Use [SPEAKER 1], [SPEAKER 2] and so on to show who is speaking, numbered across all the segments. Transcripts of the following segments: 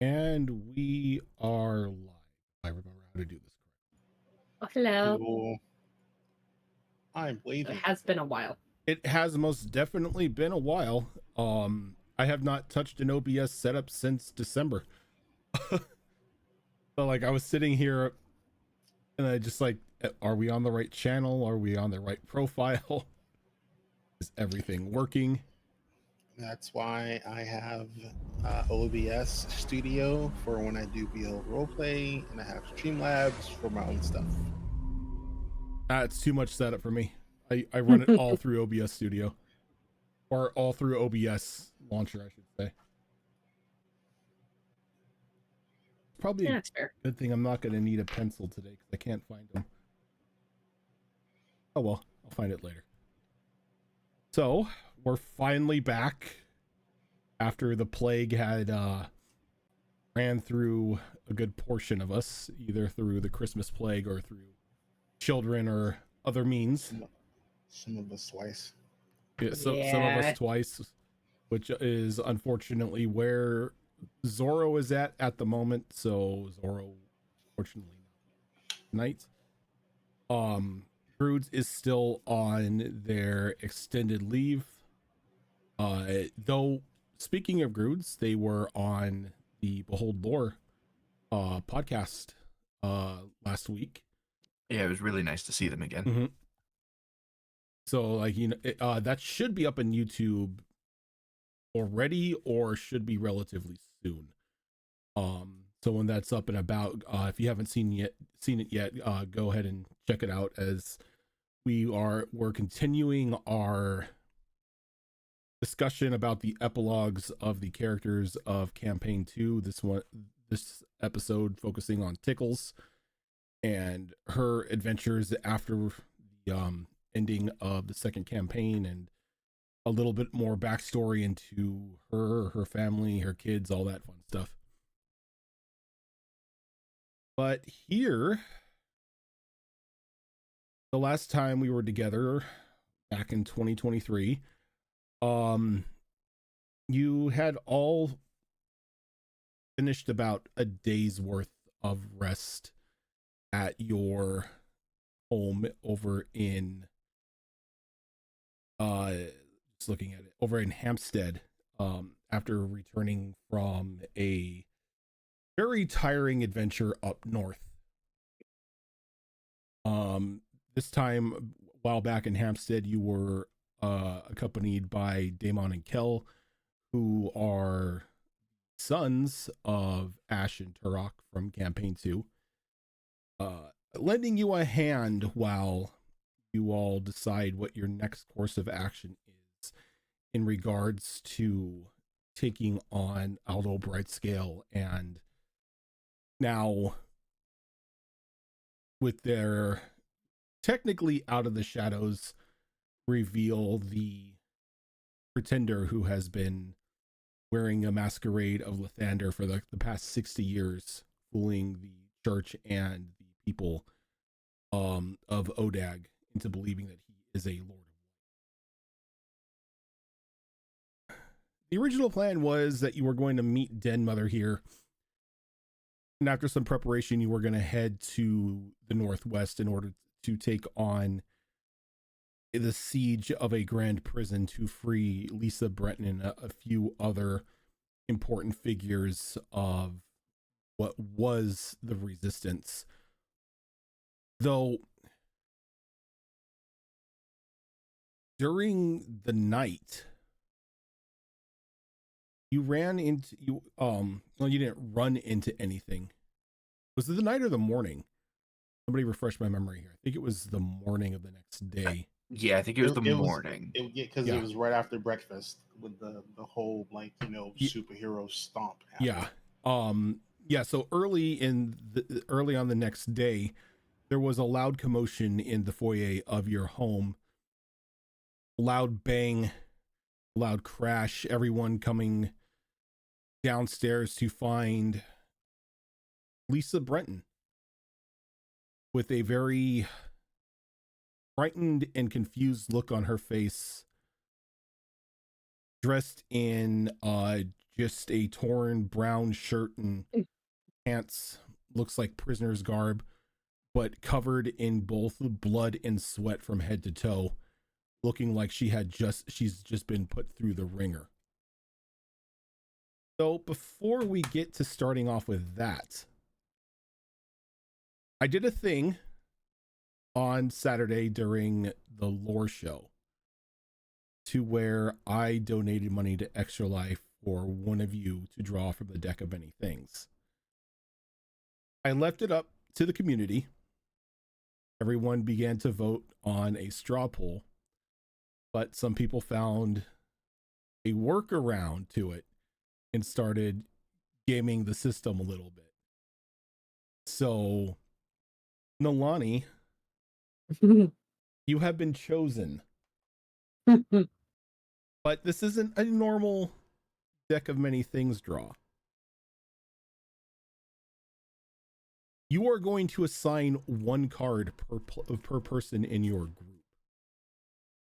[SPEAKER 1] And we are live. I remember how to do this
[SPEAKER 2] Oh, hello.
[SPEAKER 3] Hello. I'm
[SPEAKER 2] It
[SPEAKER 3] waving.
[SPEAKER 2] has been a while.
[SPEAKER 1] correctly. It has most definitely been a while. I have not touched an OBS setup since December. So like I was sitting here and I just like, are we on the right channel? Are we on the right profile? Is everything working?
[SPEAKER 3] That's why I have OBS Studio for when I do BL Roleplay, and I have Streamlabs for my own stuff.
[SPEAKER 1] It's too much setup for me. I run it all through OBS Studio. Or all through OBS launcher, I should say. Probably
[SPEAKER 2] Yeah,
[SPEAKER 1] a
[SPEAKER 2] that's fair.
[SPEAKER 1] good thing I'm not going to need a pencil today because I can't find them. Oh well, I'll find it later. So we're finally back after the plague had ran through a good portion of us, either through the Christmas plague or through children or other means.
[SPEAKER 3] Some of us twice.
[SPEAKER 1] Yeah, some of us twice, which is unfortunately where Zorro is at the moment. So Zorro, fortunately, not tonight. Druids is still on their extended leave. Though speaking of Druids, they were on the Behold Lore podcast last week.
[SPEAKER 4] Yeah, it was really nice to see them again.
[SPEAKER 1] Mm-hmm. So like that should be up on YouTube already, or should be relatively soon. So when that's up and about, if you haven't seen it yet, go ahead and check it out, as we're continuing our discussion about the epilogues of the characters of campaign 2. This episode focusing on Tickles and her adventures after the ending of the second campaign, and a little bit more backstory into her family, her kids, all that fun stuff. But here, the last time we were together back in 2023, you had all finished about a day's worth of rest at your home over in just looking at it, over in Hampstead, after returning from a very tiring adventure up north. This time, while back in Hampstead, you were accompanied by Damon and Kel, who are sons of Ash and Turok from campaign 2, lending you a hand while you all decide what your next course of action is in regards to taking on Aldo Brightscale, and now with their technically out of the shadows reveal the pretender who has been wearing a masquerade of Lathander for the past 60 years, fooling the church and the people of Odag into believing that he is a lord. The original plan was that you were going to meet Den Mother here, and after some preparation, you were going to head to the northwest in order to take on the siege of a grand prison to free Lisa Breton and a few other important figures of what was the resistance. Though during the night, you ran into you didn't run into anything. Was it the night or the morning? Somebody refresh my memory here. I think it was the morning of the next day.
[SPEAKER 4] Yeah, I think it was the morning.
[SPEAKER 3] Because it was right after breakfast with the whole superhero stomp happening.
[SPEAKER 1] Yeah. So early on the next day, there was a loud commotion in the foyer of your home. Loud bang, loud crash. Everyone coming downstairs to find Lisa Brenton with a very frightened and confused look on her face, dressed in just a torn brown shirt and pants, looks like prisoner's garb, but covered in both blood and sweat from head to toe, looking like she's just been put through the ringer. So before we get to starting off with that, I did a thing on Saturday during the lore show to where I donated money to Extra Life for one of you to draw from the deck of many things. I left it up to the community. Everyone began to vote on a straw poll, but some people found a workaround to it and started gaming the system a little bit. So, Nalani, you have been chosen. But this isn't a normal deck of many things draw. You are going to assign one card per person in your group.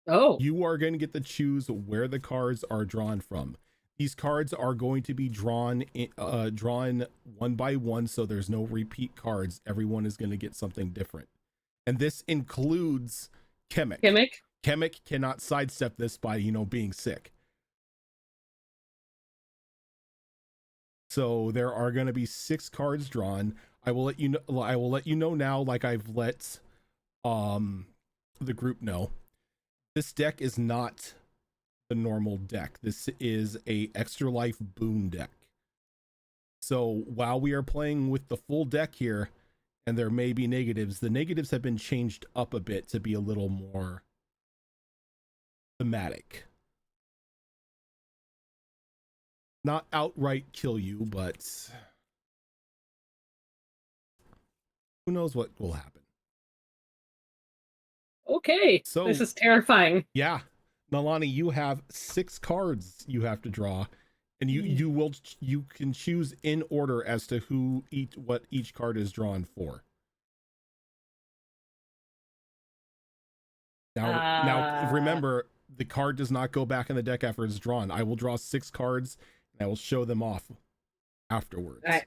[SPEAKER 2] Oh.
[SPEAKER 1] You are going to get to choose where the cards are drawn from. These cards are going to be drawn one by one, so there's no repeat cards. Everyone is going to get something different. And this includes Kemek. Kemek cannot sidestep this by, being sick. So there are going to be 6 cards drawn. I will let you know now, like I've let the group know. This deck is not the normal deck. This is a Extra Life boon deck. So while we are playing with the full deck here, and there may be negatives, the negatives have been changed up a bit to be a little more thematic. Not outright kill you, but who knows what will happen.
[SPEAKER 2] Okay,
[SPEAKER 1] so
[SPEAKER 2] this is terrifying.
[SPEAKER 1] Yeah, Nalani, you have 6 cards you have to draw, and you can choose in order as to what each card is drawn for. Now remember, the card does not go back in the deck after it's drawn. I will draw 6 cards and I will show them off afterwards.
[SPEAKER 2] All right.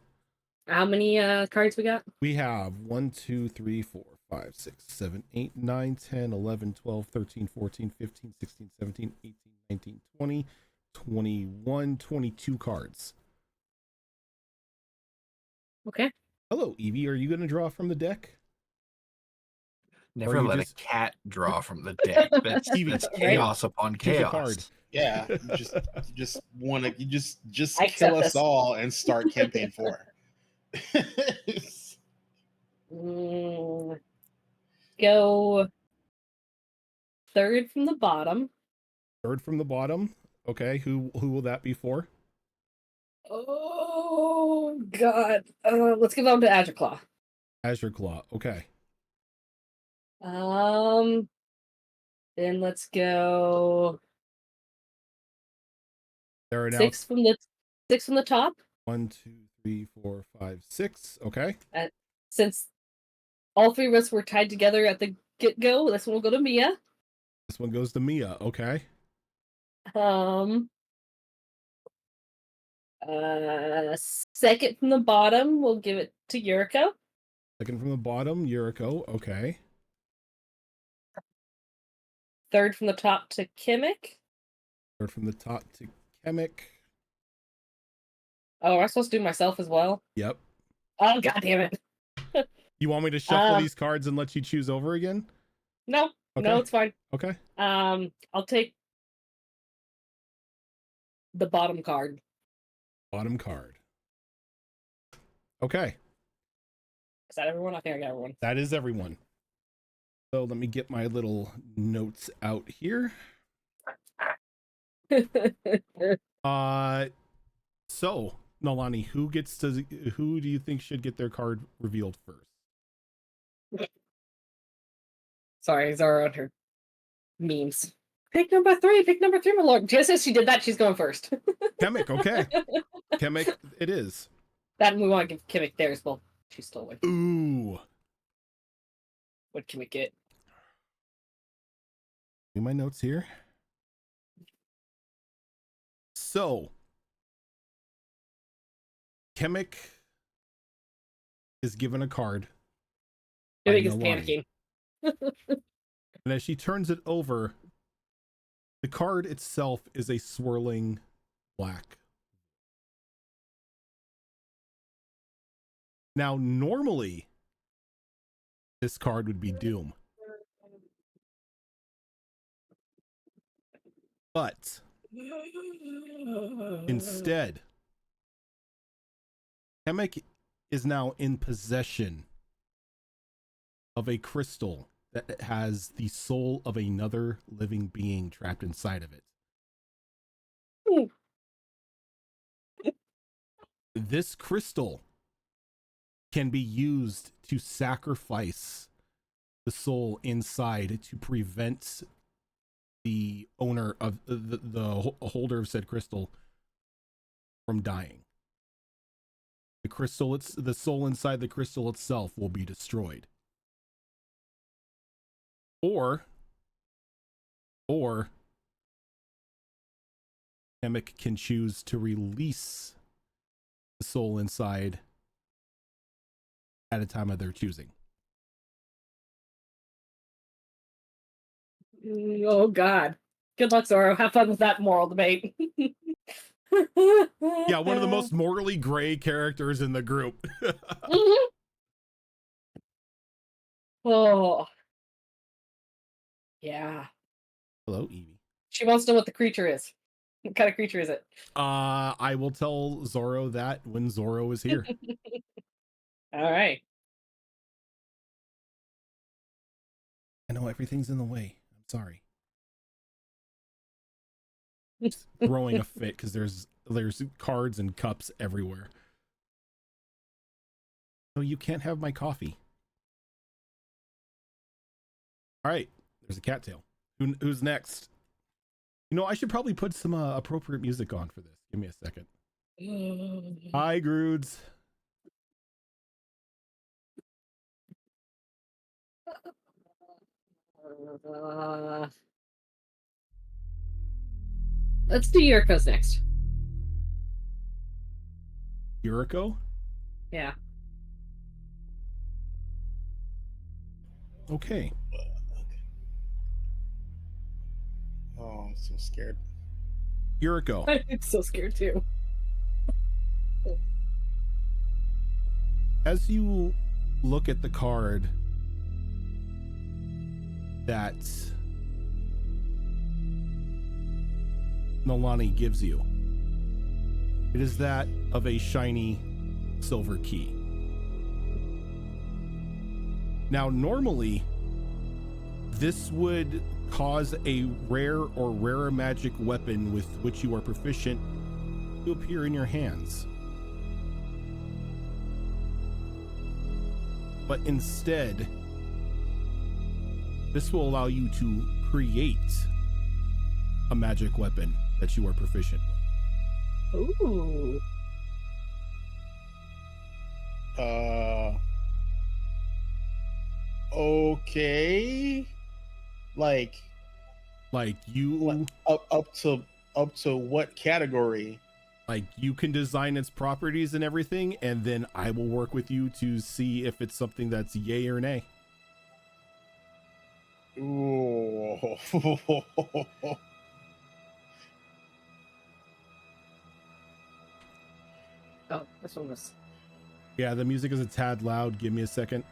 [SPEAKER 2] How many cards we got?
[SPEAKER 1] We have 1, 2, 3, 4, 5, 6, 7, 8, 9, 10, 11, 12, 13, 14, 15, 16, 17, 18, 19, 20, 21, 22 cards.
[SPEAKER 2] Okay.
[SPEAKER 1] Hello, Evie. Are you going to draw from the deck?
[SPEAKER 4] Never let a cat draw from the deck. That's chaos upon
[SPEAKER 1] Choose
[SPEAKER 4] chaos.
[SPEAKER 1] a card.
[SPEAKER 3] Yeah, just want to just
[SPEAKER 2] kill
[SPEAKER 3] us
[SPEAKER 2] this.
[SPEAKER 3] all and start campaign 4.
[SPEAKER 2] Go third from the bottom.
[SPEAKER 1] Third from the bottom. Okay, who will that be for?
[SPEAKER 2] Oh God! Let's give on to Azure Claw.
[SPEAKER 1] Azure Claw. Okay.
[SPEAKER 2] Then let's go.
[SPEAKER 1] There are now
[SPEAKER 2] 6 from the top.
[SPEAKER 1] 1, 2, 3, 4, 5, 6. Okay.
[SPEAKER 2] Since all 3 of us were tied together at the get-go, this one will go to Mia.
[SPEAKER 1] This one goes to Mia. Okay.
[SPEAKER 2] Second from the bottom, we'll give it to Yuriko.
[SPEAKER 1] Second from the bottom, Yuriko. Okay.
[SPEAKER 2] Third from the top to Kemek.
[SPEAKER 1] Third from the top to Kemek.
[SPEAKER 2] Oh, am I supposed to do myself as well?
[SPEAKER 1] Yep.
[SPEAKER 2] Oh, God damn it.
[SPEAKER 1] You want me to shuffle these cards and let you choose over again?
[SPEAKER 2] No.
[SPEAKER 1] Okay.
[SPEAKER 2] No, it's fine.
[SPEAKER 1] Okay.
[SPEAKER 2] I'll take the bottom card.
[SPEAKER 1] Bottom card. Okay.
[SPEAKER 2] Is that everyone? I think I got everyone.
[SPEAKER 1] That is everyone. So let me get my little notes out here. So Nalani, who do you think should get their card revealed first?
[SPEAKER 2] Sorry, Zara on her memes. Pick number 3, my lord. Just as she did that, she's going first.
[SPEAKER 1] Kemek, okay. Kemek, it is.
[SPEAKER 2] That we want to give Kemek theirs, well, she stole it.
[SPEAKER 1] Ooh.
[SPEAKER 2] What can we get?
[SPEAKER 1] Do my notes here. So, Kemek is given a card.
[SPEAKER 2] I
[SPEAKER 1] by
[SPEAKER 2] think it's
[SPEAKER 1] Nalani.
[SPEAKER 2] panicking.
[SPEAKER 1] And as she turns it over, the card itself is a swirling black. Now, normally, this card would be Doom. But instead, Kemek is now in possession of a crystal that has the soul of another living being trapped inside of it. This crystal can be used to sacrifice the soul inside to prevent the owner of the holder of said crystal from dying. The crystal, the soul inside the crystal itself will be destroyed. Or Kemek can choose to release the soul inside at a time of their choosing.
[SPEAKER 2] Oh God. Good luck, Zoro. Have fun with that moral debate.
[SPEAKER 1] Yeah, one of the most morally gray characters in the group.
[SPEAKER 2] Oh. Yeah.
[SPEAKER 1] Hello, Evie.
[SPEAKER 2] She wants to know what the creature is. What kind of creature is it?
[SPEAKER 1] I will tell Zoro that when Zoro is here.
[SPEAKER 2] All right.
[SPEAKER 1] I know everything's in the way. I'm sorry. Just throwing a fit because there's cards and cups everywhere. No, you can't have my coffee. All right, there's a cattail. Who's next? You know, I should probably put some appropriate music on for this. Give me a second. Hi, Groods.
[SPEAKER 2] Let's do Yuriko's next.
[SPEAKER 1] Yuriko?
[SPEAKER 2] Yeah.
[SPEAKER 1] Okay.
[SPEAKER 3] Oh, I'm so scared.
[SPEAKER 1] Yuriko.
[SPEAKER 2] I'm so scared too.
[SPEAKER 1] As you look at the card that Nalani gives you, it is that of a shiny silver key. Now, normally, this would cause a rare or rarer magic weapon with which you are proficient to appear in your hands. But instead, this will allow you to create a magic weapon that you are proficient with.
[SPEAKER 2] Ooh.
[SPEAKER 3] Okay. Like
[SPEAKER 1] you
[SPEAKER 3] up to what category?
[SPEAKER 1] Like, you can design its properties and everything, and then I will work with you to see if it's something that's yay or nay.
[SPEAKER 3] Ooh.
[SPEAKER 2] Oh, this one was.
[SPEAKER 1] Yeah, the music is a tad loud. Give me a second.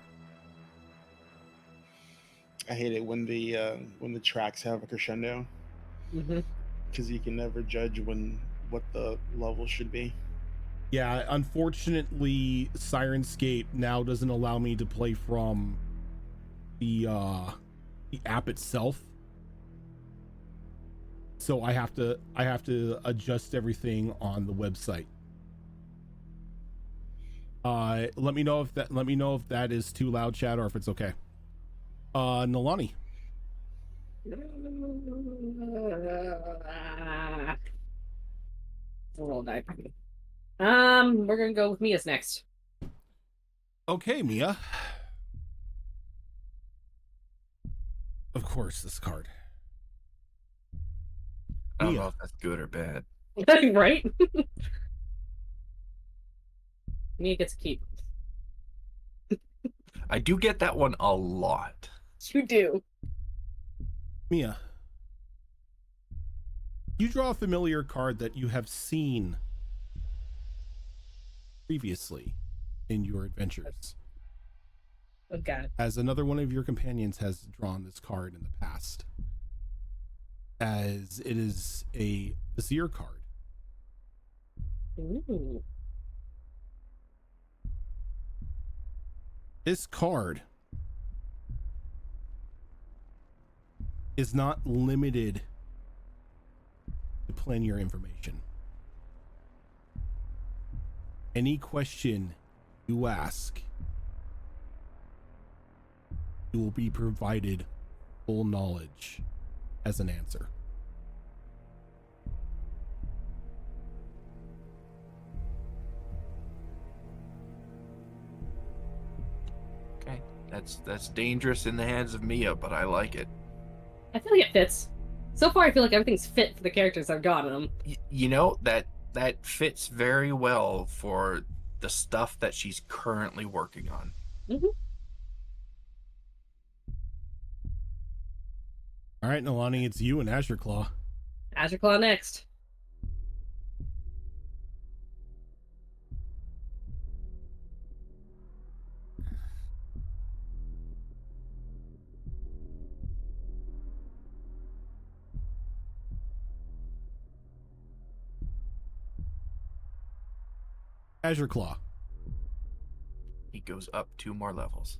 [SPEAKER 3] I hate it when the tracks have a crescendo, because you can never judge what the level should be.
[SPEAKER 1] Yeah, unfortunately, Sirenscape now doesn't allow me to play from the app itself. So I have to adjust everything on the website. Let me know if that is too loud, chat, or if it's okay. Nalani.
[SPEAKER 2] Roll die. We're gonna go with Mia's next.
[SPEAKER 1] Okay, Mia. Of course, this card.
[SPEAKER 4] I don't know if that's good or bad.
[SPEAKER 2] Right? Mia gets a keep.
[SPEAKER 4] I do get that one a lot.
[SPEAKER 2] You do.
[SPEAKER 1] Mia, you draw a familiar card that you have seen previously in your adventures.
[SPEAKER 2] Oh god.
[SPEAKER 1] As another one of your companions has drawn this card in the past. As it is a Vizier card.
[SPEAKER 2] Ooh.
[SPEAKER 1] This card is not limited to plan your information. Any question you ask, you will be provided full knowledge as an answer.
[SPEAKER 4] Okay, that's dangerous in the hands of Mia, but I like it.
[SPEAKER 2] I feel like it fits. So far, I feel like everything's fit for the characters I've gotten them.
[SPEAKER 4] You know, that fits very well for the stuff that she's currently working on.
[SPEAKER 2] Mm-hmm.
[SPEAKER 1] All right, Nalani, it's you and Azure Claw.
[SPEAKER 2] Azure Claw next.
[SPEAKER 1] Azure Claw.
[SPEAKER 4] He goes up 2 more levels.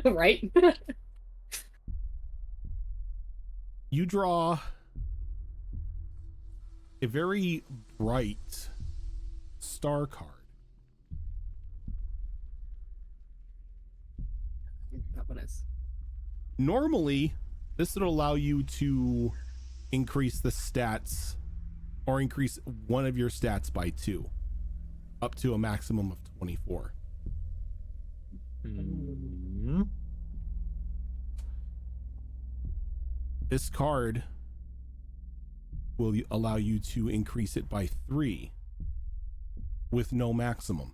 [SPEAKER 2] Right?
[SPEAKER 1] You draw a very bright star card.
[SPEAKER 2] That one is.
[SPEAKER 1] Normally, this would allow you to increase the stats or increase one of your stats by 2, up to a maximum of 24.
[SPEAKER 4] Mm-hmm.
[SPEAKER 1] This card will allow you to increase it by 3 with no maximum.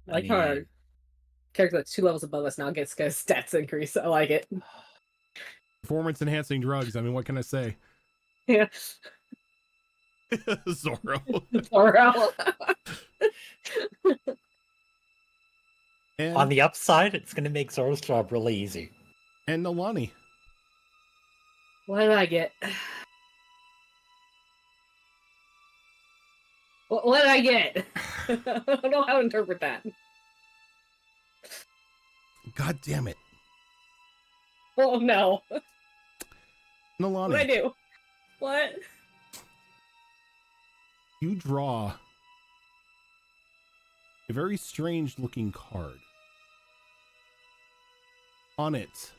[SPEAKER 2] I like how our character that's 2 levels above us now gets stats increase. I like it.
[SPEAKER 1] Performance enhancing drugs. I mean, what can I say?
[SPEAKER 2] Yeah.
[SPEAKER 1] Zorro.
[SPEAKER 2] Zorro.
[SPEAKER 1] And,
[SPEAKER 5] On the upside, it's going to make Zoro's job really easy.
[SPEAKER 1] and Nalani.
[SPEAKER 2] What did I get? What did I get? I don't know how to interpret that.
[SPEAKER 1] God damn it.
[SPEAKER 2] Oh no.
[SPEAKER 1] Nalani.
[SPEAKER 2] What did I do? What?
[SPEAKER 1] You draw a very strange looking card. On it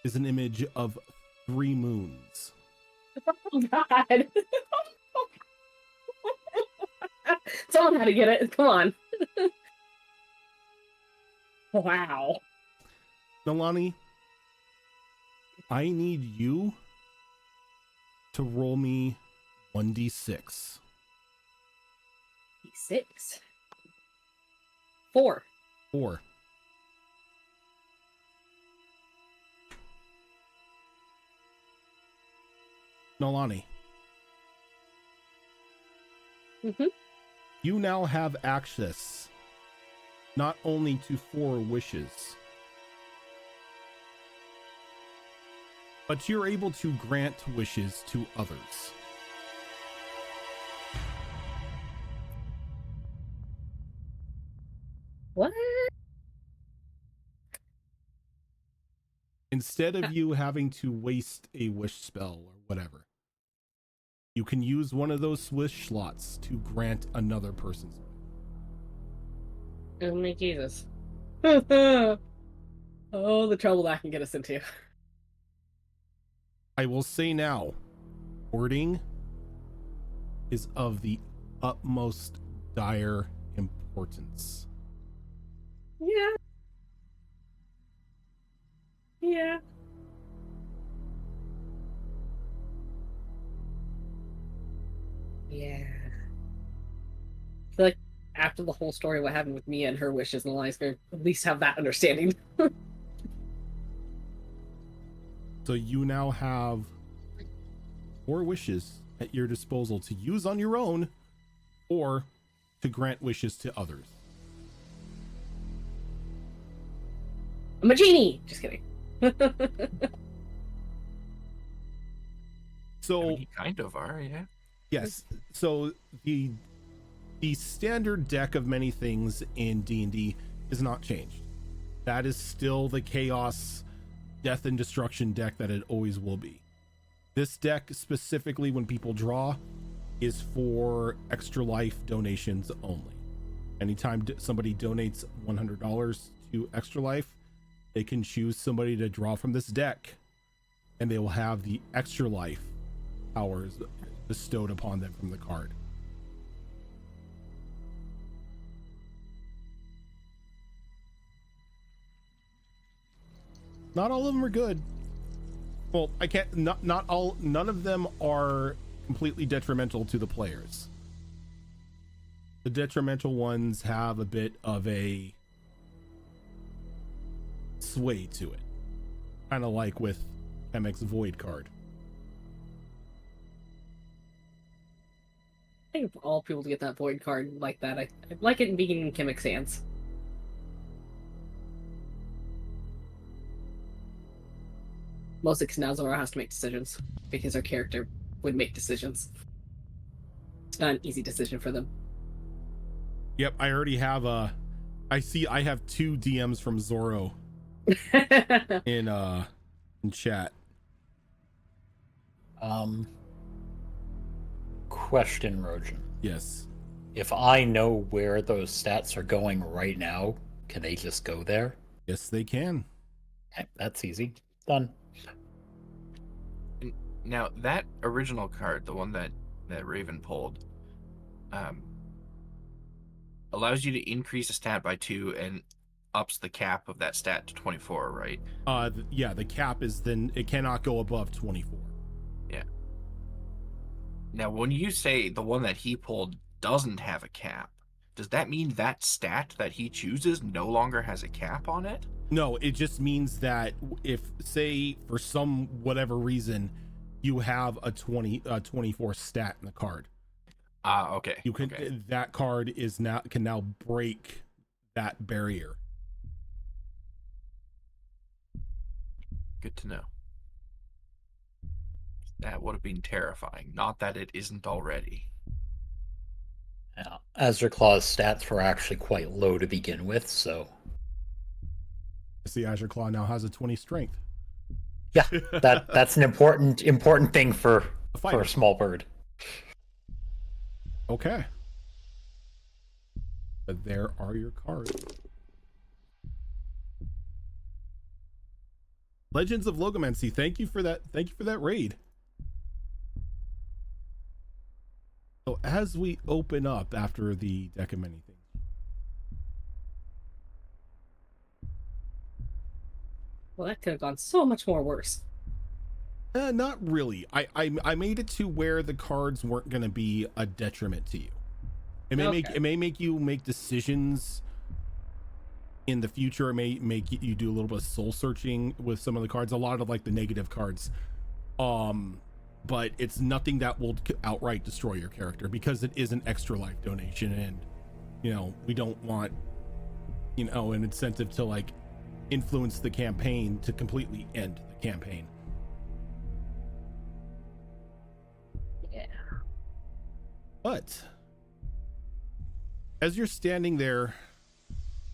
[SPEAKER 1] is an image of 3 moons.
[SPEAKER 2] Oh god. Someone had to get it. Come on. Wow.
[SPEAKER 1] Nalani, I need you to roll me 1d6.
[SPEAKER 2] 6. 4.
[SPEAKER 1] 4. Nalani.
[SPEAKER 2] Mm-hmm.
[SPEAKER 1] You now have access not only to 4 wishes, but you're able to grant wishes to others.
[SPEAKER 2] What?
[SPEAKER 1] Instead of you having to waste a wish spell or whatever, you can use one of those wish slots to grant another person's wish.
[SPEAKER 2] Oh my Jesus. Oh, the trouble that can get us into.
[SPEAKER 1] I will say now, wording is of the utmost dire importance.
[SPEAKER 2] Yeah. Yeah. Yeah. I feel like after the whole story, what happened with Mia and her wishes and Elias, at least have that understanding.
[SPEAKER 1] So you now have 4 wishes at your disposal to use on your own or to grant wishes to others.
[SPEAKER 2] I'm a genie! Just kidding.
[SPEAKER 1] So
[SPEAKER 4] I mean, you kind of are, yeah.
[SPEAKER 1] yes, so the standard deck of many things in D&D is not changed. That is still the chaos, death and destruction deck that it always will be. This deck specifically, when people draw, is for extra life donations only. Anytime somebody donates $100 to Extra Life, they can choose somebody to draw from this deck, and they will have the Extra Life powers bestowed upon them from the card. Not all of them are good. Well, I can't, not all, none of them are completely detrimental to the players. The detrimental ones have a bit of a sway to it. Kind of like with MX Void card.
[SPEAKER 2] I think for all people to get that void card like that, I like it in being in Kimmick's hands. Mostly because now Zora has to make decisions because her character would make decisions. It's not an easy decision for them.
[SPEAKER 1] Yep, I already have I have 2 DMs from Zorro in chat.
[SPEAKER 5] Question, Rojan.
[SPEAKER 1] Yes.
[SPEAKER 5] If I know where those stats are going right now, can they just go there?
[SPEAKER 1] Yes, they can.
[SPEAKER 5] Okay, that's easy. Done.
[SPEAKER 4] Now, that original card, the one that Raven pulled, allows you to increase a stat by 2 and ups the cap of that stat to 24, right?
[SPEAKER 1] Yeah, the cap is then it cannot go above 24.
[SPEAKER 4] Yeah. Now, when you say the one that he pulled doesn't have a cap, does that mean that stat that he chooses no longer has a cap on it?
[SPEAKER 1] No, it just means that if, say, for some whatever reason, you have a 24 stat in the card,
[SPEAKER 4] Okay.
[SPEAKER 1] you can
[SPEAKER 4] okay.
[SPEAKER 1] that card can now break that barrier.
[SPEAKER 4] Good to know. That would have been terrifying. Not that it isn't already.
[SPEAKER 5] Yeah. Azure Claw's stats were actually quite low to begin with, so
[SPEAKER 1] See, Azure Claw now has a 20 strength.
[SPEAKER 5] yeah, that's an important thing for a small bird.
[SPEAKER 1] Okay. But there are your cards. Legends of Logomancy, thank you for that. Thank you for that raid. So as we open up after the deck of many things.
[SPEAKER 2] Well, that could have gone so much more worse.
[SPEAKER 1] Not really. I made it to where the cards weren't going to be a detriment to you. It may make you make decisions in the future. It may make you do a little bit of soul searching with some of the cards. A lot of like the negative cards. But it's nothing that will outright destroy your character because it is an extra life donation, and we don't want an incentive to like influence the campaign to completely end the campaign.
[SPEAKER 2] Yeah.
[SPEAKER 1] But as you're standing there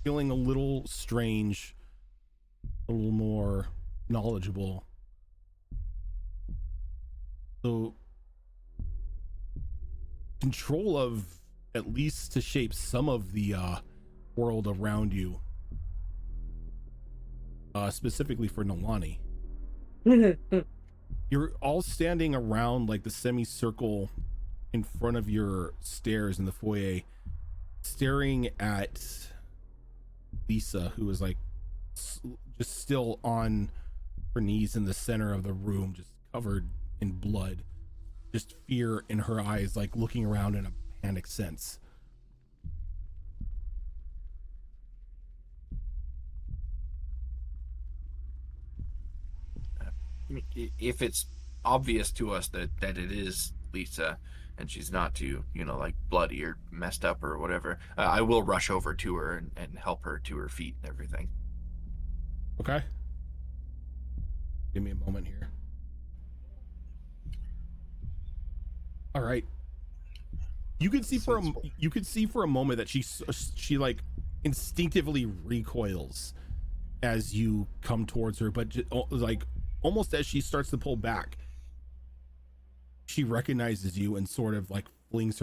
[SPEAKER 1] feeling a little strange, a little more knowledgeable, so control of, at least to shape some of the world around you, specifically for Nolani. You're all standing around like the semicircle in front of your stairs in the foyer, staring at Lisa, who is like just still on her knees in the center of the room, just covered in blood, just fear in her eyes, like looking around in a panic sense.
[SPEAKER 4] I mean, if it's obvious to us that it is Lisa and she's not too, like bloody or messed up or whatever, I will rush over to her and help her to her feet and everything.
[SPEAKER 1] Okay. Give me a moment here. All right. You can see for a moment that she like instinctively recoils as you come towards her, but like almost as she starts to pull back, she recognizes you and sort of like flings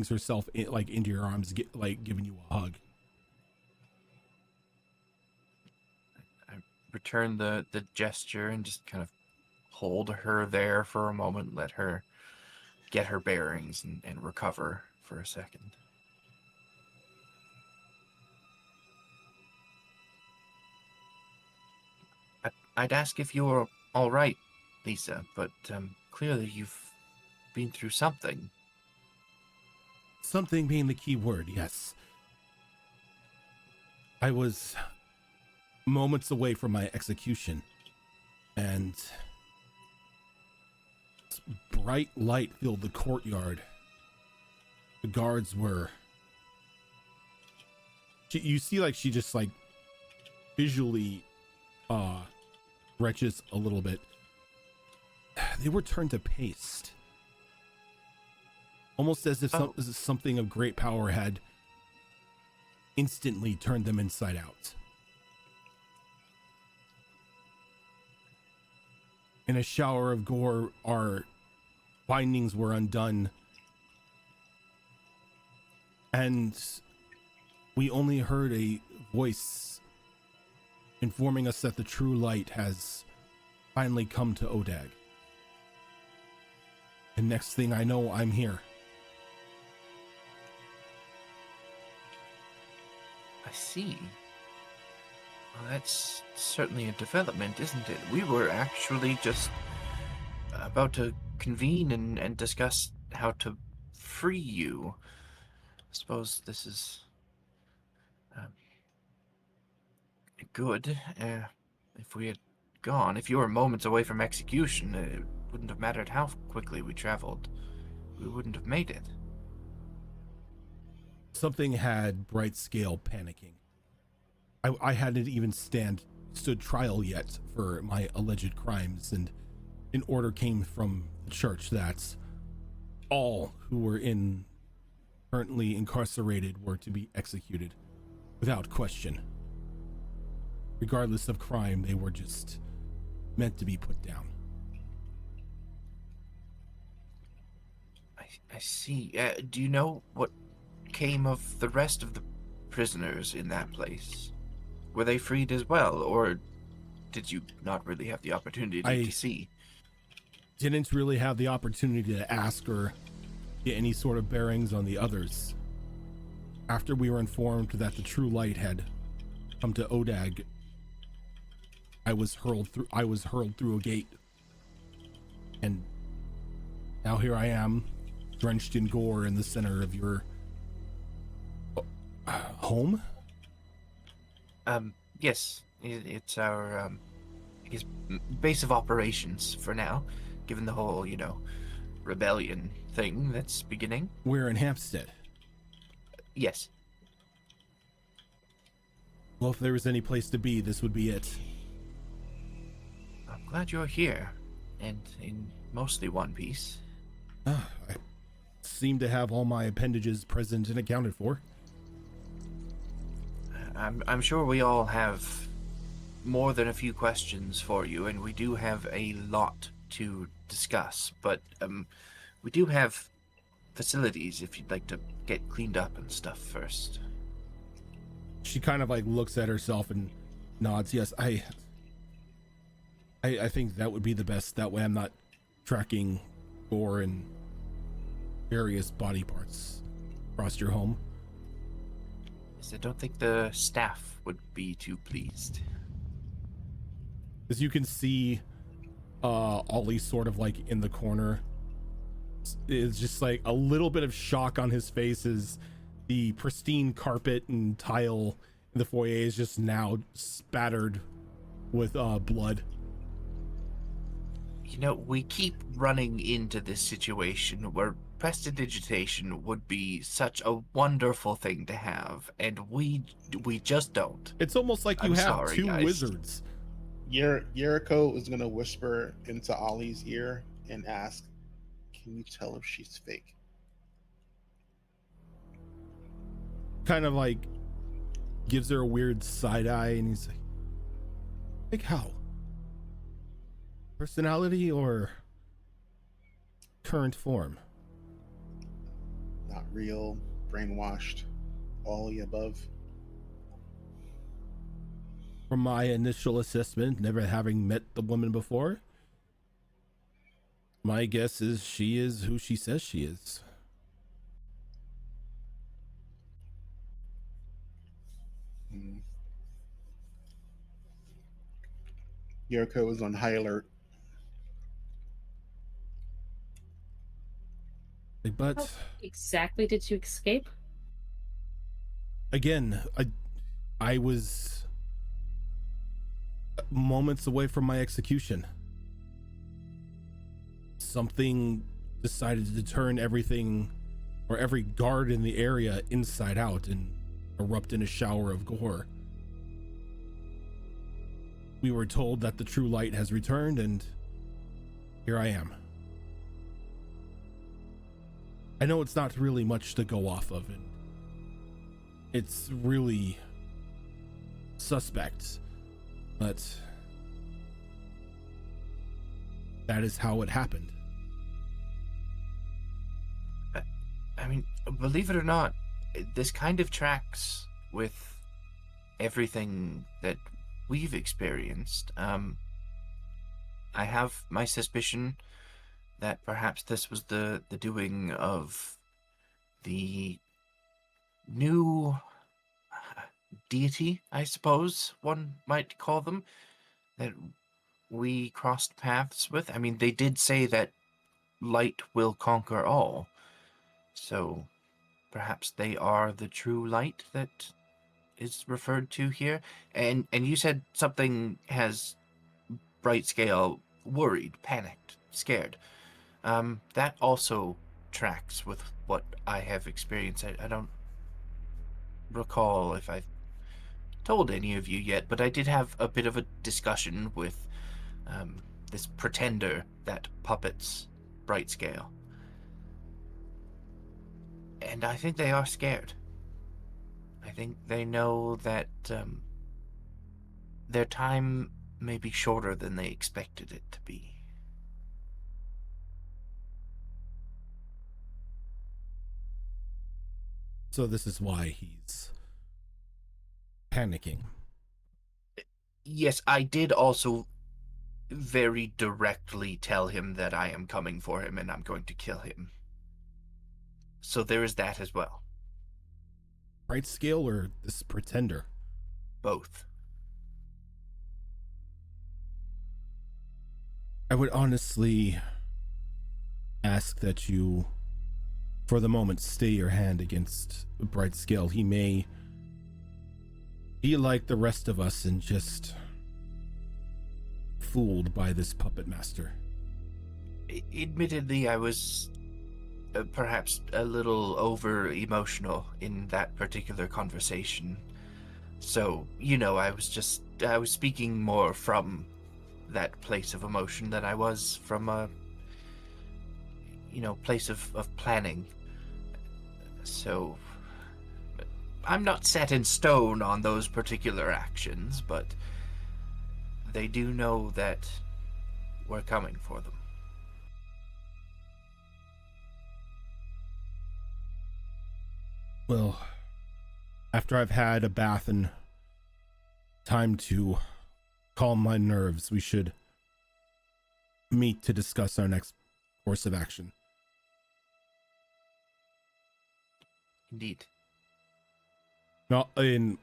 [SPEAKER 1] herself into your arms, giving you a hug.
[SPEAKER 4] I return the gesture and just kind of hold her there for a moment, let her get her bearings and recover for a second. I'd ask if you were all right, Lisa, but clearly you've been through something.
[SPEAKER 1] Something being the key word, yes. I was moments away from my execution, and bright light filled the courtyard. The guards were... You see, like, she just, like, visually retches a little bit. They were turned to paste. Almost as if something of great power had instantly turned them inside out. In a shower of gore, our bindings were undone, and we only heard a voice informing us that the true light has finally come to Odag. And next thing I know, I'm here.
[SPEAKER 4] I see. Well, that's certainly a development, isn't it? We were actually just about to convene and discuss how to free you. I suppose this is good. If we had gone, if you were moments away from execution, it wouldn't have mattered how quickly we traveled. We wouldn't have made it.
[SPEAKER 1] Something had Bright Scale panicking. I hadn't even stood trial yet for my alleged crimes, and an order came from the church that all who were currently incarcerated were to be executed without question. Regardless of crime, they were just meant to be put down.
[SPEAKER 4] I see. Do you know what came of the rest of the prisoners in that place? Were they freed as well, or did you not really have the opportunity to see?
[SPEAKER 1] Didn't really have the opportunity to ask or get any sort of bearings on the others. After we were informed that the true light had come to Odag, I was hurled through a gate, and now here I am, drenched in gore in the center of your home.
[SPEAKER 4] Yes, it's our I guess base of operations for now, given the whole rebellion thing that's beginning.
[SPEAKER 1] We're in Hampstead.
[SPEAKER 4] Yes.
[SPEAKER 1] Well, if there was any place to be, this would be it.
[SPEAKER 4] I'm glad you're here, and in mostly one piece.
[SPEAKER 1] I seem to have all my appendages present and accounted for.
[SPEAKER 4] I'm sure we all have more than a few questions for you, and we do have a lot to discuss, but we do have facilities if you'd like to get cleaned up and stuff first.
[SPEAKER 1] She kind of like looks at herself and nods. Yes, I think that would be the best. That way I'm not tracking gore and various body parts across your home.
[SPEAKER 4] Yes, I don't think the staff would be too pleased.
[SPEAKER 1] As you can see, Ollie sort of like in the corner. It's just like a little bit of shock on his face as the pristine carpet and tile in the foyer is just now spattered with blood.
[SPEAKER 4] You know, we keep running into this situation where prestidigitation would be such a wonderful thing to have, and we just don't.
[SPEAKER 1] It's almost like you
[SPEAKER 4] I'm
[SPEAKER 1] have
[SPEAKER 4] sorry,
[SPEAKER 1] two
[SPEAKER 4] guys.
[SPEAKER 1] wizards.
[SPEAKER 3] Jericho is gonna whisper into Ollie's ear and ask, "Can you tell if she's fake?"
[SPEAKER 1] Kind of like gives her a weird side eye, and he's like how? Personality or current form?
[SPEAKER 3] Not real, brainwashed, all the above.
[SPEAKER 1] From my initial assessment, never having met the woman before, my guess is she is who she says she is.
[SPEAKER 3] Hmm. Jericho is on high alert.
[SPEAKER 1] But
[SPEAKER 2] How exactly did you escape?
[SPEAKER 1] again, I was moments away from my execution. Something decided to turn everything, or every guard in the area, inside out and erupt in a shower of gore. We were told that the true light has returned, and here I am. I know it's not really much to go off of, and it's really suspect, but that is how it happened.
[SPEAKER 4] I mean, believe it or not, this kind of tracks with everything that we've experienced. I have my suspicion that perhaps this was the doing of the new deity, I suppose one might call them, that we crossed paths with. I mean, they did say that light will conquer all. So perhaps they are the true light that is referred to here. And you said something has Bright Scale worried, panicked, scared. That also tracks with what I have experienced. I don't recall if I've told any of you yet, but I did have a bit of a discussion with this pretender that puppets Bright Scale. And I think they are scared. I think they know that their time may be shorter than they expected it to be.
[SPEAKER 1] So this is why he's panicking.
[SPEAKER 4] Yes, I did also very directly tell him that I am coming for him and I'm going to kill him. So there is that as well.
[SPEAKER 1] Bright Scale or this pretender?
[SPEAKER 4] Both.
[SPEAKER 1] I would honestly ask that you, for the moment, stay your hand against Bright Scale. He may be like the rest of us and just fooled by this puppet master.
[SPEAKER 4] Admittedly, I was perhaps a little over emotional in that particular conversation. So, I was speaking more from that place of emotion than I was from a, place of planning. So, I'm not set in stone on those particular actions, but they do know that we're coming for them.
[SPEAKER 1] Well, after I've had a bath and time to calm my nerves, we should meet to discuss our next course of action.
[SPEAKER 4] Indeed.
[SPEAKER 1] Now, and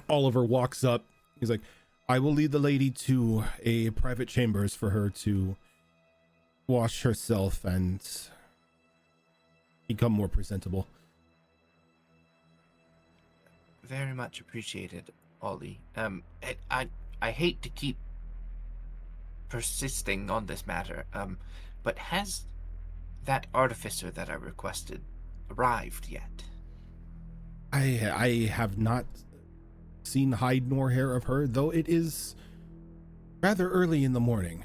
[SPEAKER 1] Oliver walks up. He's like, I will lead the lady to a private chambers for her to wash herself and become more presentable.
[SPEAKER 4] Very much appreciated, Ollie. I hate to keep persisting on this matter, but has that artificer that I requested arrived yet?
[SPEAKER 1] I have not seen hide nor hair of her, though it is rather early in the morning.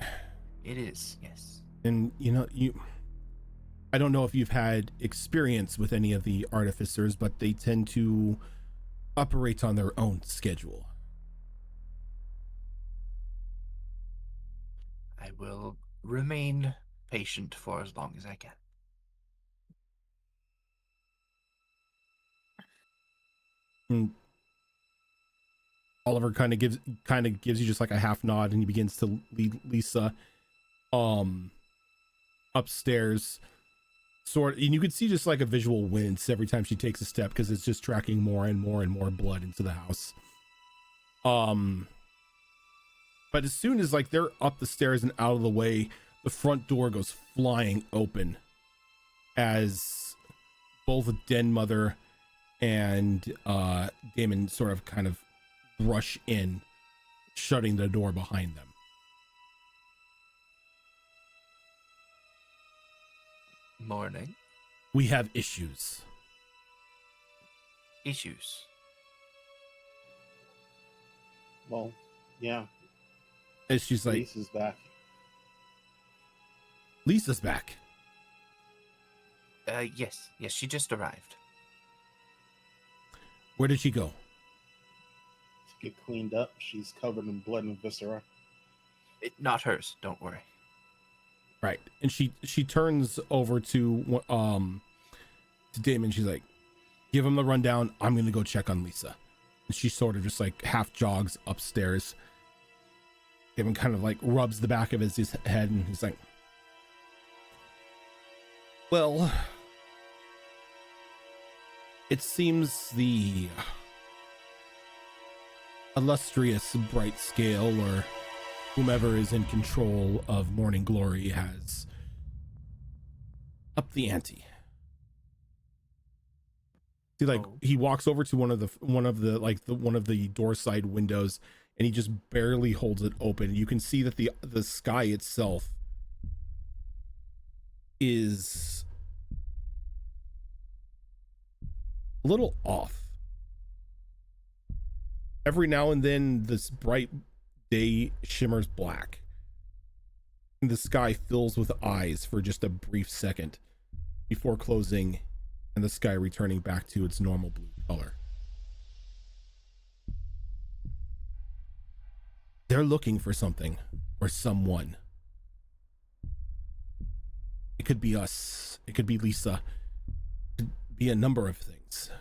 [SPEAKER 4] It is, yes.
[SPEAKER 1] And I don't know if you've had experience with any of the artificers, but they tend to operate on their own schedule.
[SPEAKER 4] I will remain patient for as long as I can.
[SPEAKER 1] And Oliver kind of gives you just like a half nod, and he begins to lead Lisa upstairs, and you can see just like a visual wince every time she takes a step, because it's just tracking more and more and more blood into the house. But as soon as like they're up the stairs and out of the way, the front door goes flying open as both Den Mother and Damon sort of kind of rush in, shutting the door behind them.
[SPEAKER 4] Morning.
[SPEAKER 1] We have issues.
[SPEAKER 4] Issues.
[SPEAKER 3] Well, yeah.
[SPEAKER 1] And she's like,
[SPEAKER 3] Lisa's back.
[SPEAKER 1] Lisa's back.
[SPEAKER 4] Yes, she just arrived.
[SPEAKER 1] Where did she go?
[SPEAKER 3] To get cleaned up. She's covered in blood and viscera.
[SPEAKER 4] Not hers, don't worry.
[SPEAKER 1] Right. And she turns over to Damon. She's like, give him the rundown. I'm going to go check on Lisa. And she sort of just like half jogs upstairs. Damon kind of like rubs the back of his head, and he's like, well, it seems the illustrious Bright Scale, or whomever is in control of Morning Glory, has upped the ante. See, like, he walks over to one of the door side windows, and he just barely holds it open. You can see that the sky itself is a little off. Every now and then, this bright day shimmers black, and the sky fills with eyes for just a brief second before closing and the sky returning back to its normal blue color. They're looking for something or someone. It could be us. It could be Lisa. It could be a number of things.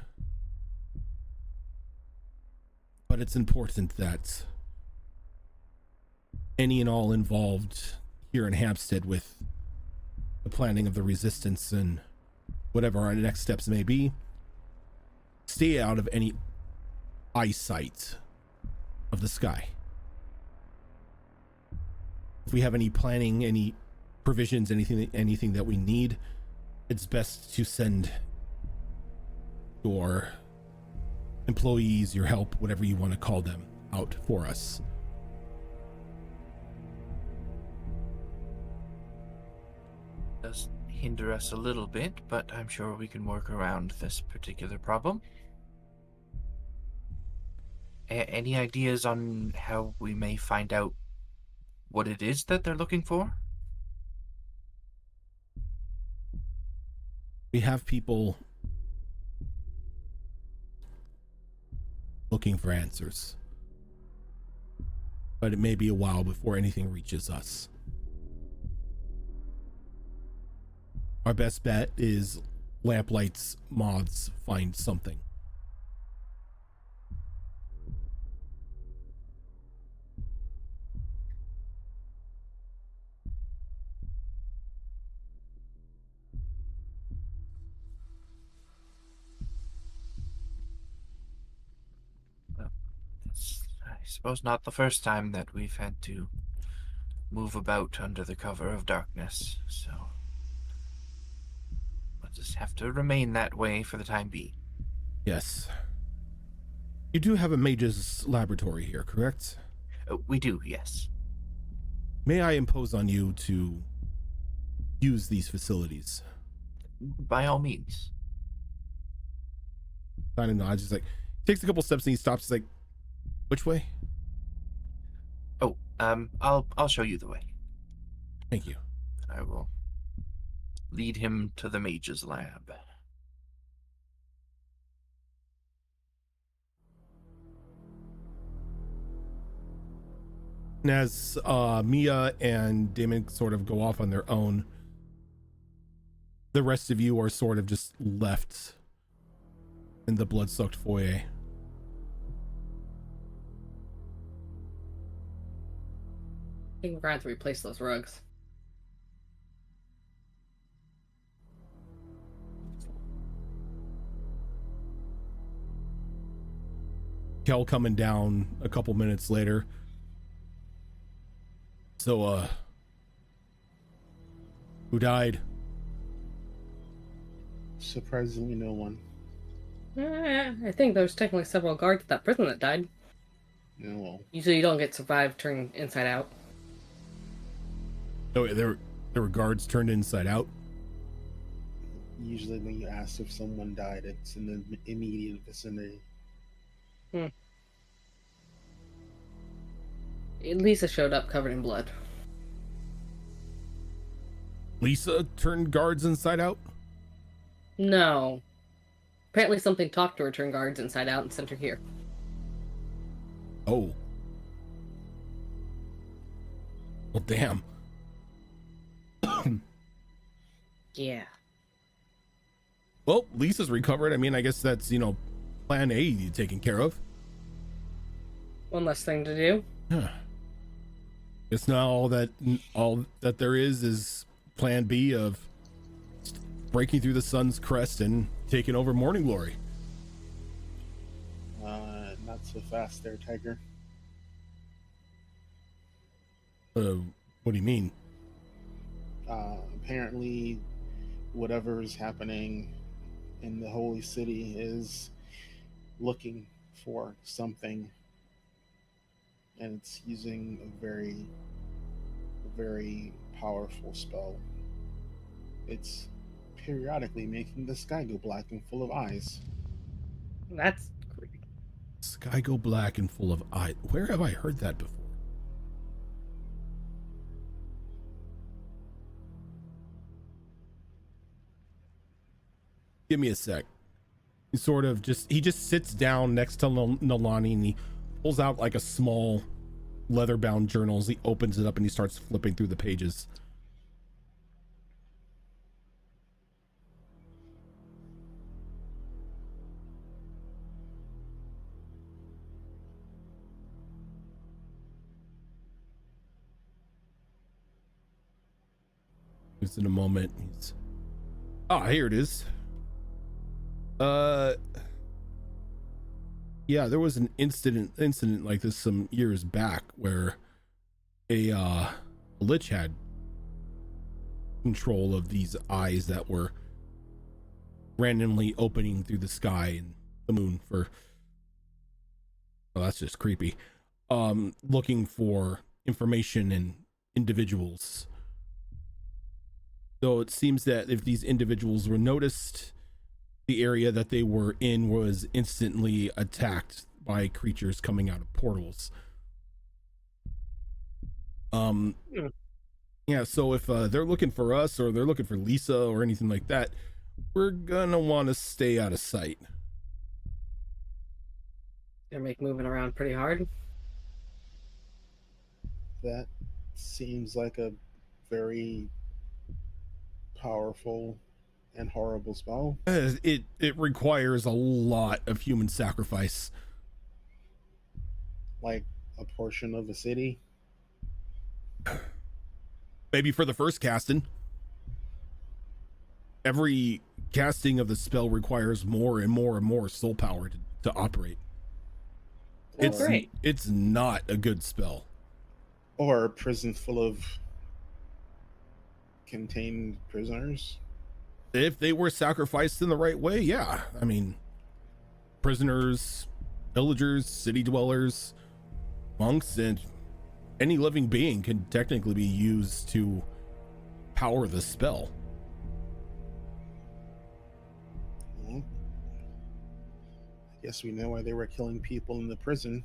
[SPEAKER 1] But it's important that any and all involved here in Hampstead with the planning of the resistance and whatever our next steps may be, stay out of any eyesight of the sky. If we have any planning, any provisions, anything that we need, it's best to send your employees, your help, whatever you want to call them, out for us.
[SPEAKER 4] Does hinder us a little bit, but I'm sure we can work around this particular problem. Any ideas on how we may find out what it is that they're looking for?
[SPEAKER 1] We have people looking for answers, but it may be a while before anything reaches us. Our best bet is Lamplight's moths find something.
[SPEAKER 4] Well, I suppose not the first time that we've had to move about under the cover of darkness, so we'll just have to remain that way for the time being.
[SPEAKER 1] Yes. You do have a mage's laboratory here, correct?
[SPEAKER 4] We do, yes.
[SPEAKER 1] May I impose on you to use these facilities?
[SPEAKER 4] By all means.
[SPEAKER 1] Kind of nods. He's like, takes a couple steps and he stops. He's like, which way?
[SPEAKER 4] Oh, I'll show you the way.
[SPEAKER 1] Thank you.
[SPEAKER 4] I will lead him to the mage's lab.
[SPEAKER 1] And as Mia and Damon sort of go off on their own, the rest of you are sort of just left in the blood-soaked foyer.
[SPEAKER 2] I think we're going to have to replace those rugs.
[SPEAKER 1] Kel coming down a couple minutes later. So, who died?
[SPEAKER 3] Surprisingly, no one.
[SPEAKER 2] I think there's technically several guards at that prison that died.
[SPEAKER 3] No, well,
[SPEAKER 2] Usually you don't get survived turned inside out.
[SPEAKER 1] Oh, there were guards turned inside out.
[SPEAKER 3] usually when you ask if someone died, it's in the immediate vicinity.
[SPEAKER 2] Lisa showed up covered in blood.
[SPEAKER 1] Lisa turned guards inside out?
[SPEAKER 2] No. Apparently something talked to her, turned guards inside out, and sent her here.
[SPEAKER 1] Oh. Well, damn.
[SPEAKER 2] Yeah.
[SPEAKER 1] Well, Lisa's recovered. I mean, I guess that's, plan A taken care of.
[SPEAKER 2] One less thing to do.
[SPEAKER 1] Huh. Guess now all that there is plan B of breaking through the sun's crest and taking over Morning Glory.
[SPEAKER 3] Not so fast there, Tiger.
[SPEAKER 1] What do you mean?
[SPEAKER 3] Apparently, whatever is happening in the Holy City is looking for something, and it's using a very, very powerful spell. It's periodically making the sky go black and full of eyes.
[SPEAKER 2] That's creepy.
[SPEAKER 1] Sky go black and full of eyes. Where have I heard that before? Give me a sec. He just sits down next to Nalani and he pulls out like a small leather-bound journal. He opens it up and he starts flipping through the pages. Just in a moment. Here it is. Yeah, there was an incident like this some years back where a lich had control of these eyes that were randomly opening through the sky and the moon for, well, that's just creepy. Looking for information and individuals. So it seems that if these individuals were noticed, the area that they were in was instantly attacked by creatures coming out of portals. Yeah, so if they're looking for us or they're looking for Lisa or anything like that, we're gonna want to stay out of sight.
[SPEAKER 2] Gonna make moving around pretty hard.
[SPEAKER 3] That seems like a very powerful and horrible spell.
[SPEAKER 1] It requires a lot of human sacrifice.
[SPEAKER 3] Like a portion of a city.
[SPEAKER 1] Maybe for the first casting. Every casting of the spell requires more and more and more soul power to operate.
[SPEAKER 2] Well, great.
[SPEAKER 1] It's not a good spell.
[SPEAKER 3] Or a prison full of contained prisoners.
[SPEAKER 1] If they were sacrificed in the right way, yeah. I mean, prisoners, villagers, city dwellers, monks, and any living being can technically be used to power the spell.
[SPEAKER 3] Well, I guess we know why they were killing people in the prison.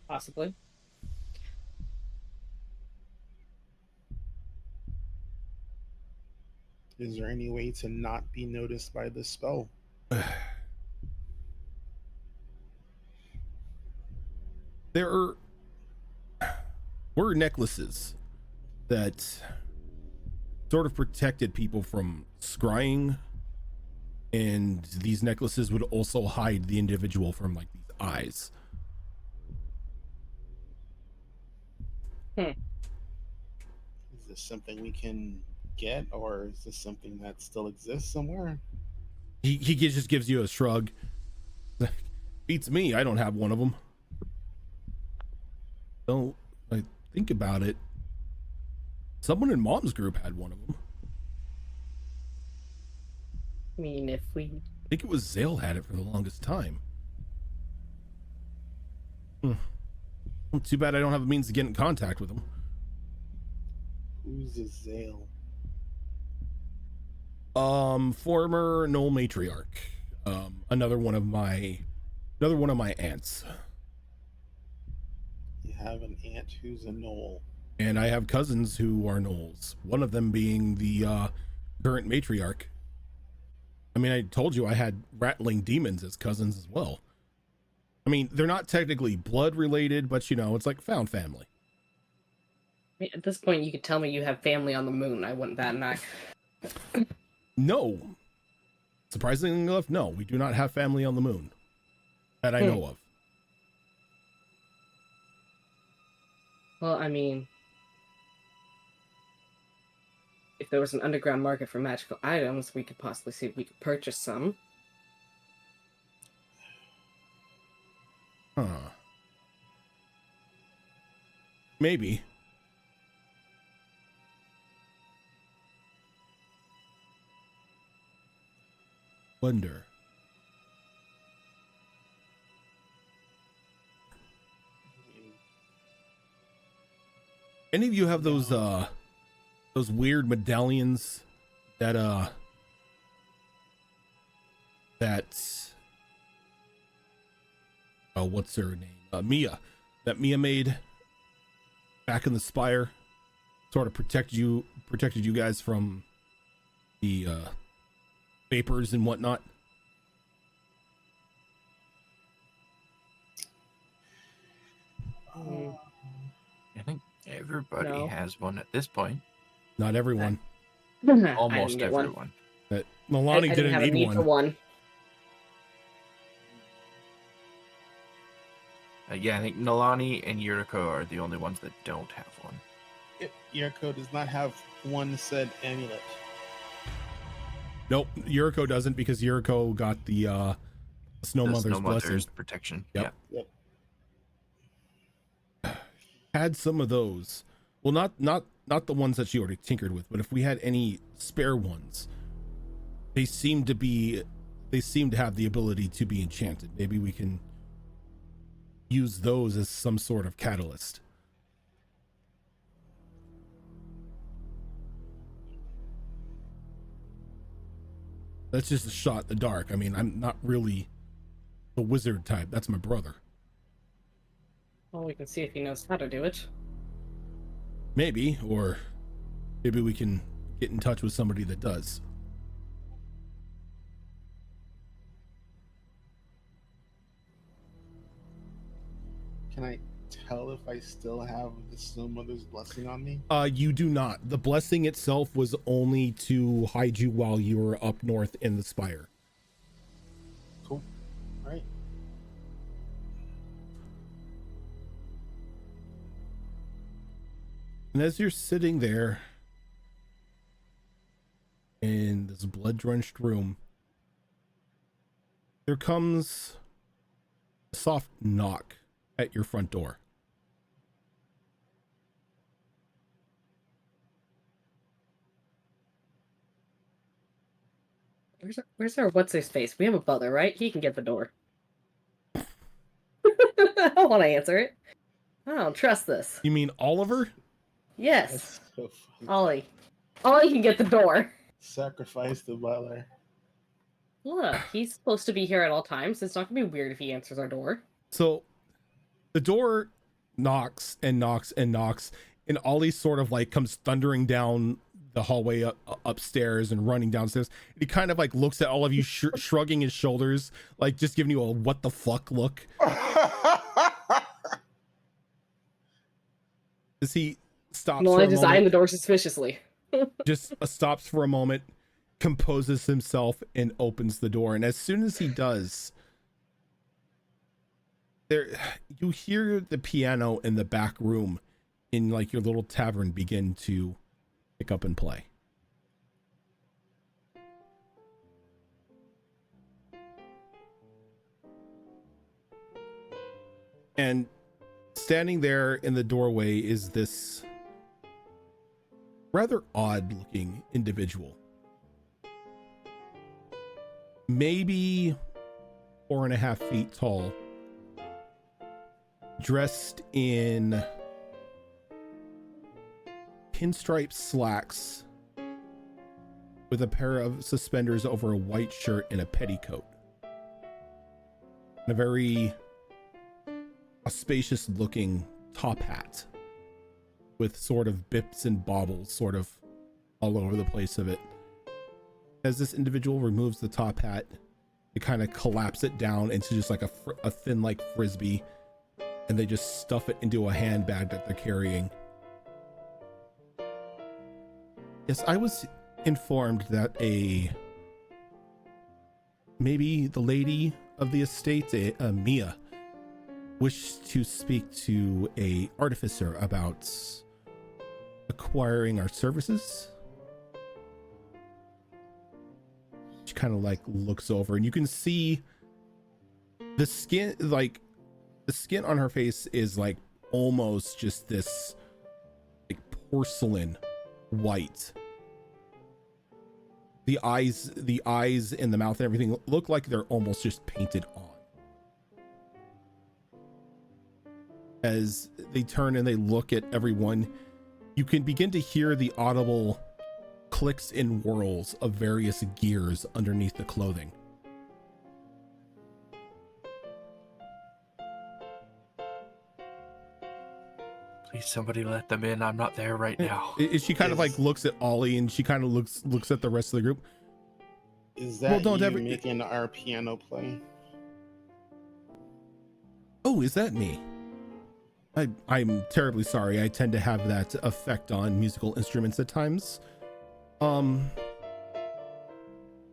[SPEAKER 2] Possibly.
[SPEAKER 3] Is there any way to not be noticed by this spell?
[SPEAKER 1] There were necklaces that sort of protected people from scrying, and these necklaces would also hide the individual from like these eyes.
[SPEAKER 3] Is this something we can get, or is this something that still exists somewhere?
[SPEAKER 1] He just gives you a shrug. Beats me, I don't have one of them. Don't I think about it. Someone in Mom's group had one of them.
[SPEAKER 2] I mean, if we...
[SPEAKER 1] I think it was Zale had it for the longest time. Well, too bad I don't have a means to get in contact with him.
[SPEAKER 3] Who's a Zale?
[SPEAKER 1] Former Knoll matriarch. Another one of my aunts.
[SPEAKER 3] You have an aunt who's a Knoll.
[SPEAKER 1] And I have cousins who are Knolls. One of them being the current matriarch. I mean, I told you I had rattling demons as cousins as well. I mean, they're not technically blood related, but you know, it's like found family.
[SPEAKER 2] I mean, at this point, you could tell me you have family on the moon. I wouldn't bat an eye.
[SPEAKER 1] No. Surprisingly enough, no, we do not have family on the moon. That I know of.
[SPEAKER 2] Well, I mean... if there was an underground market for magical items, we could possibly see if we could purchase some.
[SPEAKER 1] Huh. Maybe. Wonder. Any of you have those weird medallions that what's her name? Mia. That Mia made back in the Spire, sort of protected you guys from the vapors and whatnot.
[SPEAKER 4] I think everybody
[SPEAKER 2] No.
[SPEAKER 4] has one at this point.
[SPEAKER 1] Not everyone.
[SPEAKER 4] Almost
[SPEAKER 2] get one.
[SPEAKER 4] everyone.
[SPEAKER 1] That Milani
[SPEAKER 2] I
[SPEAKER 1] didn't
[SPEAKER 2] have a
[SPEAKER 1] need
[SPEAKER 2] need
[SPEAKER 1] one.
[SPEAKER 2] for one.
[SPEAKER 4] Yeah, I think Nalani and Yuriko are the only ones that don't have one.
[SPEAKER 3] Yuriko does not have one said amulet.
[SPEAKER 1] Nope, Yuriko doesn't, because Yuriko got the Snow
[SPEAKER 4] The
[SPEAKER 1] Mother's
[SPEAKER 4] Snow
[SPEAKER 1] blessing.
[SPEAKER 4] Mother's protection.
[SPEAKER 1] Yep.
[SPEAKER 3] Yep.
[SPEAKER 1] Had some of those. Well, not the ones that she already tinkered with, but if we had any spare ones, they seem to have the ability to be enchanted. Maybe we can use those as some sort of catalyst. That's just a shot in the dark. I mean, I'm not really the wizard type. That's my brother.
[SPEAKER 2] Well, we can see if he knows how to do it.
[SPEAKER 1] Maybe, or maybe we can get in touch with somebody that does.
[SPEAKER 3] Can I tell if I still have the Snow Mother's blessing on me?
[SPEAKER 1] You do not. The blessing itself was only to hide you while you were up north in the Spire.
[SPEAKER 3] Cool. All right.
[SPEAKER 1] And as you're sitting there in this blood-drenched room, there comes a soft knock at your front door.
[SPEAKER 2] Where's our what's his face? We have a butler, right? He can get the door. I don't want to answer it. I don't trust this.
[SPEAKER 1] You mean Oliver?
[SPEAKER 2] Yes,
[SPEAKER 3] That's so funny.
[SPEAKER 2] Ollie. Ollie can get the door.
[SPEAKER 3] Sacrifice the butler.
[SPEAKER 2] Look, he's supposed to be here at all times. It's not gonna be weird if he answers our door.
[SPEAKER 1] So the door knocks and knocks and knocks, and Ollie sort of like comes thundering down the hallway upstairs and running downstairs. He kind of like looks at all of you, shrugging his shoulders, like just giving you a what the fuck look. As he stops for
[SPEAKER 2] Molly
[SPEAKER 1] a
[SPEAKER 2] just eyeing
[SPEAKER 1] moment,
[SPEAKER 2] the door suspiciously.
[SPEAKER 1] just stops for a moment, composes himself, and opens the door. And as soon as he does, there you hear the piano in the back room in like your little tavern begin to pick up and play. And standing there in the doorway is this rather odd looking individual. Maybe 4.5 feet tall, dressed in pinstripe slacks with a pair of suspenders over a white shirt and a petticoat. And a very auspicious looking top hat with sort of bips and baubles sort of all over the place of it. As this individual removes the top hat, they kind of collapse it down into just like a thin like frisbee, and they just stuff it into a handbag that they're carrying. Yes, I was informed that maybe the lady of the estate, Mia, wished to speak to a artificer about acquiring our services. She kind of like looks over, and you can see the skin, like the skin on her face is like almost just this like porcelain white. The eyes and the mouth and everything look like they're almost just painted on. As they turn and they look at everyone, you can begin to hear the audible clicks and whirls of various gears underneath the clothing.
[SPEAKER 4] Please, somebody let them in. I'm not there right now.
[SPEAKER 1] She kind of like looks at Ollie, and she kind of looks at the rest of the group.
[SPEAKER 3] Is that making our piano play?
[SPEAKER 1] Oh, is that me? I'm terribly sorry. I tend to have that effect on musical instruments at times.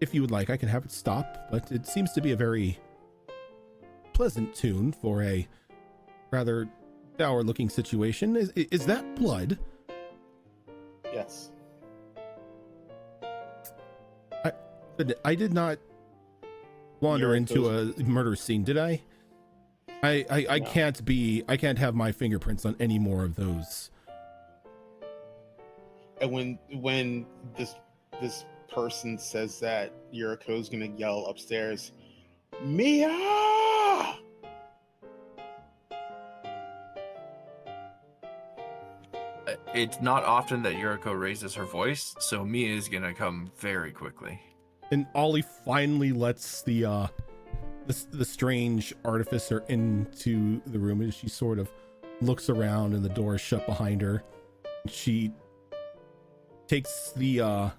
[SPEAKER 1] If you would like, I can have it stop, but it seems to be a very pleasant tune for a rather dour looking situation. Is that blood?
[SPEAKER 3] Yes.
[SPEAKER 1] I did not wander into a murder scene, did I? I
[SPEAKER 3] No.
[SPEAKER 1] I can't have my fingerprints on any more of those.
[SPEAKER 3] And when this person says that, Yuriko's gonna yell upstairs, Mia!
[SPEAKER 4] It's not often that Yuriko raises her voice, so Mia is gonna come very quickly.
[SPEAKER 1] And Ollie finally lets the strange artificer into the room, as she sort of looks around and the door is shut behind her. She takes the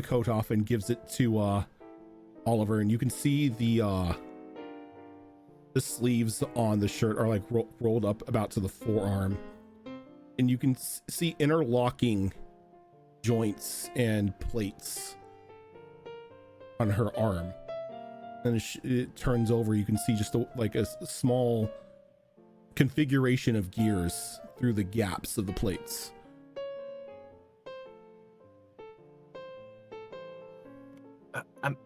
[SPEAKER 1] coat off and gives it to Oliver, and you can see the sleeves on the shirt are like rolled up about to the forearm, and you can see interlocking joints and plates on her arm. And it turns over, you can see just a small configuration of gears through the gaps of the plates.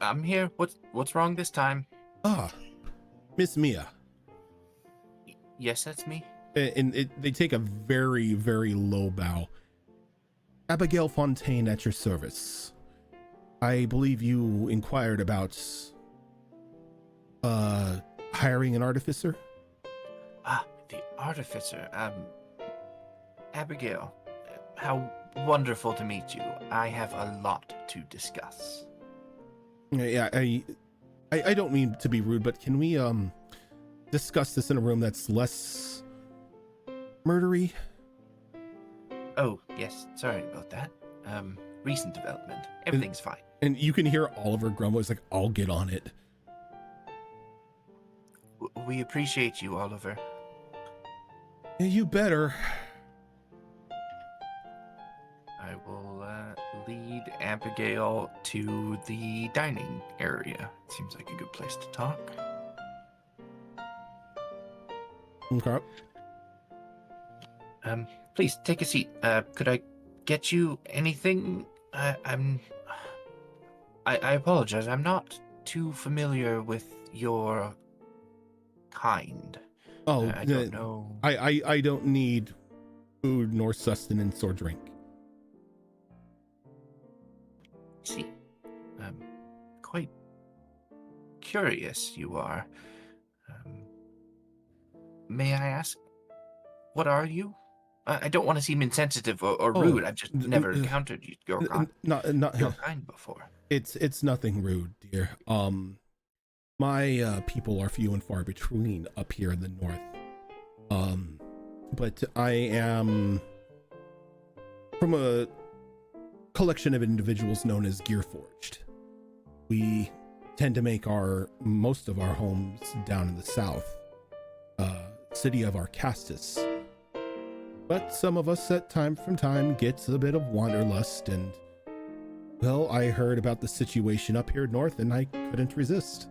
[SPEAKER 4] I'm here. What's wrong this time?
[SPEAKER 1] Ah, Miss Mia.
[SPEAKER 4] Yes, that's me.
[SPEAKER 1] And they take a very, very low bow. Abigail Fontaine at your service. I believe you inquired about hiring an artificer?
[SPEAKER 4] Ah, the artificer. Abigail, how wonderful to meet you. I have a lot to discuss.
[SPEAKER 1] Yeah, I don't mean to be rude, but can we discuss this in a room that's less murdery?
[SPEAKER 4] Oh, yes, sorry about that. Recent development. Everything's fine.
[SPEAKER 1] And you can hear Oliver grumble. He's like, I'll get on it.
[SPEAKER 4] We appreciate you, Oliver.
[SPEAKER 1] You better.
[SPEAKER 4] I will lead Abigail to the dining area. Seems like a good place to talk.
[SPEAKER 1] Okay.
[SPEAKER 4] Please take a seat. Could I get you anything? I apologize. I'm not too familiar with your kind.
[SPEAKER 1] Oh,
[SPEAKER 4] I don't know.
[SPEAKER 1] I don't need food nor sustenance or drink.
[SPEAKER 4] See, quite curious you are. May I ask, what are you? I don't want to seem insensitive or rude. I've just never encountered your kind before.
[SPEAKER 1] It's nothing rude, dear. My people are few and far between up here in the north. But I am from a collection of individuals known as Gearforged. We tend to make most of our homes down in the south, city of Arcastus. But some of us at time from time gets a bit of wanderlust, and well, I heard about the situation up here north and I couldn't resist.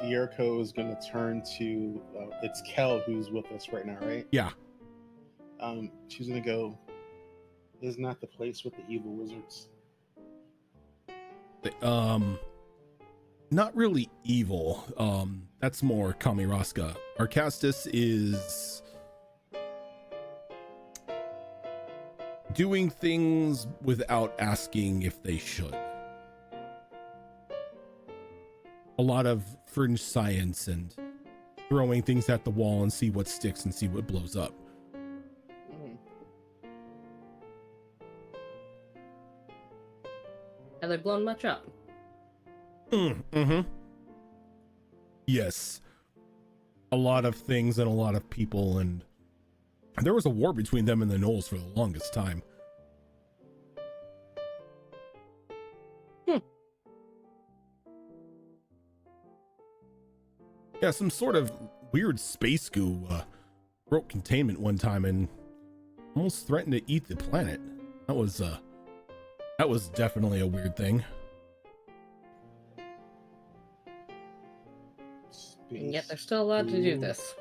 [SPEAKER 3] Yuriko is going to turn to it's Kel who's with us right now, right?
[SPEAKER 1] Yeah.
[SPEAKER 3] She's going to go, isn't that the place with the evil wizards?
[SPEAKER 1] Not really evil. That's more Kamiraska. Arcastus is doing things without asking if they should. A lot of fringe science and throwing things at the wall and see what sticks and see what blows up.
[SPEAKER 2] Have they blown much up?
[SPEAKER 1] Mm-hmm. Yes. A lot of things and a lot of people, and there was a war between them and the Knolls for the longest time. Yeah, some sort of weird space goo broke containment one time and almost threatened to eat the planet. That was definitely a weird thing.
[SPEAKER 2] And yet they're still allowed to do this.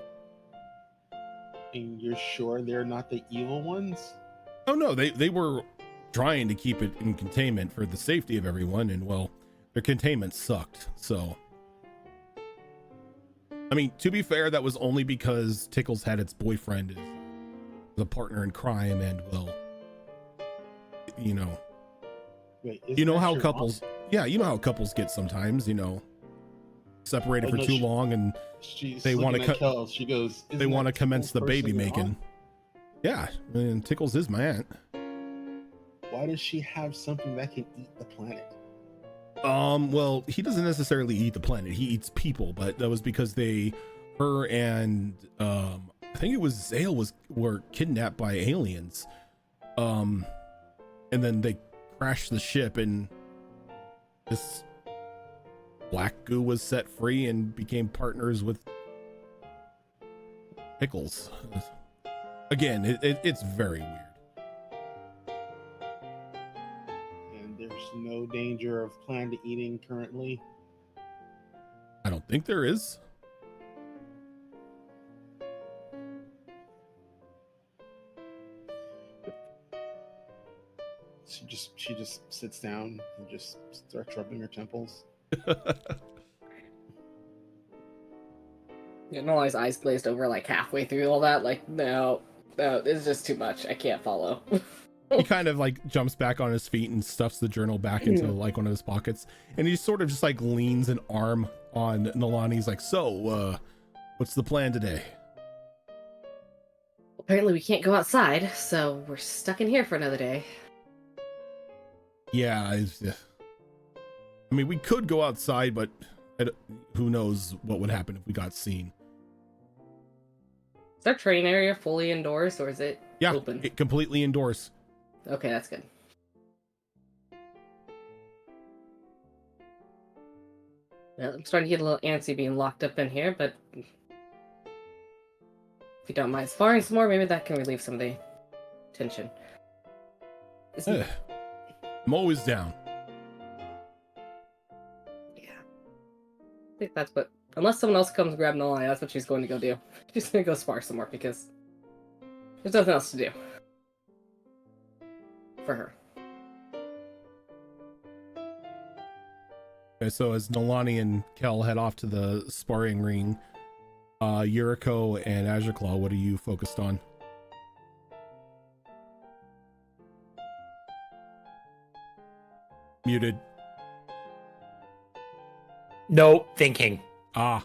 [SPEAKER 3] And you're sure they're not the evil ones?
[SPEAKER 1] Oh no, they were trying to keep it in containment for the safety of everyone, and well, their containment sucked, so. I mean, to be fair, that was only because Tickles had its boyfriend as the partner in crime, and well, you know.
[SPEAKER 3] Wait,
[SPEAKER 1] you know how couples, yeah, you know how couples get sometimes, you know, separated for too long, and they want to
[SPEAKER 3] she goes,
[SPEAKER 1] they want to commence the baby making. Yeah, and Tickles is my aunt.
[SPEAKER 3] Why does she have something that can eat the planet?
[SPEAKER 1] Well, he doesn't necessarily eat the planet. He eats people, but that was because her and I think it was Zale were kidnapped by aliens. And then they crashed the ship, and this black goo was set free and became partners with Pickles. Again, it's very weird.
[SPEAKER 3] And there's no danger of planned eating currently?
[SPEAKER 1] I don't think there is.
[SPEAKER 3] She just sits down and just starts rubbing her temples.
[SPEAKER 2] Nolai's eyes glazed over like halfway through all that. Like, no, this is just too much. I can't follow.
[SPEAKER 1] He kind of like jumps back on his feet and stuffs the journal back into like one of his pockets, and he sort of just like leans an arm on Nolani. He's like, "So, what's the plan today?"
[SPEAKER 2] Apparently, we can't go outside, so we're stuck in here for another day.
[SPEAKER 1] Yeah, I mean, we could go outside, but who knows what would happen if we got seen.
[SPEAKER 2] Is our training area fully indoors, or is it open?
[SPEAKER 1] Completely indoors.
[SPEAKER 2] Okay, that's good. Yeah, I'm starting to get a little antsy being locked up in here, but if you don't mind sparring some more, maybe that can relieve some of the tension.
[SPEAKER 1] I'm always down.
[SPEAKER 2] Yeah. I think that's what... Unless someone else comes grab Nolai, that's what she's going to go do. She's going to go spar some more, because there's nothing else to do. For her.
[SPEAKER 1] Okay, so as Nolani and Kel head off to the sparring ring, Yuriko and Azure Claw, what are you focused on? Muted.
[SPEAKER 5] No, thinking.
[SPEAKER 1] Ah.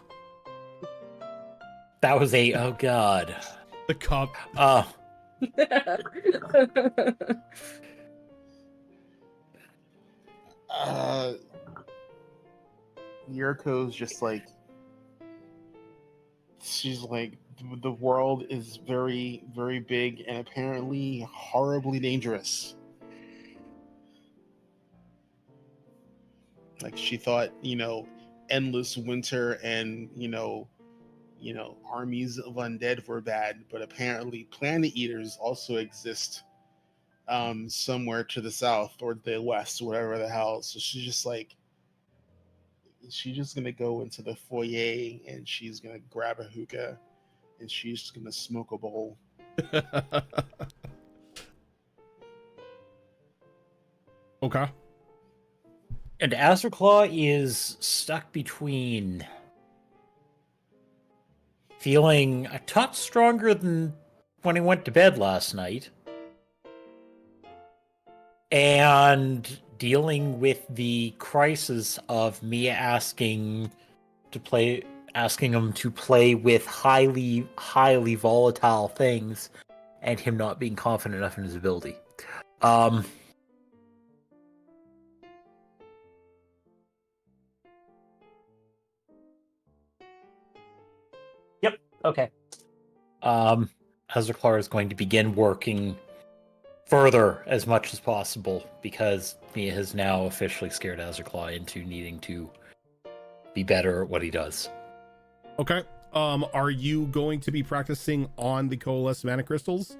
[SPEAKER 5] That was a, oh god.
[SPEAKER 1] The cup.
[SPEAKER 3] Yuriko's just like, she's like, the world is very, very big and apparently horribly dangerous. Like, she thought, endless winter and, armies of undead were bad, but apparently planet eaters also exist somewhere to the south or the west, whatever the hell. So she's just like, she's just gonna go into the foyer and she's gonna grab a hookah and she's just gonna smoke a bowl.
[SPEAKER 1] Okay.
[SPEAKER 5] And Azurclaw is stuck between feeling a touch stronger than when he went to bed last night and dealing with the crisis of me asking him to play with highly volatile things and him not being confident enough in his ability. Yep. Okay. Azurclaw is going to begin working further as much as possible because Mia has now officially scared Azurclaw into needing to be better at what he does.
[SPEAKER 1] Okay. Are you going to be practicing on the coalesced mana crystals,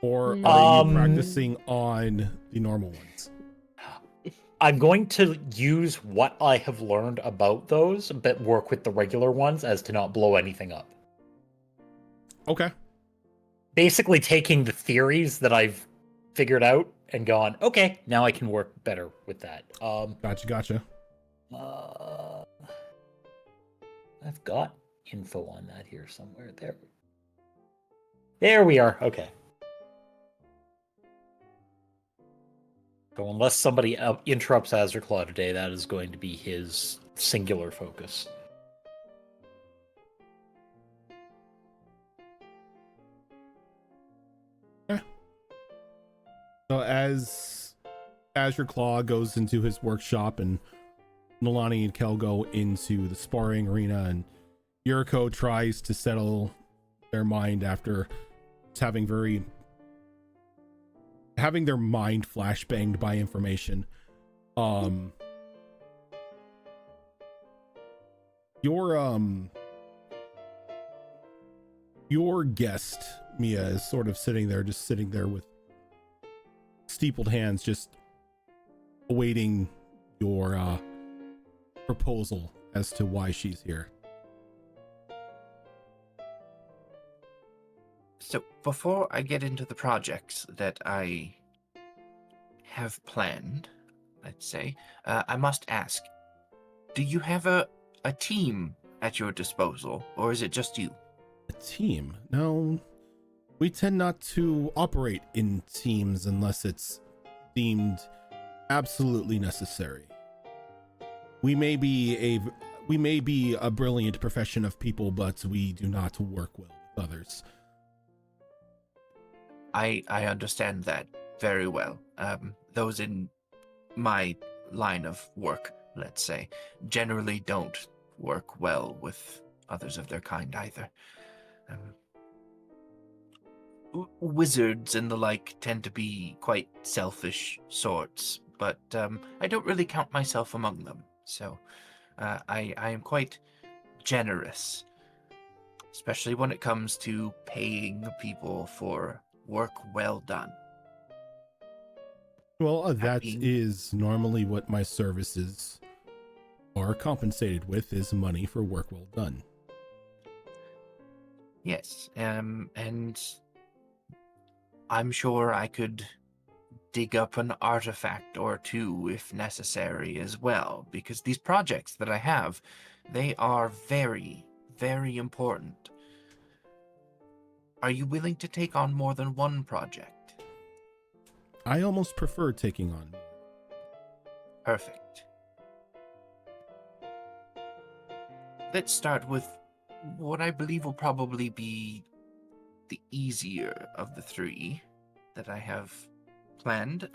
[SPEAKER 1] or are you practicing on the normal ones?
[SPEAKER 5] I'm going to use what I have learned about those, but work with the regular ones as to not blow anything up.
[SPEAKER 1] Okay.
[SPEAKER 5] Basically taking the theories that I've figured out and gone, okay, now I can work better with that.
[SPEAKER 1] Gotcha.
[SPEAKER 5] I've got info on that here somewhere. There we are. Okay. So unless somebody interrupts Azurclaw today, that is going to be his singular focus.
[SPEAKER 1] Okay. So as Azure Claw goes into his workshop and Nolani and Kel go into the sparring arena, and Yuriko tries to settle their mind after having their mind flashbanged by information. Your guest, Mia, is sort of sitting there with steepled hands, just awaiting your proposal as to why she's here.
[SPEAKER 4] So before I get into the projects that I have planned, let's say, I must ask, Do you have a team at your disposal, or is it just you?
[SPEAKER 1] A team? No, we tend not to operate in teams unless it's deemed absolutely necessary. We may be a brilliant profession of people, but we do not work well with others.
[SPEAKER 4] I understand that very well. Those in my line of work, let's say, generally don't work well with others of their kind either. Wizards and the like tend to be quite selfish sorts, but I don't really count myself among them. So I am quite generous, especially when it comes to paying people for work well done.
[SPEAKER 1] Well, that is normally what my services are compensated with, is money for work well done.
[SPEAKER 4] Yes, and I'm sure I could dig up an artifact or two if necessary as well, because these projects that I have, they are very, very important. Are you willing to take on more than one project?
[SPEAKER 1] I almost prefer taking on.
[SPEAKER 4] Perfect. Let's start with what I believe will probably be the easier of the three that I have planned.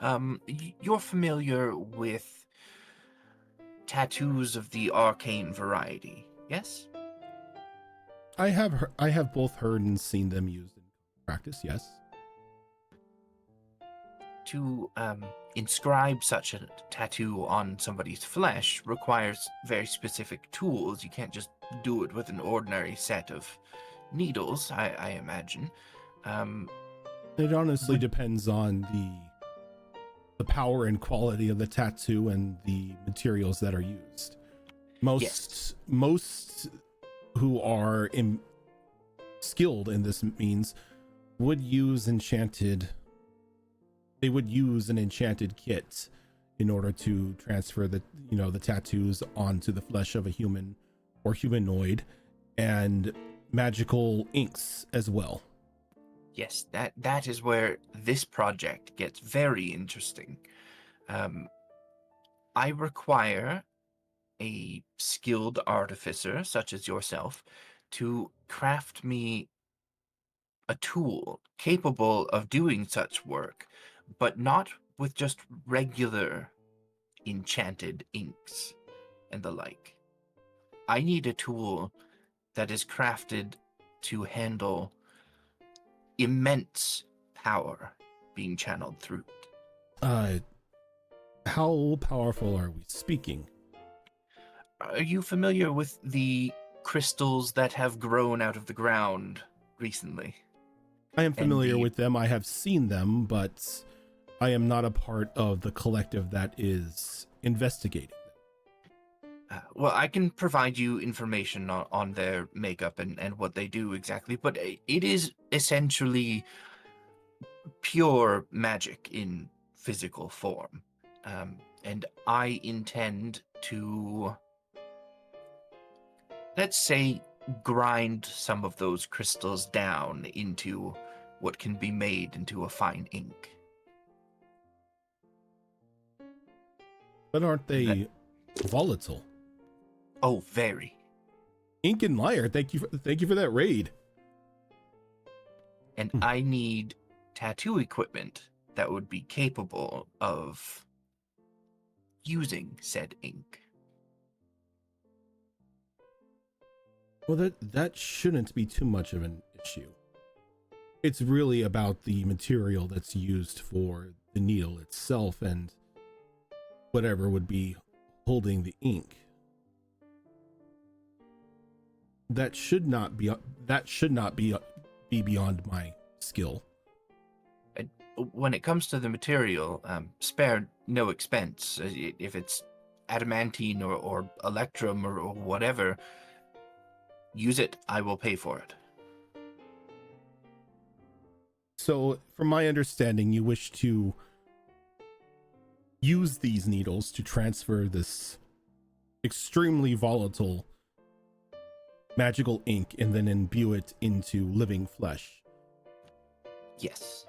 [SPEAKER 4] You're familiar with tattoos of the arcane variety, yes?
[SPEAKER 1] I have both heard and seen them used in practice, yes.
[SPEAKER 4] To inscribe such a tattoo on somebody's flesh requires very specific tools. You can't just do it with an ordinary set of needles, I imagine.
[SPEAKER 1] It honestly depends on the power and quality of the tattoo and the materials that are used. Most who are skilled in this means would use an enchanted kit in order to transfer the tattoos onto the flesh of a human or humanoid, and magical inks as well.
[SPEAKER 4] Yes, that is where this project gets very interesting. I require a skilled artificer such as yourself to craft me a tool capable of doing such work, but not with just regular enchanted inks and the like. I need a tool that is crafted to handle immense power being channeled through it.
[SPEAKER 1] How powerful are we speaking?
[SPEAKER 4] Are you familiar with the crystals that have grown out of the ground recently?
[SPEAKER 1] I am familiar with them. I have seen them, but I am not a part of the collective that is investigating them.
[SPEAKER 4] Well, I can provide you information on their makeup and what they do exactly, but it is essentially pure magic in physical form. And I intend to, let's say, grind some of those crystals down into what can be made into a fine ink.
[SPEAKER 1] But aren't they volatile?
[SPEAKER 4] Oh, very.
[SPEAKER 1] Ink and Liar, thank you for that raid.
[SPEAKER 4] And I need tattoo equipment that would be capable of using said ink.
[SPEAKER 1] Well, that shouldn't be too much of an issue. It's really about the material that's used for the needle itself and whatever would be holding the ink. That should not be beyond my skill.
[SPEAKER 4] When it comes to the material, spare no expense. If it's adamantine or electrum or whatever, use it. I will pay for it.
[SPEAKER 1] So, from my understanding, you wish to use these needles to transfer this extremely volatile magical ink and then imbue it into living flesh.
[SPEAKER 4] Yes.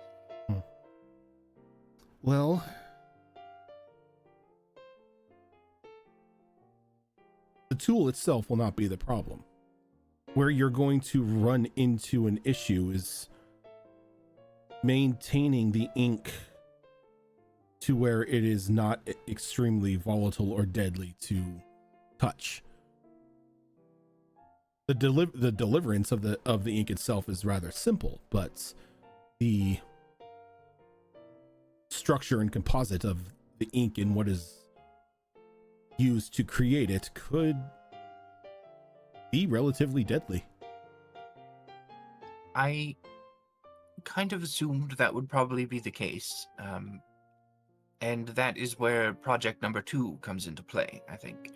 [SPEAKER 1] Well, the tool itself will not be the problem. Where you're going to run into an issue is maintaining the ink to where it is not extremely volatile or deadly to touch. The deliverance of the ink itself is rather simple, but the structure and composite of the ink and what is used to create it could be relatively deadly.
[SPEAKER 4] I kind of assumed that would probably be the case. And that is where project number 2 comes into play, I think.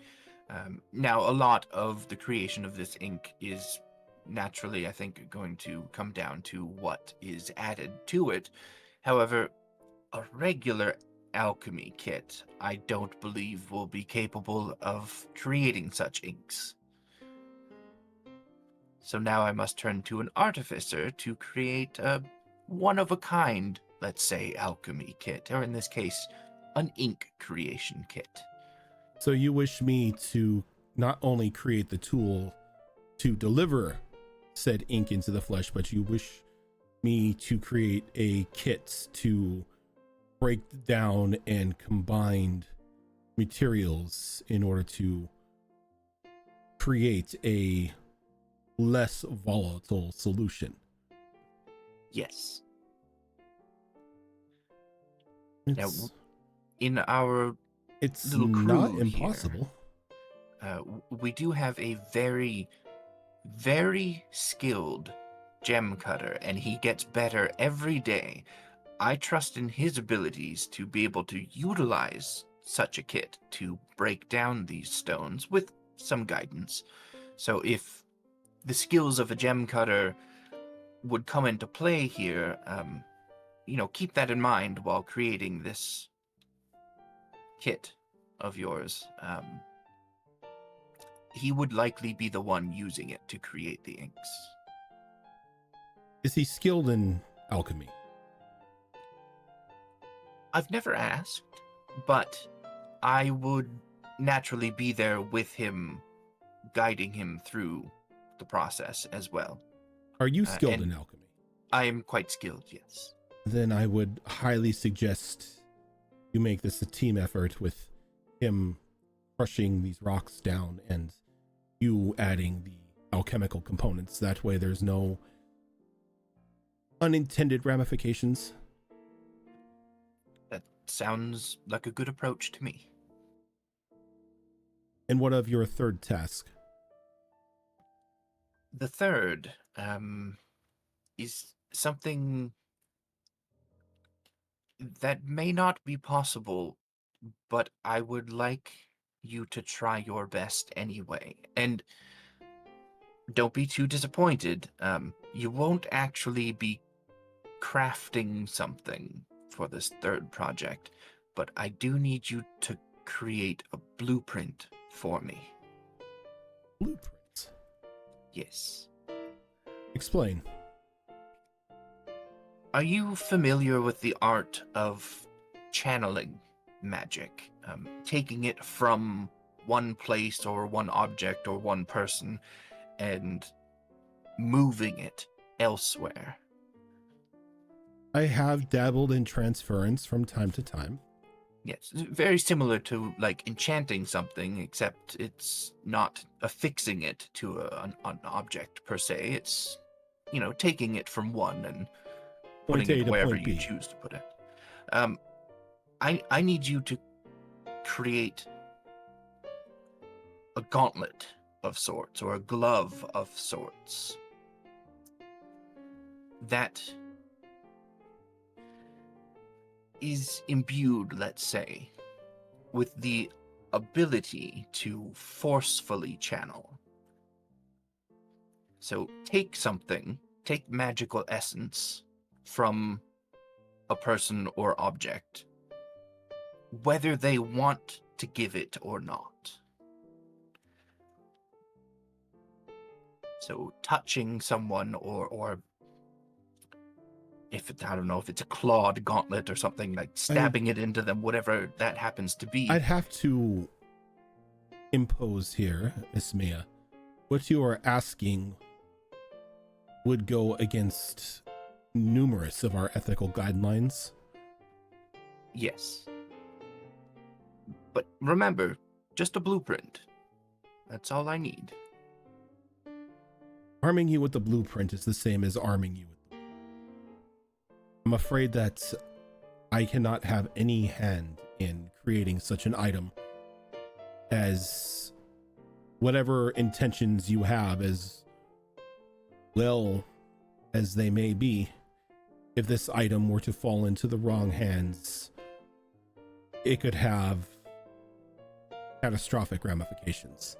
[SPEAKER 4] Now, a lot of the creation of this ink is naturally, I think, going to come down to what is added to it. However, a regular alchemy kit, I don't believe will be capable of creating such inks. So now I must turn to an artificer to create a one-of-a-kind, let's say, alchemy kit, or in this case, an ink creation kit.
[SPEAKER 1] So you wish me to not only create the tool to deliver said ink into the flesh, but you wish me to create a kit to break down and combine materials in order to create a less volatile solution.
[SPEAKER 4] Yes.
[SPEAKER 1] It's,
[SPEAKER 4] In our
[SPEAKER 1] it's
[SPEAKER 4] little
[SPEAKER 1] not
[SPEAKER 4] crew
[SPEAKER 1] impossible.
[SPEAKER 4] we do have a very, very skilled gem cutter, and he gets better every day. I trust in his abilities to be able to utilize such a kit to break down these stones with some guidance. So if the skills of a gem cutter would come into play here, keep that in mind while creating this kit of yours. He would likely be the one using it to create the inks.
[SPEAKER 1] Is he skilled in alchemy?
[SPEAKER 4] I've never asked, but I would naturally be there with him, guiding him through the process as well.
[SPEAKER 1] Are you skilled in alchemy?
[SPEAKER 4] I am quite skilled, yes.
[SPEAKER 1] Then I would highly suggest you make this a team effort, with him crushing these rocks down and you adding the alchemical components. That way there's no unintended ramifications.
[SPEAKER 4] That sounds like a good approach to me.
[SPEAKER 1] And what of your third task?
[SPEAKER 4] The third is something that may not be possible, but I would like you to try your best anyway. And don't be too disappointed. You won't actually be crafting something for this third project, but I do need you to create a blueprint for me.
[SPEAKER 1] Blueprints?
[SPEAKER 4] Yes.
[SPEAKER 1] Explain.
[SPEAKER 4] Are you familiar with the art of channeling magic? Taking it from one place or one object or one person and moving it elsewhere?
[SPEAKER 1] I have dabbled in transference from time to time.
[SPEAKER 4] Yes, very similar to like enchanting something, except it's not affixing it to an object per se. It's, taking it from one and putting
[SPEAKER 1] Point A
[SPEAKER 4] it
[SPEAKER 1] to
[SPEAKER 4] wherever
[SPEAKER 1] point
[SPEAKER 4] you
[SPEAKER 1] B.
[SPEAKER 4] choose to put it. I need you to create a gauntlet of sorts, or a glove of sorts, that is imbued, let's say, with the ability to forcefully channel. So take magical essence from a person or object, whether they want to give it or not. So touching someone or if I don't know if it's a clawed gauntlet or something, like stabbing it into them, whatever that happens to be.
[SPEAKER 1] I'd have to impose here, Miss Mia. What you are asking would go against numerous of our ethical guidelines.
[SPEAKER 4] Yes. But remember, just a blueprint. That's all I need.
[SPEAKER 1] Arming you with the blueprint is the same as arming you with the... I'm afraid that I cannot have any hand in creating such an item, as whatever intentions you have, as well as they may be, if this item were to fall into the wrong hands, it could have catastrophic ramifications.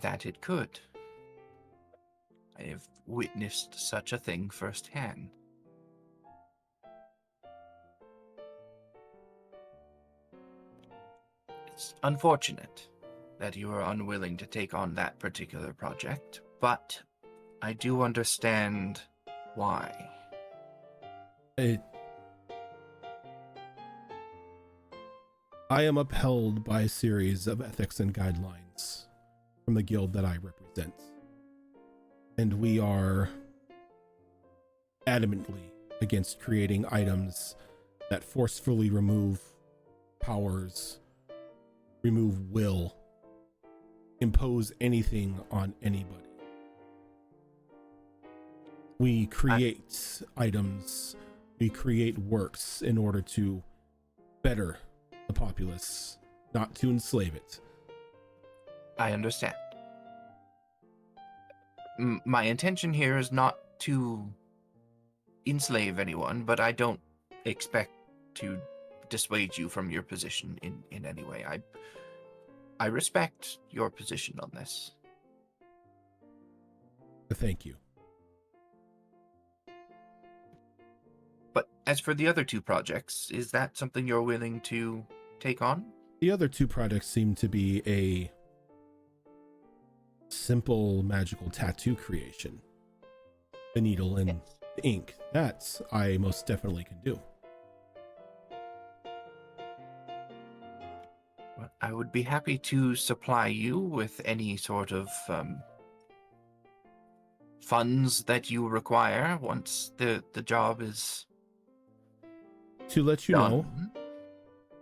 [SPEAKER 4] That it could. I have witnessed such a thing firsthand. It's unfortunate that you are unwilling to take on that particular project, but I do understand why.
[SPEAKER 1] I am upheld by a series of ethics and guidelines from the guild that I represent. And we are adamantly against creating items that forcefully remove powers, remove will, impose anything on anybody. We create items, we create works in order to better the populace, not to enslave it.
[SPEAKER 4] I understand. My intention here is not to enslave anyone, but I don't expect to dissuade you from your position in any way. I respect your position on this.
[SPEAKER 1] Thank you.
[SPEAKER 4] But as for the other two projects, is that something you're willing to take on?
[SPEAKER 1] The other two projects seem to be a simple magical tattoo creation. The needle and the ink. That I most definitely can do.
[SPEAKER 4] Well, I would be happy to supply you with any sort of funds that you require once the job is
[SPEAKER 1] To let you
[SPEAKER 4] done.
[SPEAKER 1] know,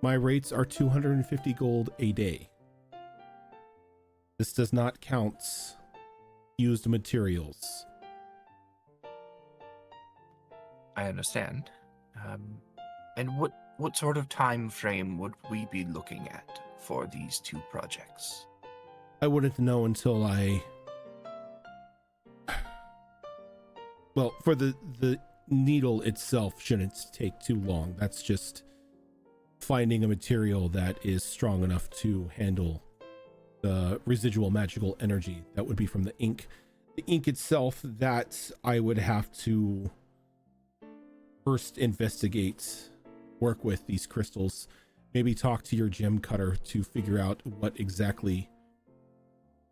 [SPEAKER 1] my rates are 250 gold a day. This does not count used materials.
[SPEAKER 4] I understand. And what sort of time frame would we be looking at for these two projects?
[SPEAKER 1] I wouldn't know until I... Well, for the needle itself shouldn't take too long. That's just finding a material that is strong enough to handle the residual magical energy that would be from the ink. The ink itself, that I would have to first investigate, work with these crystals, maybe talk to your gem cutter to figure out what exactly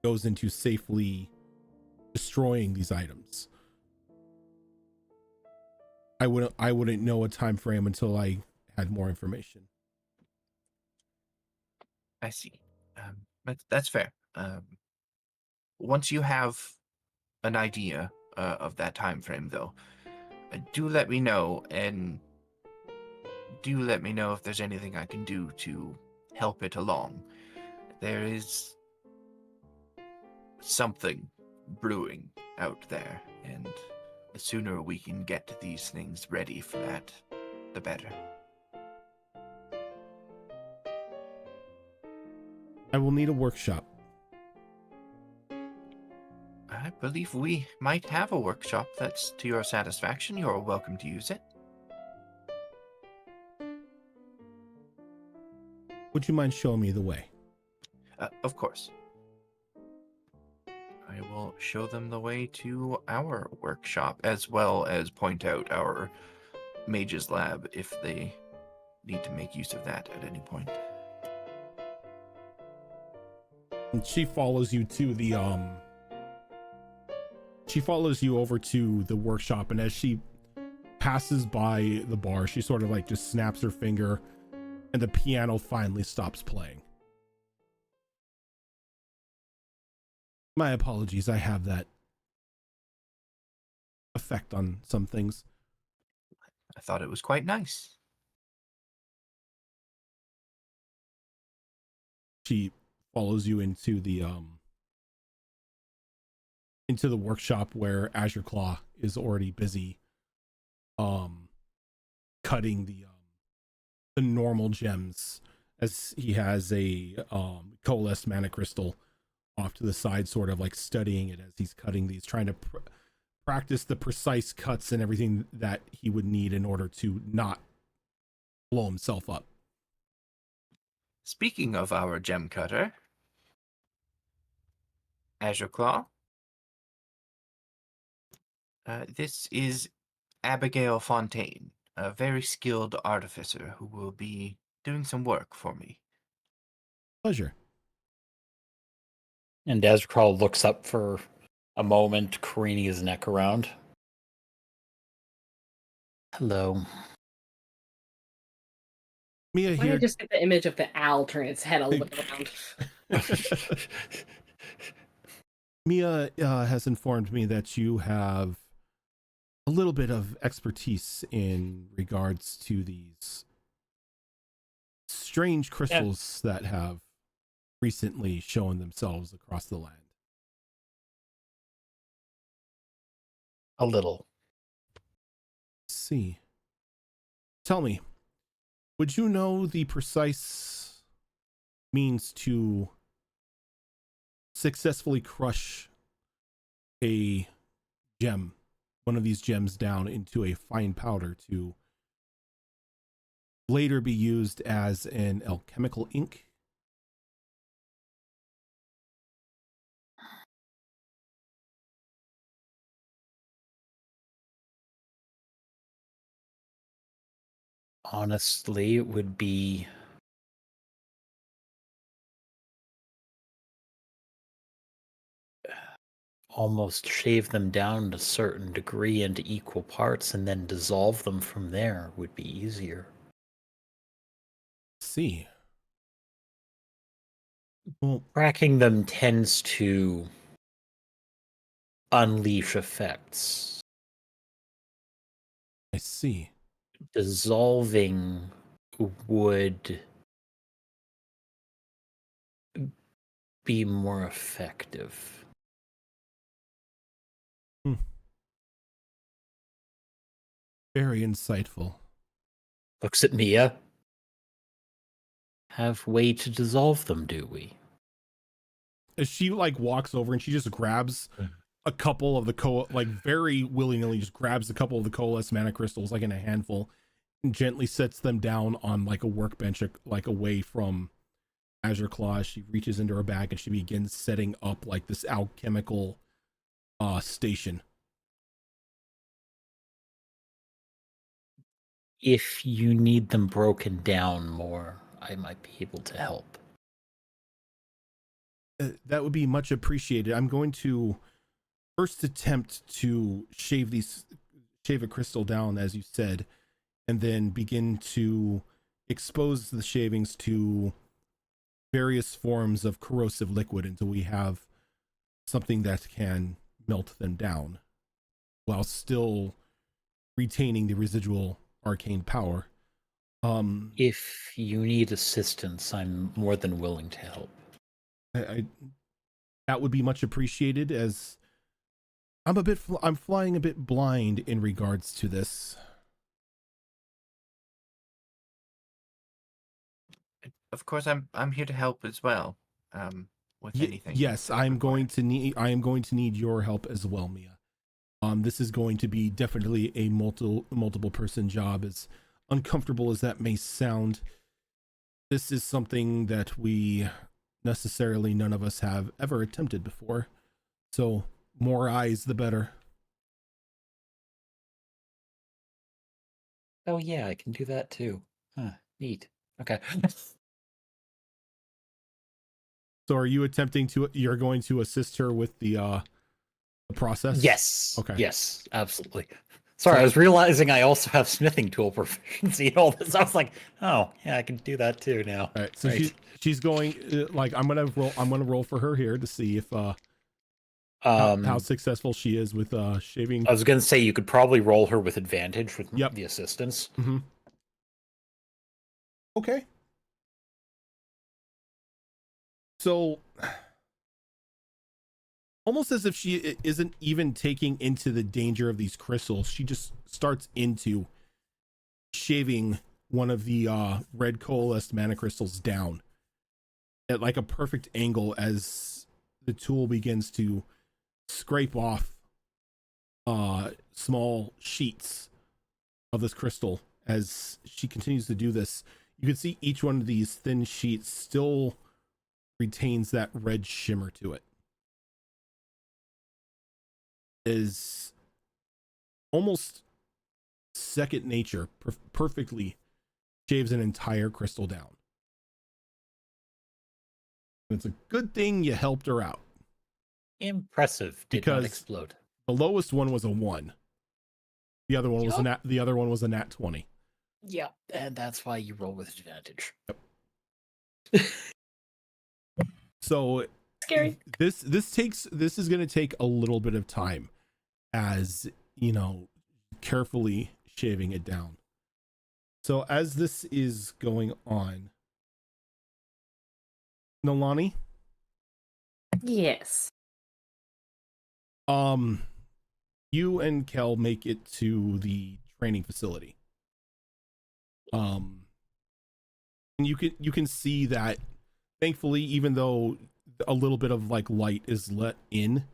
[SPEAKER 1] goes into safely destroying these items. I wouldn't know a time frame until I had more information.
[SPEAKER 4] I see. That's fair. Once you have an idea of that time frame, though, do let me know, and do let me know if there's anything I can do to help it along. There is something brewing out there, and the sooner we can get these things ready for that, the better.
[SPEAKER 1] I will need a workshop.
[SPEAKER 4] I believe we might have a workshop that's to your satisfaction. You're welcome to use it.
[SPEAKER 1] Would you mind showing me the way?
[SPEAKER 4] Of course. I will show them the way to our workshop, as well as point out our mage's lab if they need to make use of that at any point.
[SPEAKER 1] And she follows you to She follows you over to the workshop, and as she passes by the bar, she sort of like just snaps her finger, and the piano finally stops playing. My apologies, I have that effect on some things.
[SPEAKER 4] I thought it was quite nice.
[SPEAKER 1] She follows you into the workshop where Azure Claw is already busy cutting the normal gems, as he has a coalesced mana crystal off to the side, sort of like studying it as he's cutting these, trying to practice the precise cuts and everything that he would need in order to not blow himself up.
[SPEAKER 4] Speaking of our gem cutter, Azure Claw, this is Abigail Fontaine, a very skilled artificer who will be doing some work for me.
[SPEAKER 1] Pleasure.
[SPEAKER 5] And Azrakal looks up for a moment, craning his neck around. Hello.
[SPEAKER 1] Mia
[SPEAKER 2] Why
[SPEAKER 1] here.
[SPEAKER 2] not just get the image of the owl turn its head a little bit around?
[SPEAKER 1] Mia has informed me that you have a little bit of expertise in regards to these strange crystals that have recently shown themselves across the land.
[SPEAKER 5] A little.
[SPEAKER 1] See. Tell me, would you know the precise means to successfully crush a gem, one of these gems, down into a fine powder to later be used as an alchemical ink?
[SPEAKER 5] Honestly, it would be almost shave them down to a certain degree into equal parts and then dissolve them from there would be easier.
[SPEAKER 1] See. Well,
[SPEAKER 5] Cracking them tends to unleash effects.
[SPEAKER 1] I see.
[SPEAKER 5] Dissolving would be more effective.
[SPEAKER 1] Very insightful.
[SPEAKER 5] Looks at Mia. Have way to dissolve them, do we?
[SPEAKER 1] As she like walks over and she just grabs a couple of the very willy-nilly just grabs a couple of the coalesced mana crystals, like in a handful, and gently sets them down on like a workbench, like away from Azure Claw. She reaches into her bag and she begins setting up like this alchemical station.
[SPEAKER 5] If you need them broken down more, I might be able to help.
[SPEAKER 1] That would be much appreciated. I'm going to first attempt to shave a crystal down, as you said, and then begin to expose the shavings to various forms of corrosive liquid until we have something that can melt them down while still retaining the residual arcane power.
[SPEAKER 5] If you need assistance, I'm more than willing to help.
[SPEAKER 1] I that would be much appreciated, as I'm flying a bit blind in regards to this.
[SPEAKER 4] Of course, I'm here to help as well. With anything.
[SPEAKER 1] Yes, I am going to need your help as well, Mia. This is going to be definitely a multiple person job, as uncomfortable as that may sound. This is something that we necessarily none of us have ever attempted before. So more eyes, the better.
[SPEAKER 5] Oh yeah, I can do that too. Huh, neat. Okay.
[SPEAKER 1] So are you you're going to assist her with the The process?
[SPEAKER 5] Yes.
[SPEAKER 1] Okay.
[SPEAKER 5] Yes, absolutely. Sorry, I was realizing I also have smithing tool proficiency and all this. I was like, oh, yeah, I can do that too now.
[SPEAKER 1] All right. So
[SPEAKER 5] Right.
[SPEAKER 1] she's going like I'm gonna roll for her here to see if how successful she is with shaving.
[SPEAKER 5] I was gonna say you could probably roll her with advantage with
[SPEAKER 1] Yep.
[SPEAKER 5] the assistance.
[SPEAKER 1] Mm-hmm. Okay. So almost as if she isn't even taking into the danger of these crystals, she just starts into shaving one of the red coalesced mana crystals down at like a perfect angle as the tool begins to scrape off small sheets of this crystal. As she continues to do this, you can see each one of these thin sheets still retains that red shimmer to it. Is almost second nature, perfectly shaves an entire crystal down. And it's a good thing you helped her out.
[SPEAKER 5] Impressive. Did not
[SPEAKER 1] Because
[SPEAKER 5] explode.
[SPEAKER 1] the lowest one was a 1. The other one was a nat 20.
[SPEAKER 5] Yeah, and that's why you roll with advantage.
[SPEAKER 1] Yep. So
[SPEAKER 2] Scary.
[SPEAKER 1] this is going to take a little bit of time, as you know, carefully shaving it down. So as this is going on, Nolani,
[SPEAKER 2] Yes.
[SPEAKER 1] you and Kel make it to the training facility. And you can see that, thankfully, even though a little bit of like light is let in,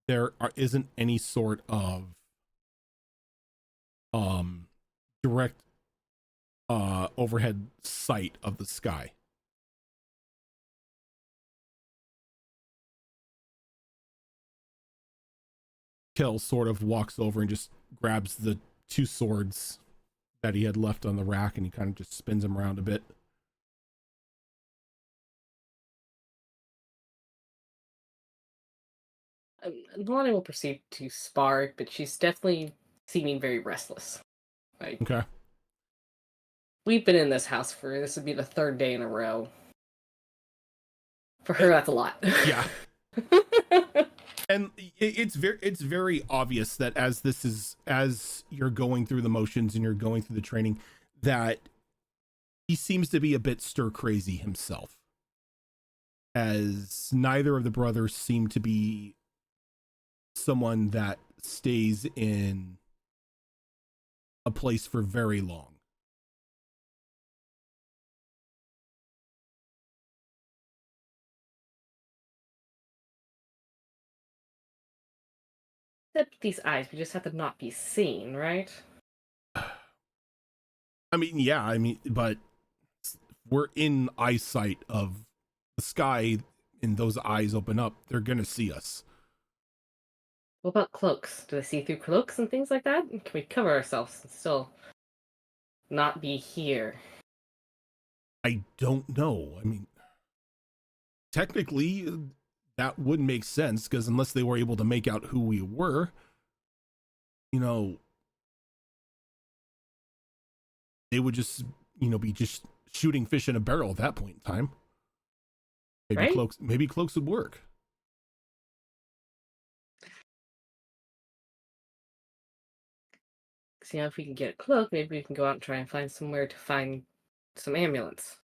[SPEAKER 1] there isn't any sort of direct overhead sight of the sky. Kel sort of walks over and just grabs the 2 swords that he had left on the rack, and he kind of just spins them around a bit.
[SPEAKER 2] Lonnie will proceed to spar, but she's definitely seeming very restless. Like,
[SPEAKER 1] Okay.
[SPEAKER 2] we've been in this house this would be the 3rd day in a row. For her, that's a lot.
[SPEAKER 1] Yeah. And it's very obvious that as you're going through the motions and you're going through the training, that he seems to be a bit stir crazy himself, as neither of the brothers seem to be someone that stays in a place for very long.
[SPEAKER 2] Except these eyes, we just have to not be seen, right?
[SPEAKER 1] I mean, but we're in eyesight of the sky, and those eyes open up, they're gonna see us.
[SPEAKER 2] What about cloaks? Do they see through cloaks and things like that? Can we cover ourselves and still not be here?
[SPEAKER 1] I don't know. I mean, technically, that wouldn't make sense, because unless they were able to make out who we were, you know, they would just, be just shooting fish in a barrel at that point in time. Maybe
[SPEAKER 2] Right?
[SPEAKER 1] cloaks would work.
[SPEAKER 2] See, if we can get a cloak, maybe we can go out and try and find somewhere to find some ambulance.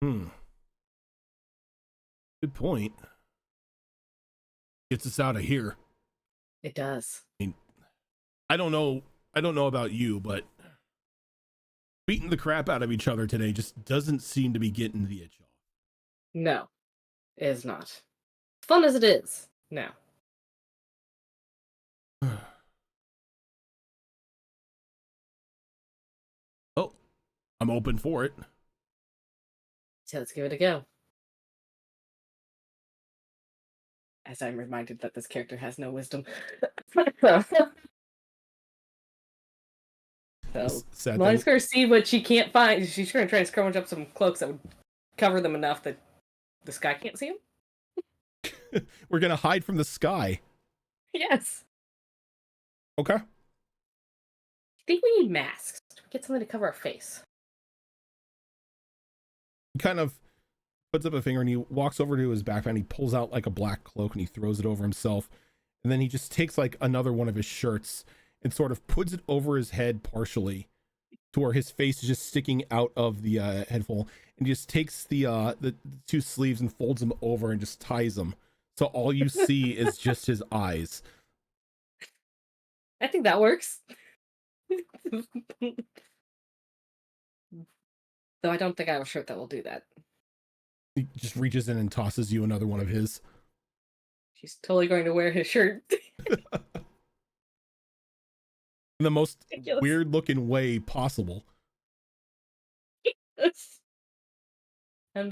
[SPEAKER 1] Good point. Gets us out of here.
[SPEAKER 2] It does.
[SPEAKER 1] I mean, I don't know about you, but beating the crap out of each other today just doesn't seem to be getting the itch off.
[SPEAKER 2] No, it is not. Fun as it is, no.
[SPEAKER 1] Oh, I'm open for it.
[SPEAKER 2] So let's give it a go. As I'm reminded that this character has no wisdom. So,
[SPEAKER 1] Sad
[SPEAKER 2] Molly's
[SPEAKER 1] thing.
[SPEAKER 2] going to see what she can't find. She's going to try and scrounge up some cloaks that would cover them enough that the sky can't see them.
[SPEAKER 1] We're gonna hide from the sky.
[SPEAKER 2] Yes.
[SPEAKER 1] Okay.
[SPEAKER 2] I think we need masks. Get something to cover our face.
[SPEAKER 1] He kind of puts up a finger and he walks over to his backpack and he pulls out like a black cloak and he throws it over himself. And then he just takes like another one of his shirts and sort of puts it over his head partially to where his face is just sticking out of the headful, and he just takes the two sleeves and folds them over and just ties them. So all you see is just his eyes.
[SPEAKER 2] I think that works. Though I don't think I have a shirt that will do that.
[SPEAKER 1] He just reaches in and tosses you another one of his.
[SPEAKER 2] She's totally going to wear his shirt.
[SPEAKER 1] In the most
[SPEAKER 2] Ridiculous.
[SPEAKER 1] weird looking way possible.
[SPEAKER 2] And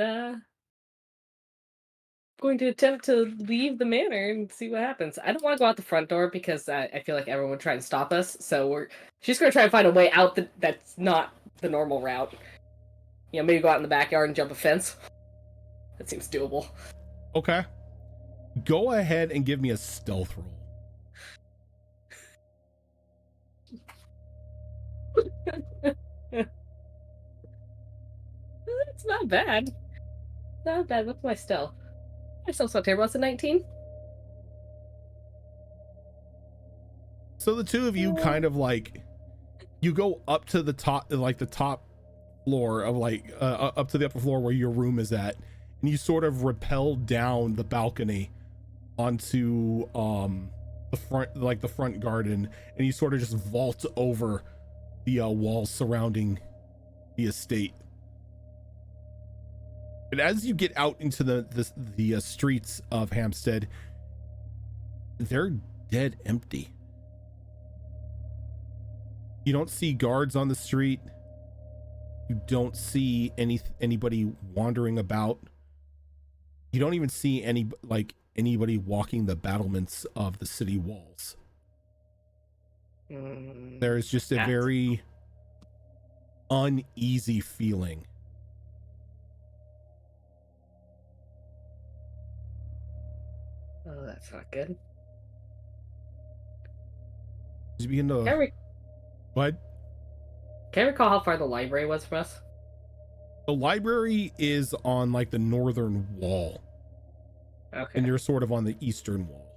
[SPEAKER 2] going to attempt to leave the manor and see what happens. I don't want to go out the front door because I feel like everyone would try to stop us. So she's going to try to find a way out that's not the normal route. You know, maybe go out in the backyard and jump a fence. That seems doable.
[SPEAKER 1] Okay. Go ahead and give me a stealth roll.
[SPEAKER 2] It's not bad. Not bad. What's my stealth? My stealth's not terrible. It's a 19.
[SPEAKER 1] So the two of you kind of like, you go up to the top, like the top floor of like, up to the upper floor where your room is at. And you sort of rappel down the balcony onto the front garden, and you sort of just vault over the walls surrounding the estate. And as you get out into the streets of Hampstead, they're dead empty. You don't see guards on the street. You don't see anybody wandering about. You don't even see anybody walking the battlements of the city walls. There's just a very uneasy feeling.
[SPEAKER 2] Oh, that's not good.
[SPEAKER 1] You begin to what?
[SPEAKER 2] Can I recall how far the library was from us?
[SPEAKER 1] The library is on like the northern wall.
[SPEAKER 2] Okay.
[SPEAKER 1] And you're sort of on the eastern wall.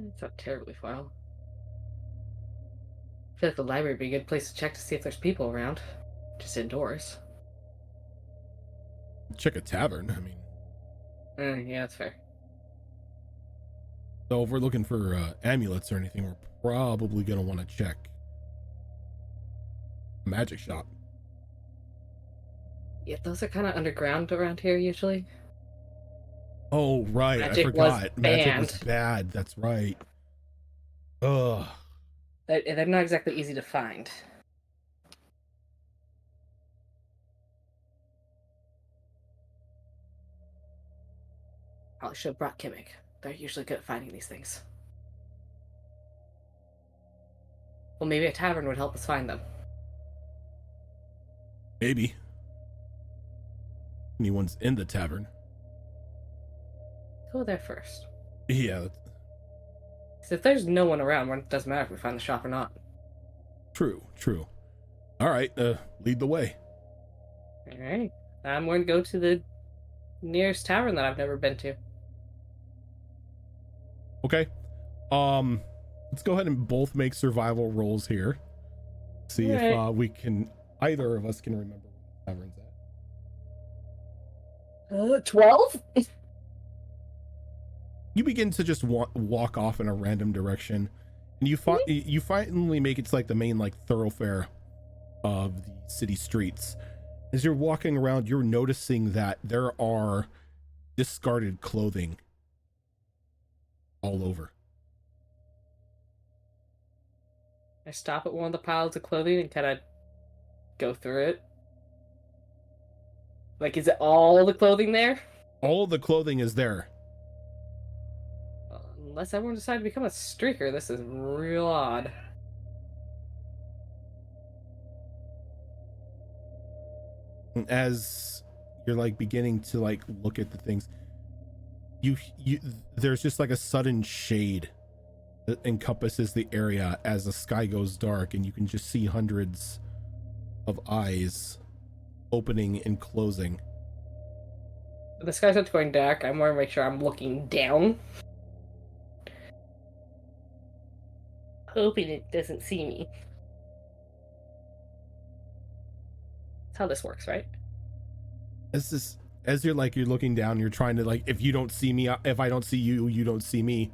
[SPEAKER 2] It's not terribly far. I feel like the library would be a good place to check to see if there's people around. Just indoors.
[SPEAKER 1] Check a tavern, I mean.
[SPEAKER 2] Yeah, that's fair.
[SPEAKER 1] So if we're looking for amulets or anything, we're probably going to want to check a magic shop.
[SPEAKER 2] Yeah, those are kind of underground around here usually.
[SPEAKER 1] Oh, right.
[SPEAKER 2] Magic
[SPEAKER 1] I forgot.
[SPEAKER 2] was
[SPEAKER 1] Magic was
[SPEAKER 2] banned.
[SPEAKER 1] bad. That's right. Ugh.
[SPEAKER 2] They're not exactly easy to find. Probably should have brought Kimmick. They're usually good at finding these things. Well, maybe a tavern would help us find them.
[SPEAKER 1] Maybe. Anyone's in the tavern.
[SPEAKER 2] Go there first.
[SPEAKER 1] Yeah,
[SPEAKER 2] Because if there's no one around, it doesn't matter if we find the shop or not.
[SPEAKER 1] true. All right, lead the way.
[SPEAKER 2] Alright. I'm going to go to the nearest tavern that I've never been to.
[SPEAKER 1] Okay. Let's go ahead and both make survival rolls here. See if we can, either of us can remember where the tavern's at.
[SPEAKER 2] 12?
[SPEAKER 1] You begin to just walk off in a random direction, and you finally make it to like the main like thoroughfare of the city streets. As you're walking around, you're noticing that there are discarded clothing all over.
[SPEAKER 2] I stop at one of the piles of clothing and kind of go through it. Like, is it all the clothing there?
[SPEAKER 1] All the clothing is there.
[SPEAKER 2] Unless everyone decided to become a streaker, this is real odd.
[SPEAKER 1] As you're like beginning to like look at the things, you there's just like a sudden shade that encompasses the area as the sky goes dark, and you can just see hundreds of eyes opening and closing.
[SPEAKER 2] The sky starts going dark. I want to make sure I'm looking down, hoping it doesn't see me. That's how this works, right?
[SPEAKER 1] As you're looking down, you're trying to, like, if you don't see me, if I don't see you, you don't see me.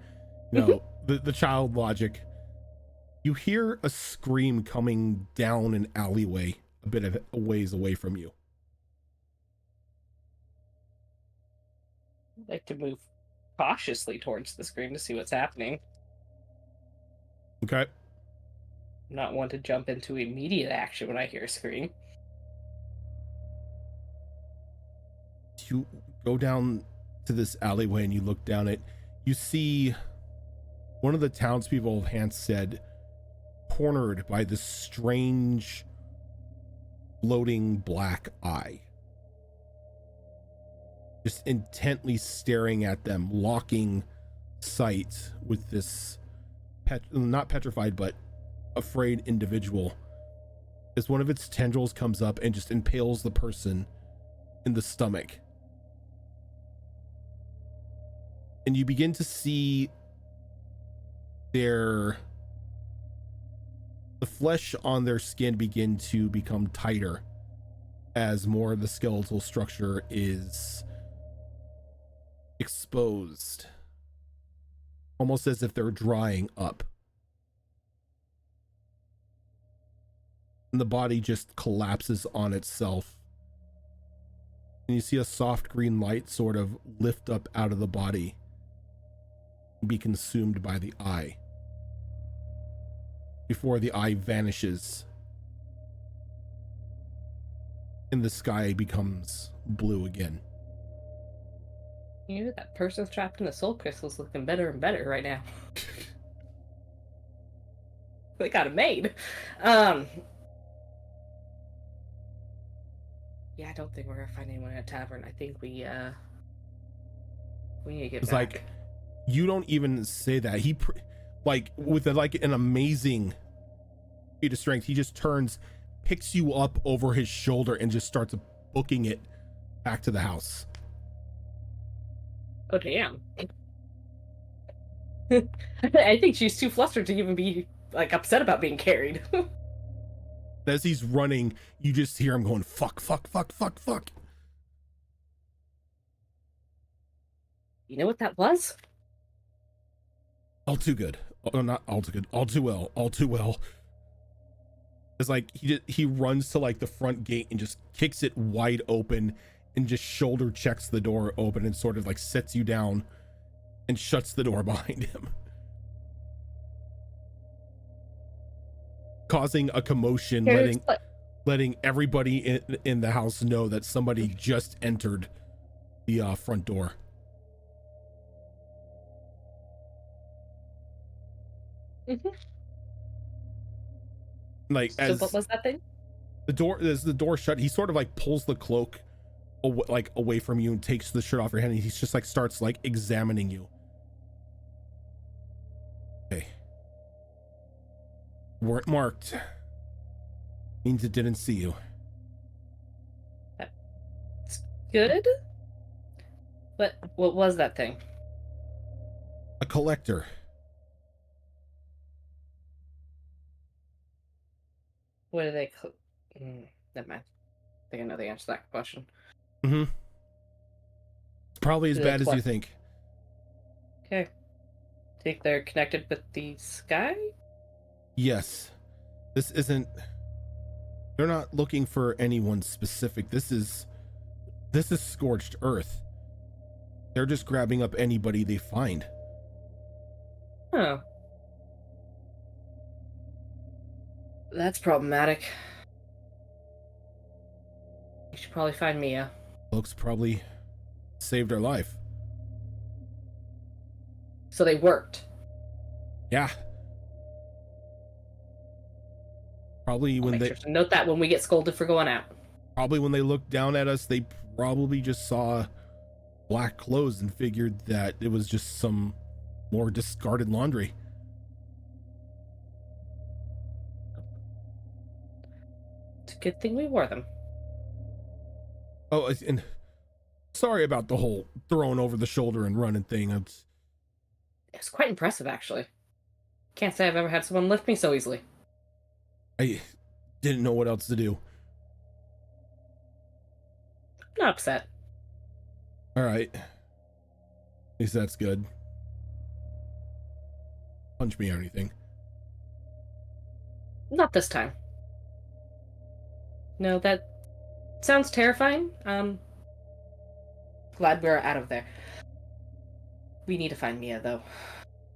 [SPEAKER 1] No, the child logic. You hear a scream coming down an alleyway a bit of a ways away from you.
[SPEAKER 2] I'd like to move cautiously towards the screen to see what's happening.
[SPEAKER 1] Okay.
[SPEAKER 2] Not want to jump into immediate action when I hear a scream.
[SPEAKER 1] You go down to this alleyway and you look down it. You see one of the townspeople of Hansted cornered by this strange floating black eye, just intently staring at them, locking sight with this not petrified but afraid individual, as one of its tendrils comes up and just impales the person in the stomach. And you begin to see the flesh on their skin begin to become tighter as more of the skeletal structure is exposed, almost as if they're drying up. And the body just collapses on itself. And you see a soft green light sort of lift up out of the body and be consumed by the eye, before the eye vanishes and the sky becomes blue again.
[SPEAKER 2] You know, that person's trapped in the soul crystal's looking better and better right now. They got it made. Yeah, I don't think we're gonna find anyone at a tavern. I think we need to get
[SPEAKER 1] It's
[SPEAKER 2] back.
[SPEAKER 1] like, you don't even say that. He with an amazing feat of strength, he just turns, picks you up over his shoulder and just starts booking it back to the house.
[SPEAKER 2] Oh, damn. I think she's too flustered to even be, like, upset about being carried.
[SPEAKER 1] As he's running, you just hear him going, fuck, fuck, fuck, fuck, fuck.
[SPEAKER 2] You know what that was?
[SPEAKER 1] All too good. Oh, not all too good. All too well. All too well. It's like he runs to like the front gate and just kicks it wide open and just shoulder checks the door open and sort of like sets you down and shuts the door behind him, causing a commotion, letting everybody in the house know that somebody just entered the front door.
[SPEAKER 2] Mm-hmm.
[SPEAKER 1] Like,
[SPEAKER 2] So
[SPEAKER 1] as
[SPEAKER 2] what was that thing?
[SPEAKER 1] as the door shut, he sort of like pulls the cloak away from you and takes the shirt off your head, and he's just like starts like examining you. Okay. Weren't marked. Means it didn't see you.
[SPEAKER 2] That's good. But what was that thing?
[SPEAKER 1] A collector.
[SPEAKER 2] What do they never mind. I think I know the answer to that question.
[SPEAKER 1] Mm-hmm. It's probably as bad as you think.
[SPEAKER 2] Okay. Think they're connected with the sky?
[SPEAKER 1] Yes. This isn't... They're not looking for anyone specific. This is scorched earth. They're just grabbing up anybody they find.
[SPEAKER 2] Oh. That's problematic. You should probably find Mia.
[SPEAKER 1] Folks probably saved her life.
[SPEAKER 2] So they worked.
[SPEAKER 1] Yeah. Probably when they...
[SPEAKER 2] Sure to note that when we get scolded for going out.
[SPEAKER 1] Probably when they looked down at us, they probably just saw black clothes and figured that it was just some more discarded laundry.
[SPEAKER 2] It's a good thing we wore them.
[SPEAKER 1] Oh, and sorry about the whole throwing over the shoulder and running thing.
[SPEAKER 2] It was quite impressive, actually. Can't say I've ever had someone lift me so easily.
[SPEAKER 1] I didn't know what else to do.
[SPEAKER 2] I'm not upset.
[SPEAKER 1] All right. At least that's good. Punch me or anything.
[SPEAKER 2] Not this time. No, that sounds terrifying. Glad we're out of there. We need to find Mia, though.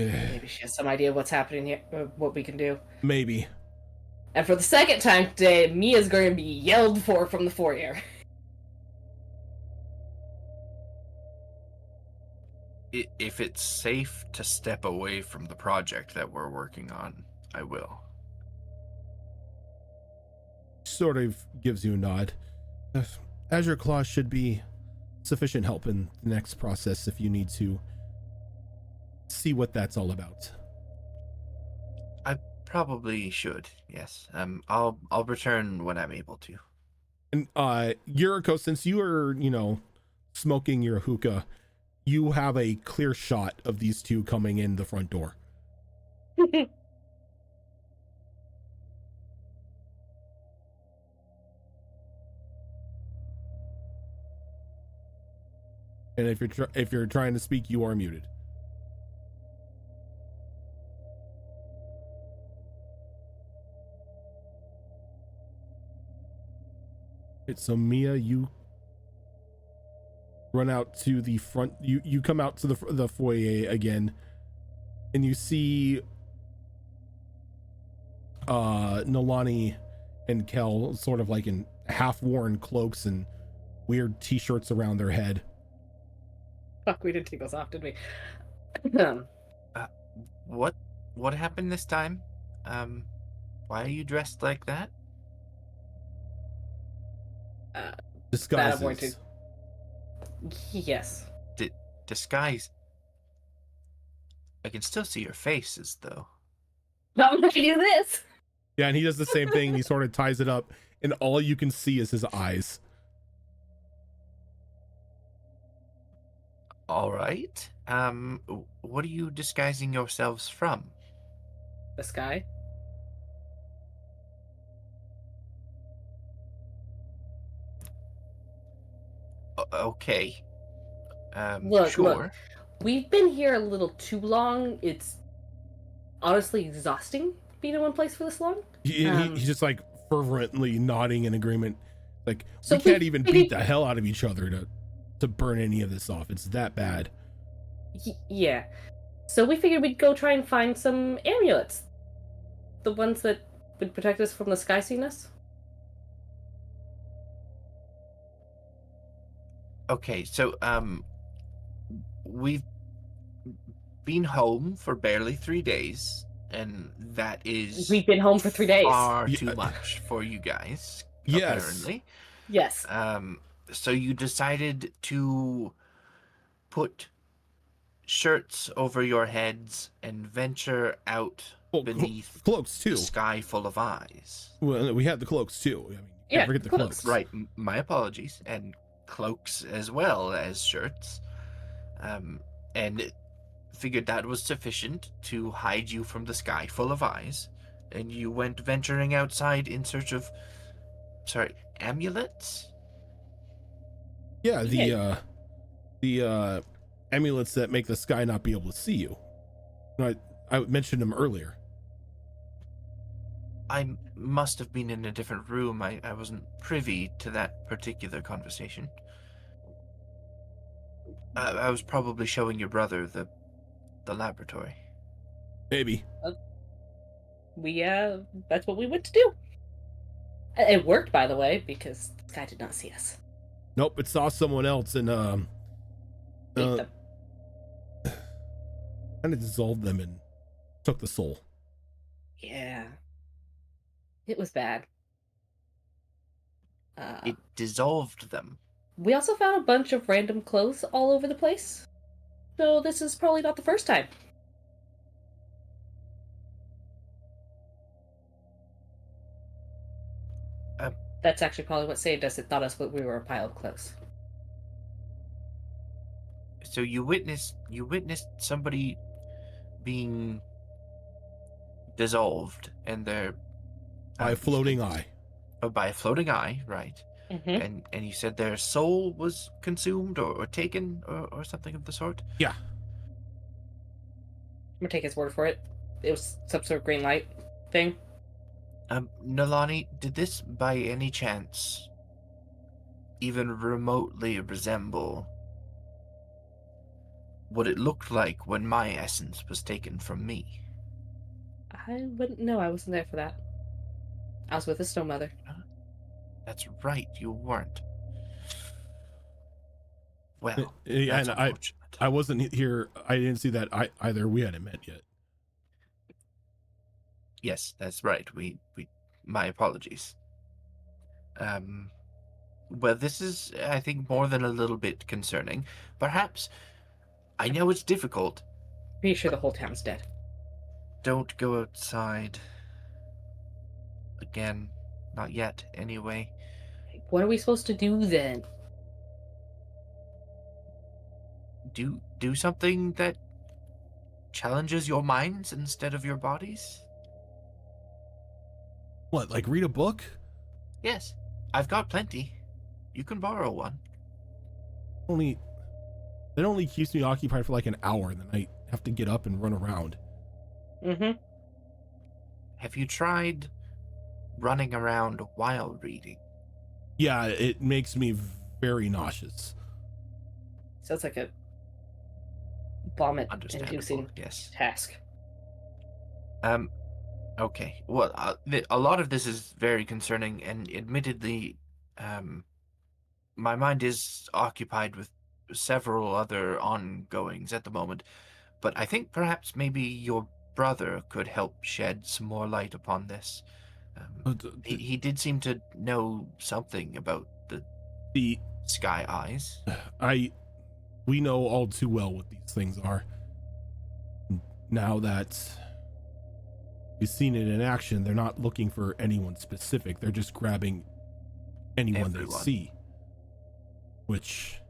[SPEAKER 2] Maybe she has some idea of what's happening here, or what we can do.
[SPEAKER 1] Maybe.
[SPEAKER 2] And for the second time today, Mia's going to be yelled for from the foyer.
[SPEAKER 4] If it's safe to step away from the project that we're working on, I will.
[SPEAKER 1] Sort of gives you a nod. Azure Claw should be sufficient help in the next process if you need to see what that's all about.
[SPEAKER 4] I probably should, yes. I'll return when I'm able to.
[SPEAKER 1] And Yuriko, since you are, smoking your hookah, you have a clear shot of these two coming in the front door. And if you're trying to speak, you are muted. So Mia, you run out to the front. You come out to the foyer again, and you see Nolani and Kel sort of like in half-worn cloaks and weird t-shirts around their head.
[SPEAKER 2] Fuck, we did take those off, didn't we?
[SPEAKER 4] What happened this time? Why are you dressed like that?
[SPEAKER 1] Disguises.
[SPEAKER 2] Yes.
[SPEAKER 4] Disguise. I can still see your faces, though.
[SPEAKER 2] Not when I do this.
[SPEAKER 1] Yeah, and he does the same thing. He sort of ties it up, and all you can see is his eyes.
[SPEAKER 4] All right. What are you disguising yourselves from?
[SPEAKER 2] The sky.
[SPEAKER 4] Okay.
[SPEAKER 2] Look. We've been here a little too long. It's honestly exhausting being in one place for this long.
[SPEAKER 1] He's just like fervently nodding in agreement. Like,
[SPEAKER 2] so
[SPEAKER 1] we can't even beat the hell out of each other to burn any of this off. It's that bad.
[SPEAKER 2] Yeah. So we figured we'd go try and find some amulets. The ones that would protect us from the sky seeing us.
[SPEAKER 4] Okay, so we've been home for barely 3 days, and that is
[SPEAKER 2] we've been home for 3 days.
[SPEAKER 4] Far too much for you guys.
[SPEAKER 1] Yes.
[SPEAKER 4] Apparently.
[SPEAKER 2] Yes.
[SPEAKER 4] So you decided to put shirts over your heads and venture out beneath
[SPEAKER 1] cloaks too.
[SPEAKER 4] The sky full of eyes.
[SPEAKER 1] Well, we had the cloaks too. I mean,
[SPEAKER 2] yeah,
[SPEAKER 1] forget the cloaks.
[SPEAKER 4] Right. My apologies. And cloaks as well as shirts. And figured that was sufficient to hide you from the sky full of eyes. And you went venturing outside in search of, amulets?
[SPEAKER 1] Yeah, the amulets that make the sky not be able to see you. I mentioned them earlier.
[SPEAKER 4] I must have been in a different room. I wasn't privy to that particular conversation. I was probably showing your brother the laboratory.
[SPEAKER 1] Maybe.
[SPEAKER 2] That's what we went to do. It worked, by the way, because the guy did not see us.
[SPEAKER 1] Nope, it saw someone else and kind of dissolved them and took the soul.
[SPEAKER 2] Yeah. It was bad.
[SPEAKER 4] It dissolved them.
[SPEAKER 2] We also found a bunch of random clothes all over the place. So this is probably not the first time. That's actually probably what saved us. It thought us we were a pile of clothes.
[SPEAKER 4] So you witnessed somebody being dissolved, and they're
[SPEAKER 1] By a floating eye.
[SPEAKER 4] by a floating eye, right?
[SPEAKER 2] Mm-hmm.
[SPEAKER 4] And you said their soul was consumed or taken or something of the sort.
[SPEAKER 1] Yeah.
[SPEAKER 2] I'm gonna take his word for it. It was some sort of green light thing.
[SPEAKER 4] Nalani, did this by any chance even remotely resemble what it looked like when my essence was taken from me?
[SPEAKER 2] I wouldn't know. I wasn't there for that. I was with the Snow Mother.
[SPEAKER 4] That's right, you weren't. Well,
[SPEAKER 1] Yeah,
[SPEAKER 4] that's
[SPEAKER 1] and
[SPEAKER 4] unfortunate.
[SPEAKER 1] I wasn't here. I didn't see that either. We hadn't met yet.
[SPEAKER 4] Yes, that's right. We my apologies. Well, this is, I think, more than a little bit concerning. Perhaps, I know it's difficult.
[SPEAKER 2] Pretty sure the whole town's dead.
[SPEAKER 4] Don't go outside. Again, not yet, anyway.
[SPEAKER 2] What are we supposed to do then?
[SPEAKER 4] Do something that challenges your minds instead of your bodies?
[SPEAKER 1] What, like read a book?
[SPEAKER 4] Yes, I've got plenty. You can borrow one.
[SPEAKER 1] It only keeps me occupied for like an hour, and then I have to get up and run around.
[SPEAKER 2] Mm-hmm.
[SPEAKER 4] Have you tried running around while reading?
[SPEAKER 1] Yeah, it makes me very nauseous.
[SPEAKER 2] Sounds like a vomit-inducing
[SPEAKER 4] Understandable, yes.
[SPEAKER 2] task.
[SPEAKER 4] Okay. Well, a lot of this is very concerning, and admittedly, my mind is occupied with several other ongoings at the moment, but I think perhaps maybe your brother could help shed some more light upon this. He did seem to know something about the sky eyes.
[SPEAKER 1] We know all too well what these things are. Now that we've seen it in action, they're not looking for anyone specific. They're just grabbing anyone they see, which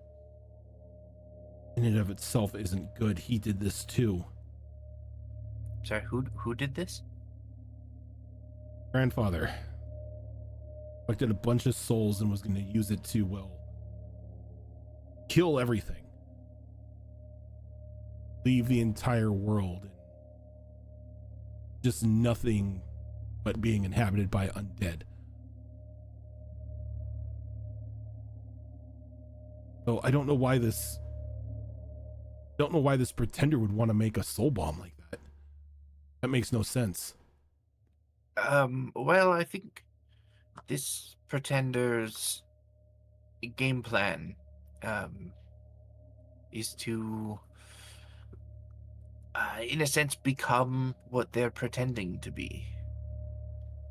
[SPEAKER 1] in and of itself isn't good. He did this too.
[SPEAKER 4] Sorry, who did this?
[SPEAKER 1] Grandfather collected a bunch of souls and was going to use it to, well, kill everything. Leave the entire world. And just nothing but being inhabited by undead. So I don't know why this pretender would want to make a soul bomb like that. That makes no sense.
[SPEAKER 4] Well, I think this pretender's game plan, is to, in a sense, become what they're pretending to be.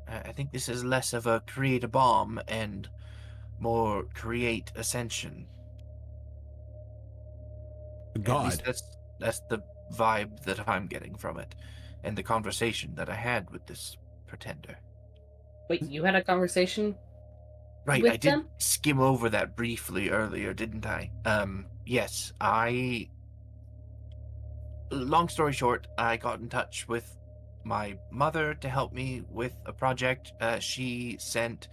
[SPEAKER 4] I think this is less of a create a bomb and more create ascension.
[SPEAKER 1] God.
[SPEAKER 4] At least that's the vibe that I'm getting from it, and the conversation that I had with this pretender.
[SPEAKER 2] Wait, you had a conversation?
[SPEAKER 4] Right,
[SPEAKER 2] with
[SPEAKER 4] I did
[SPEAKER 2] them?
[SPEAKER 4] skim over that briefly earlier, didn't I? Yes, long story short, I got in touch with my mother to help me with a project. She sent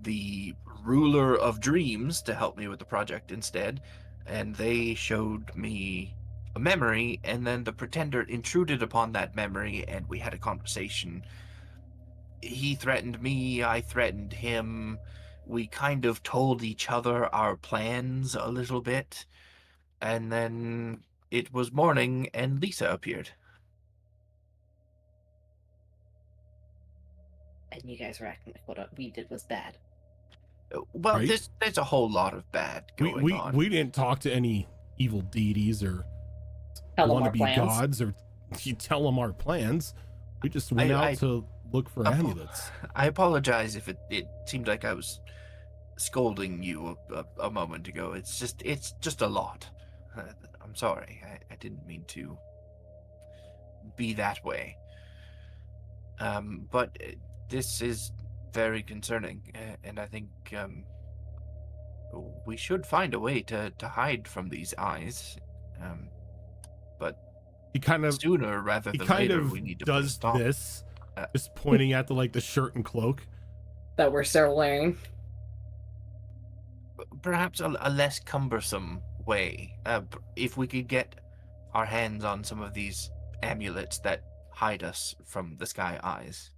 [SPEAKER 4] the ruler of dreams to help me with the project instead, and they showed me a memory, and then the pretender intruded upon that memory, and we had a conversation. He threatened me, I threatened him. We kind of told each other our plans a little bit, and then it was morning and Lisa appeared.
[SPEAKER 2] And you guys were acting like what we did was bad.
[SPEAKER 4] Well,
[SPEAKER 1] Right?
[SPEAKER 4] there's a whole lot of bad going on.
[SPEAKER 1] We didn't talk to any evil deities or
[SPEAKER 2] Tell them our
[SPEAKER 1] wannabe
[SPEAKER 2] plans.
[SPEAKER 1] gods, or you tell them our plans. We just went out to look for amulets.
[SPEAKER 4] I apologize if it seemed like I was scolding you a moment ago. It's just a lot. I'm sorry. I didn't mean to be that way. But this is very concerning, and I think we should find a way to hide from these eyes. But
[SPEAKER 1] He kind of
[SPEAKER 4] sooner rather than later, we need to put a
[SPEAKER 1] does
[SPEAKER 4] stop.
[SPEAKER 1] this, just pointing at the shirt and cloak.
[SPEAKER 2] That we're still wearing.
[SPEAKER 4] Perhaps a less cumbersome way. If we could get our hands on some of these amulets that hide us from the sky eyes,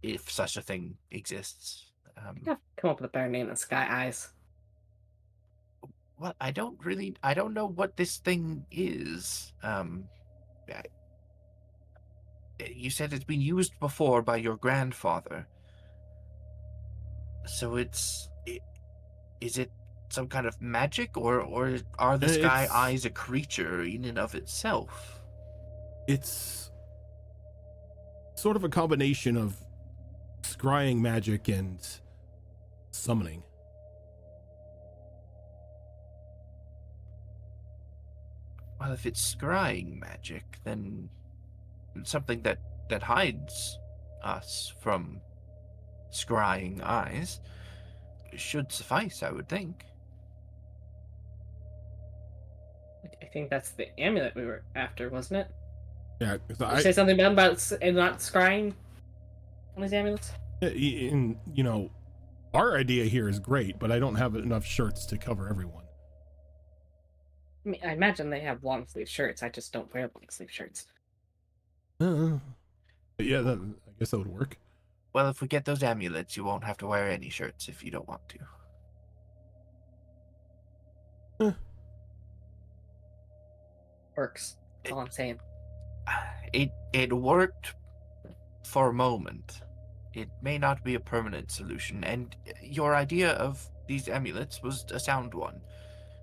[SPEAKER 4] if such a thing exists.
[SPEAKER 2] Yeah, come up with a better name than Sky Eyes.
[SPEAKER 4] Well, I don't know what this thing is. You said it's been used before by your grandfather. So is it some kind of magic, or are the sky eyes a creature in and of itself?
[SPEAKER 1] It's sort of a combination of scrying magic and summoning.
[SPEAKER 4] Well, if it's scrying magic, then something that hides us from scrying eyes should suffice, I would think.
[SPEAKER 2] I think that's the amulet we were after, wasn't it?
[SPEAKER 1] Yeah,
[SPEAKER 2] Did you say something about not scrying on these amulets?
[SPEAKER 1] and our idea here is great, but I don't have enough shirts to cover everyone.
[SPEAKER 2] I mean, I imagine they have long sleeve shirts. I just don't wear long sleeve shirts.
[SPEAKER 1] But yeah, I guess that would work.
[SPEAKER 4] Well, if we get those amulets, you won't have to wear any shirts if you don't want to.
[SPEAKER 2] Works. That's all I'm saying.
[SPEAKER 4] It worked for a moment. It may not be a permanent solution, and your idea of these amulets was a sound one.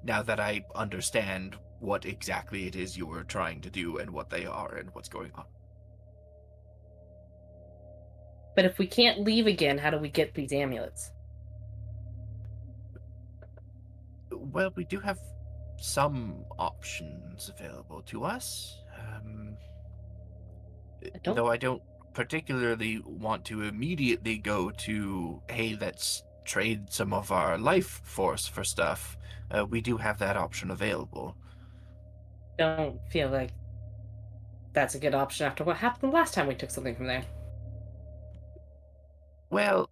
[SPEAKER 4] Now that I understand what exactly it is you were trying to do and what they are and what's going on.
[SPEAKER 2] But if we can't leave again, how do we get these amulets?
[SPEAKER 4] Well, we do have some options available to us. Though I don't particularly want to immediately go to, hey, let's trade some of our life force for stuff. We do have that option available.
[SPEAKER 2] Don't feel like that's a good option after what happened last time we took something from there.
[SPEAKER 4] Well,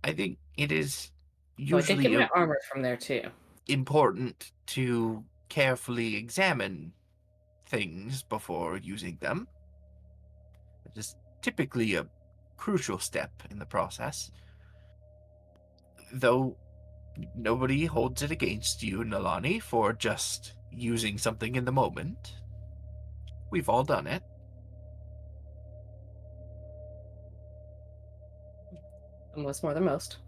[SPEAKER 4] I think it is
[SPEAKER 2] I did get
[SPEAKER 4] usually
[SPEAKER 2] my armor from there too.
[SPEAKER 4] important to carefully examine things before using them. It is typically a crucial step in the process. Though nobody holds it against you, Nalani, for just using something in the moment. We've all done it.
[SPEAKER 2] Almost more than most.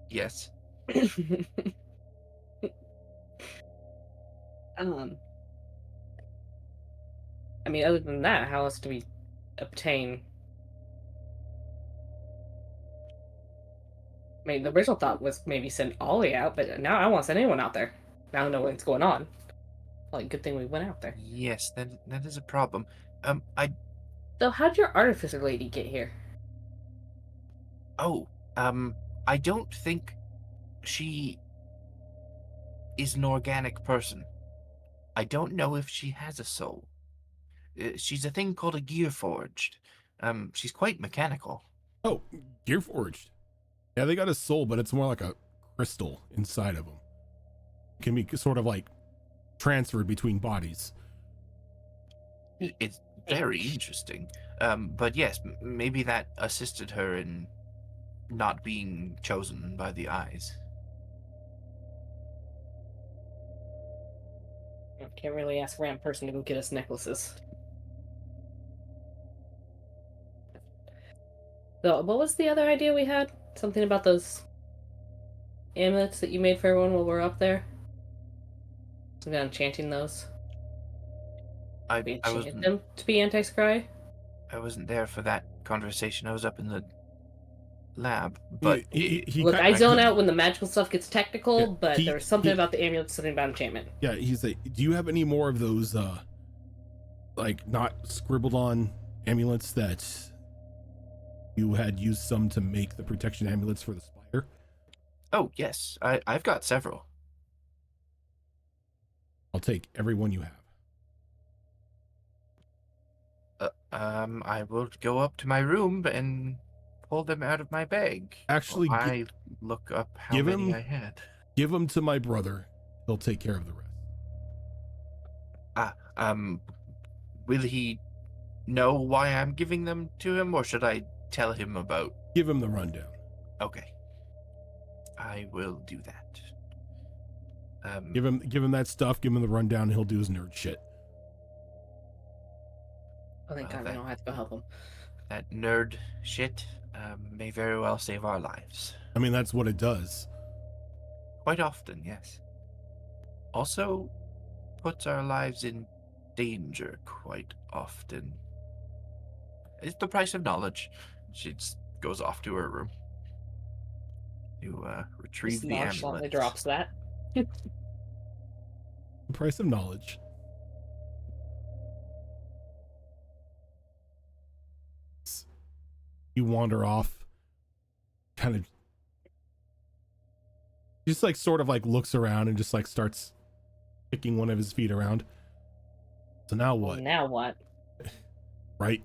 [SPEAKER 4] Yes.
[SPEAKER 2] I mean, other than that, how else do we obtain? I mean, the original thought was maybe send Ollie out, but now I want to send anyone out there. Now I know what's going on. Like, good thing we went out there.
[SPEAKER 4] Yes, that is a problem.
[SPEAKER 2] So, how'd your artificer lady get here?
[SPEAKER 4] I don't think she is an organic person. I don't know if she has a soul. She's a thing called a gearforged. She's quite mechanical.
[SPEAKER 1] Oh, gearforged. Yeah, they got a soul, but it's more like a crystal inside of them. It can be sort of like transferred between bodies.
[SPEAKER 4] It's very interesting. But yes, maybe that assisted her in not being chosen by the eyes.
[SPEAKER 2] I can't really ask a random person to go get us necklaces. So, what was the other idea we had? Something about those amulets that you made for everyone while we're up there? Something on enchanting those?
[SPEAKER 4] I
[SPEAKER 2] enchanted them to be anti-scry?
[SPEAKER 4] wasn't there for that conversation. I was up in the lab, but
[SPEAKER 2] Look, I zone out when the magical stuff gets technical,
[SPEAKER 1] Yeah,
[SPEAKER 2] but there was something about the amulet, something about enchantment.
[SPEAKER 1] Yeah, he's like, do you have any more of those, like, not scribbled on amulets that you had used some to make the protection amulets for the spider?
[SPEAKER 4] Oh, yes. I've got several.
[SPEAKER 1] I'll take every one you have.
[SPEAKER 4] I will go up to my room and pull them out of my bag.
[SPEAKER 1] Actually,
[SPEAKER 4] I look up how many I had.
[SPEAKER 1] Give them to my brother. He'll take care of the rest.
[SPEAKER 4] Will he know why I'm giving them to him, or should I tell him about?
[SPEAKER 1] Give him the rundown.
[SPEAKER 4] Okay. I will do that.
[SPEAKER 1] Give him that stuff, give him the rundown, and he'll do his nerd shit.
[SPEAKER 2] Oh, thank God, we don't have to go help him.
[SPEAKER 4] That nerd shit may very well save our lives.
[SPEAKER 1] I mean, that's what it does.
[SPEAKER 4] Quite often, yes. Also puts our lives in danger quite often. It's the price of knowledge. She just goes off to her room to retrieve
[SPEAKER 2] Just
[SPEAKER 4] the
[SPEAKER 2] nonchalantly
[SPEAKER 4] amulet.
[SPEAKER 2] drops that.
[SPEAKER 1] The price of knowledge. You wander off, kind of just like sort of like looks around and just like starts kicking one of his feet around. So now what?
[SPEAKER 2] Now what?
[SPEAKER 1] Right?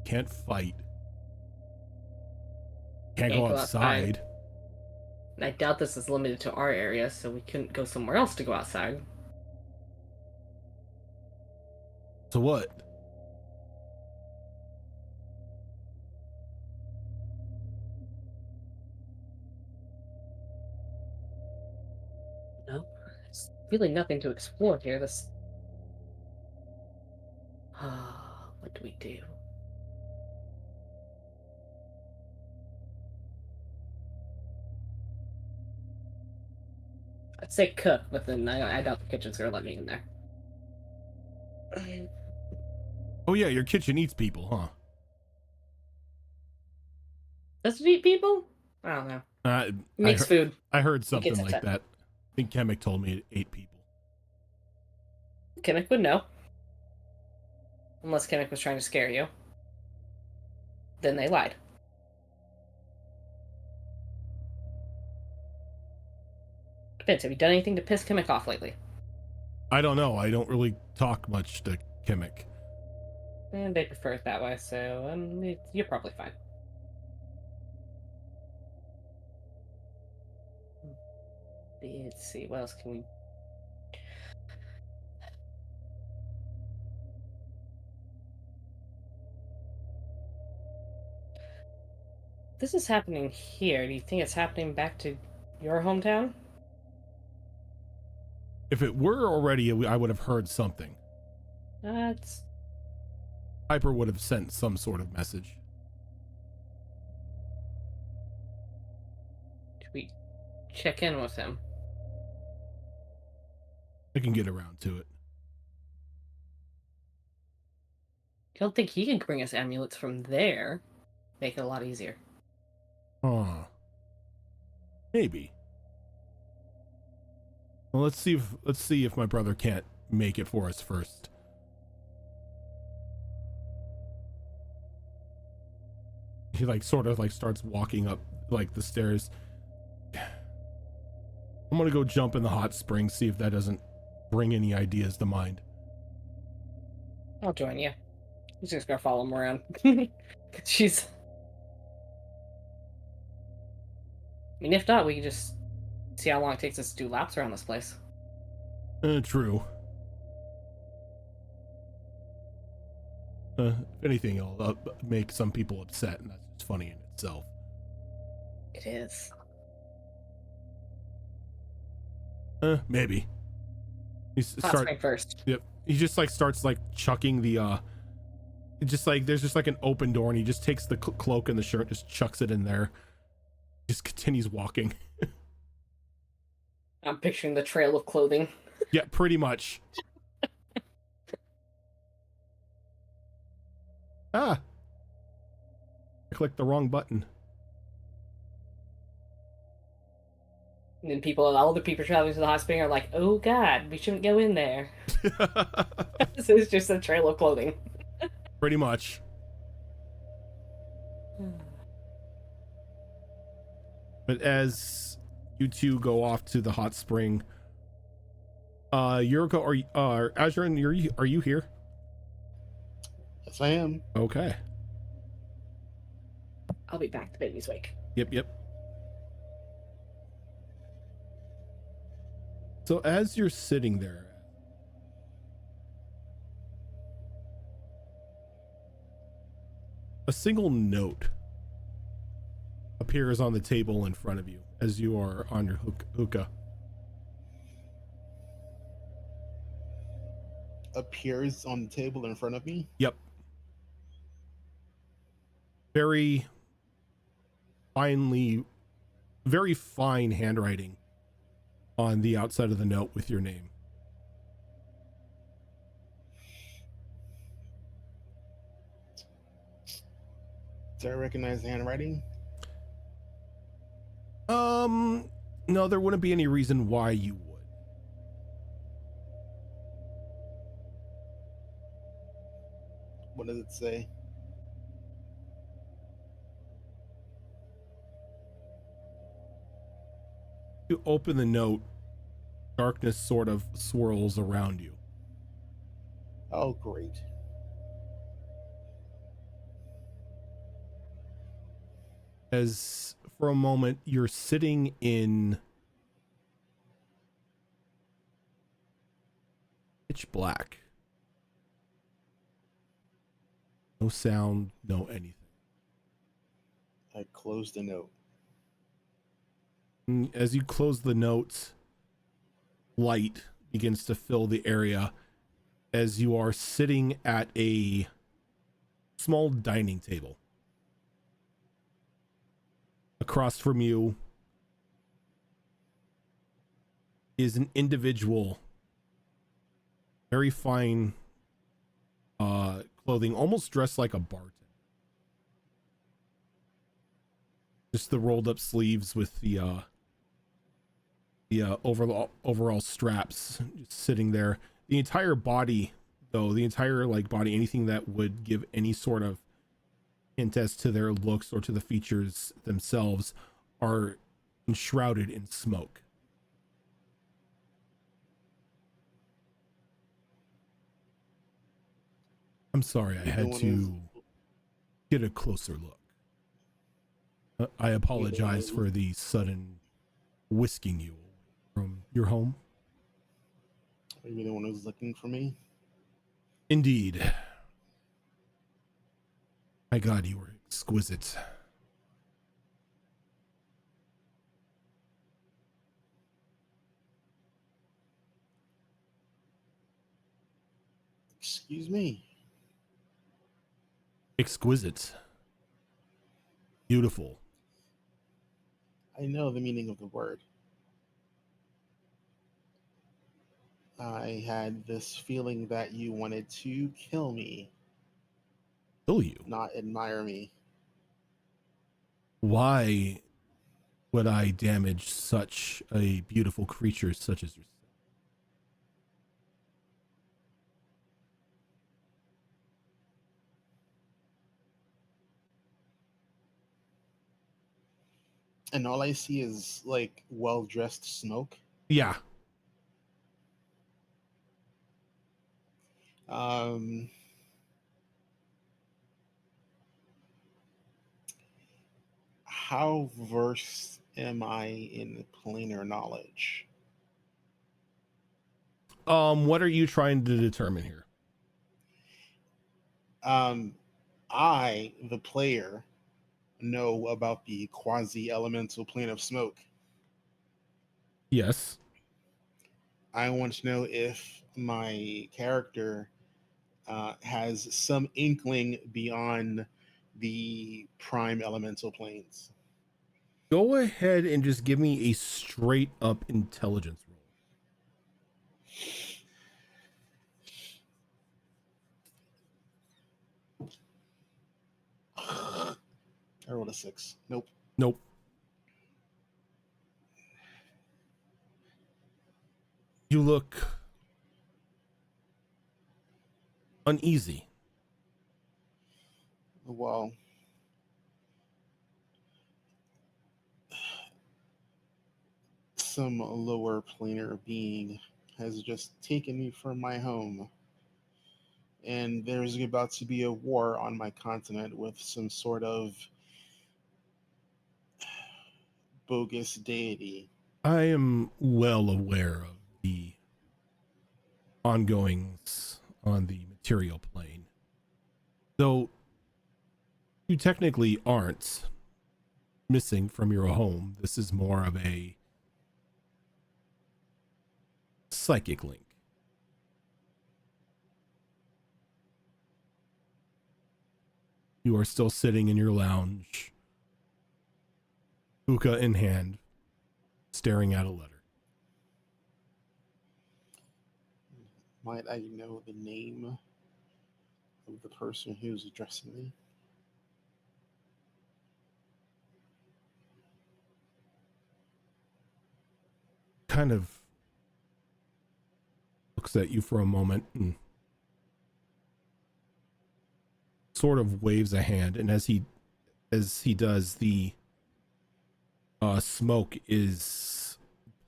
[SPEAKER 1] Can't fight. Can't go outside.
[SPEAKER 2] I doubt this is limited to our area, so we couldn't go somewhere else to go outside.
[SPEAKER 1] So what?
[SPEAKER 2] No, there's really nothing to explore here. This. What do we do? I'd say cook, but then I doubt the kitchen's gonna let me in there.
[SPEAKER 1] Oh yeah, your kitchen eats people, huh?
[SPEAKER 2] Does it eat people? I don't know. It makes food.
[SPEAKER 1] I heard something like that. I think Kemek told me it ate people.
[SPEAKER 2] Kemek would know. Unless Kemek was trying to scare you. Then they lied. Vince, have you done anything to piss Kemek off lately?
[SPEAKER 1] I don't know. I don't really talk much to Kemek.
[SPEAKER 2] And they prefer it that way, so you're probably fine. Let's see, what else can we... This is happening here. Do you think it's happening back to your hometown?
[SPEAKER 1] If it were already, I would have heard something.
[SPEAKER 2] It's...
[SPEAKER 1] Piper would have sent some sort of message.
[SPEAKER 2] Should we check in with him?
[SPEAKER 1] I can get around to it.
[SPEAKER 2] I don't think he can bring us amulets from there. Make it a lot easier.
[SPEAKER 1] Huh. Maybe. Well, let's see if my brother can't make it for us first. He like sort of like starts walking up like the stairs. I'm gonna go jump in the hot spring, see if that doesn't bring any ideas to mind.
[SPEAKER 2] I'll join you. I'm just gonna follow him around. She's... I mean, if not, we can just see how long it takes us to do laps around this place.
[SPEAKER 1] True. If anything, it'll make some people upset, and that's just funny in itself.
[SPEAKER 2] It is.
[SPEAKER 1] Maybe.
[SPEAKER 2] First.
[SPEAKER 1] Yep. He just like starts like chucking the just like there's just like an open door, and he just takes the cloak and the shirt, just chucks it in there. Just continues walking.
[SPEAKER 2] I'm picturing the trail of clothing.
[SPEAKER 1] Yeah, pretty much. I clicked the wrong button.
[SPEAKER 2] And then all the people traveling to the hot spring are like, "Oh God, we shouldn't go in there." So it's just a trail of clothing.
[SPEAKER 1] Pretty much. But as you two go off to the hot spring, Yuriko, Azrin, are you here?
[SPEAKER 3] Yes, I am.
[SPEAKER 1] Okay.
[SPEAKER 2] I'll be back to baby's wake.
[SPEAKER 1] Yep. So as you're sitting there, a single note appears on the table in front of you as you are on your hookah.
[SPEAKER 3] Appears on the table in front of me.
[SPEAKER 1] Yep. Very fine handwriting on the outside of the note with your name.
[SPEAKER 3] Do I recognize the handwriting?
[SPEAKER 1] No, there wouldn't be any reason why you would.
[SPEAKER 3] What does it say?
[SPEAKER 1] You open the note, darkness sort of swirls around you.
[SPEAKER 3] Oh, great.
[SPEAKER 1] As for a moment you're sitting in pitch black. No sound, no anything.
[SPEAKER 3] I closed the note.
[SPEAKER 1] And as you close the note, light begins to fill the area as you are sitting at a small dining table. Across from you is an individual, very fine clothing, almost dressed like a bartender. Just the rolled up sleeves with the overall straps just sitting there. The entire body, though, anything that would give any sort of hint as to their looks or to the features themselves, are enshrouded in smoke. I'm sorry, I had to get a closer look. I apologize for the sudden whisking you from your home.
[SPEAKER 3] Are you the one who's looking for me?
[SPEAKER 1] Indeed. My God, you were exquisite.
[SPEAKER 3] Excuse me.
[SPEAKER 1] Exquisite. Beautiful.
[SPEAKER 3] I know the meaning of the word. I had this feeling that you wanted to kill me,
[SPEAKER 1] Kill you?
[SPEAKER 3] not admire me.
[SPEAKER 1] Why would I damage such a beautiful creature such as yourself?
[SPEAKER 3] And all I see is like well-dressed smoke.
[SPEAKER 1] Yeah.
[SPEAKER 3] How versed am I in planar knowledge?
[SPEAKER 1] What are you trying to determine here?
[SPEAKER 3] I, the player, know about the quasi-elemental plane of smoke.
[SPEAKER 1] Yes.
[SPEAKER 3] I want to know if my character has some inkling beyond the prime elemental planes.
[SPEAKER 1] Go ahead and just give me a straight up intelligence roll.
[SPEAKER 3] I rolled a 6. Nope.
[SPEAKER 1] Nope. You look uneasy.
[SPEAKER 3] Well, some lower planar being has just taken me from my home. And there's about to be a war on my continent with some sort of bogus deity.
[SPEAKER 1] I am well aware of the ongoings on the material plane. Though you technically aren't missing from your home. This is more of a psychic link. You are still sitting in your lounge, hookah in hand, staring at a letter.
[SPEAKER 3] Might I know the name of the person who's addressing me?
[SPEAKER 1] Kind of looks at you for a moment and sort of waves a hand, and as he does, the smoke is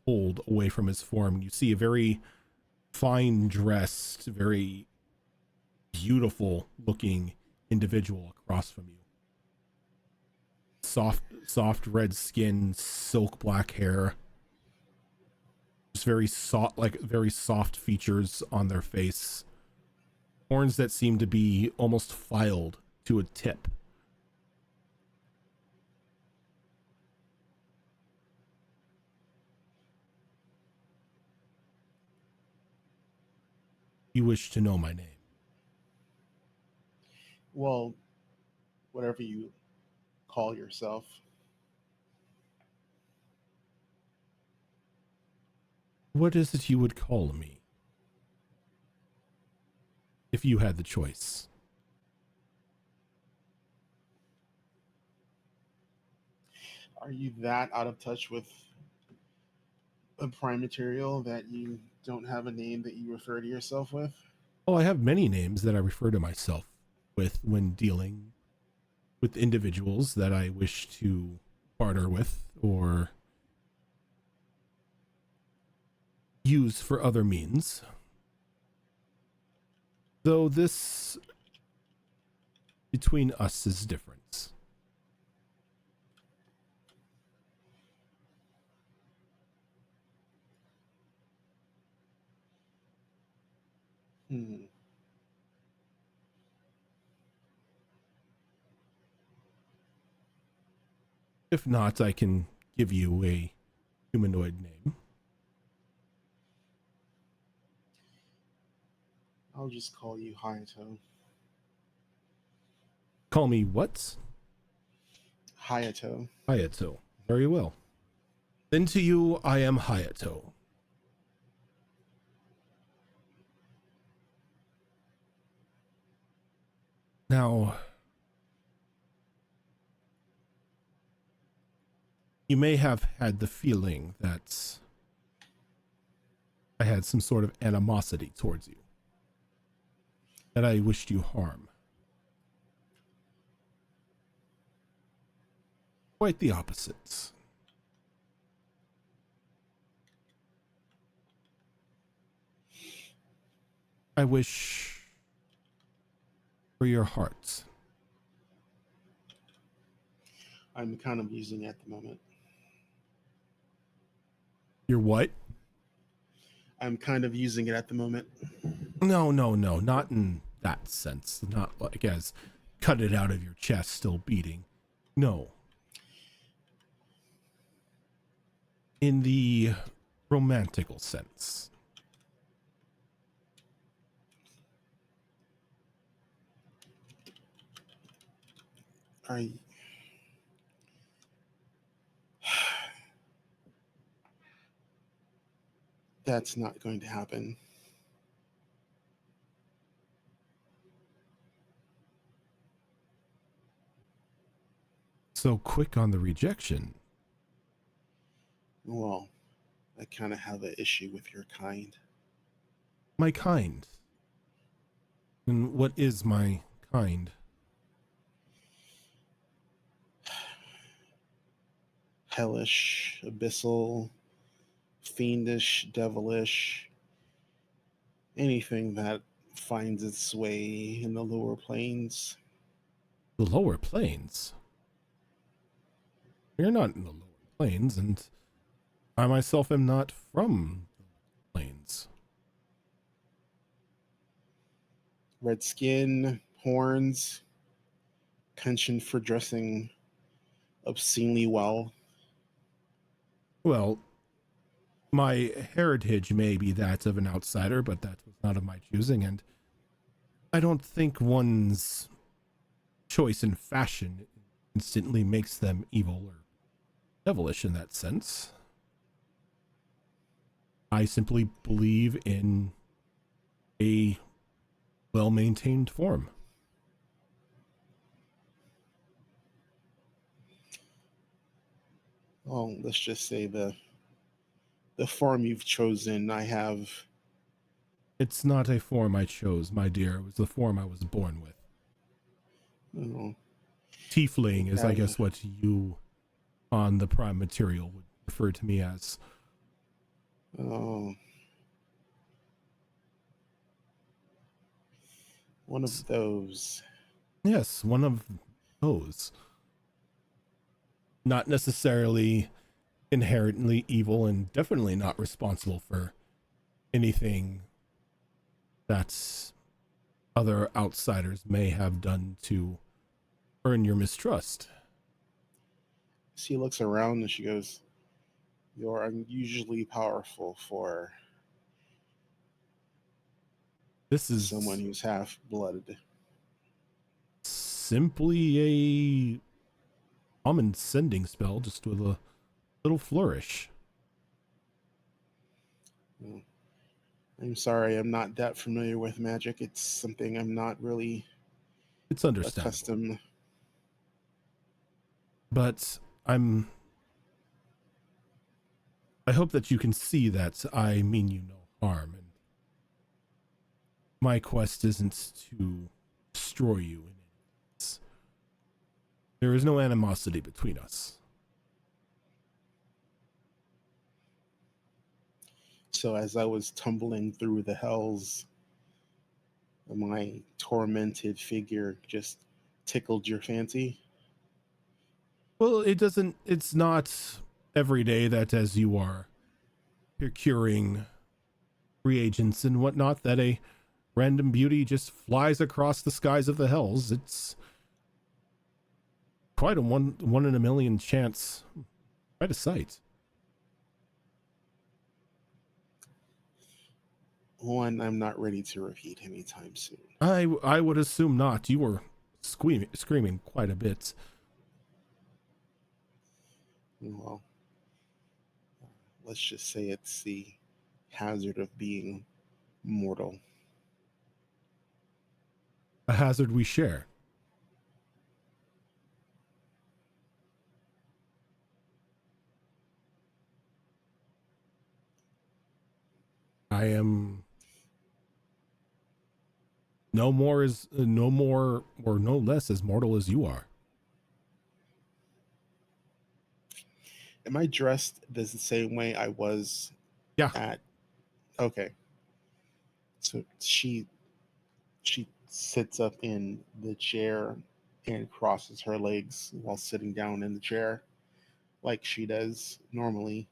[SPEAKER 1] pulled away from his form. You see a very fine dressed, very beautiful looking individual across from you. Soft red skin, silk black hair, just very soft features on their face. Horns that seem to be almost filed to a tip. You wish to know my name?
[SPEAKER 3] Well, whatever you call yourself.
[SPEAKER 1] What is it you would call me? If you had the choice.
[SPEAKER 3] Are you that out of touch with a prime material that you don't have a name that you refer to yourself with?
[SPEAKER 1] Oh, I have many names that I refer to myself with when dealing with individuals that I wish to barter with or use for other means. Though this between us is different.
[SPEAKER 3] Hmm.
[SPEAKER 1] If not, I can give you a humanoid name.
[SPEAKER 3] I'll just call you Hayato.
[SPEAKER 1] Call me what?
[SPEAKER 3] Hayato.
[SPEAKER 1] Hayato. Very well. Then to you, I am Hayato. Now, you may have had the feeling that I had some sort of animosity towards you, that I wished you harm. Quite the opposite. I wish for your heart.
[SPEAKER 3] I'm kind of using it at the moment.
[SPEAKER 1] Your what?
[SPEAKER 3] I'm kind of using it at the moment.
[SPEAKER 1] No, not in that sense. Not like as cut it out of your chest, still beating. No. In the romantical sense.
[SPEAKER 3] I That's not going to happen.
[SPEAKER 1] So quick on the rejection.
[SPEAKER 3] Well, I kind of have an issue with your kind.
[SPEAKER 1] My kind. And what is my kind?
[SPEAKER 3] Hellish, abyssal, fiendish, devilish, anything that finds its way in the lower planes.
[SPEAKER 1] The lower planes? You're not in the lower planes, and I myself am not from the planes.
[SPEAKER 3] Red skin, horns, penchant for dressing obscenely well.
[SPEAKER 1] Well, my heritage may be that of an outsider, but that was not of my choosing, and I don't think one's choice in fashion instantly makes them evil or devilish in that sense. I simply believe in a well-maintained form.
[SPEAKER 3] Well, let's just say the form you've chosen, I have.
[SPEAKER 1] It's not a form I chose, my dear. It was the form I was born with.
[SPEAKER 3] Oh,
[SPEAKER 1] Tiefling is, I
[SPEAKER 3] have
[SPEAKER 1] guess, what you on the prime material would refer to me as.
[SPEAKER 3] oh, one of those.
[SPEAKER 1] Yes, one of those. Not necessarily inherently evil and definitely not responsible for anything that other outsiders may have done to earn your mistrust.
[SPEAKER 3] She looks around and she goes, "You're unusually powerful for
[SPEAKER 1] This is
[SPEAKER 3] someone who's half-blooded."
[SPEAKER 1] simply a common sending spell, just with a little flourish.
[SPEAKER 3] Well, I'm sorry, I'm not that familiar with magic. It's something I'm not really
[SPEAKER 1] It's understandable.
[SPEAKER 3] accustomed.
[SPEAKER 1] But I hope that you can see that I mean you no harm, and my quest isn't to destroy you in any sense. There is no animosity between us.
[SPEAKER 3] So as I was tumbling through the hells, my tormented figure just tickled your fancy.
[SPEAKER 1] Well, it's not every day that as you are procuring reagents and whatnot, that a random beauty just flies across the skies of the hells. It's quite a one in a million chance. Quite a sight.
[SPEAKER 3] One I'm not ready to repeat anytime soon.
[SPEAKER 1] I would assume not. You were screaming quite a bit.
[SPEAKER 3] Well, let's just say it's the hazard of being mortal.
[SPEAKER 1] A hazard we share. I am no more or no less as mortal as you are.
[SPEAKER 3] Am I dressed the same way I was
[SPEAKER 1] Yeah.
[SPEAKER 3] at? Okay. So she sits up in the chair and crosses her legs while sitting down in the chair like she does normally.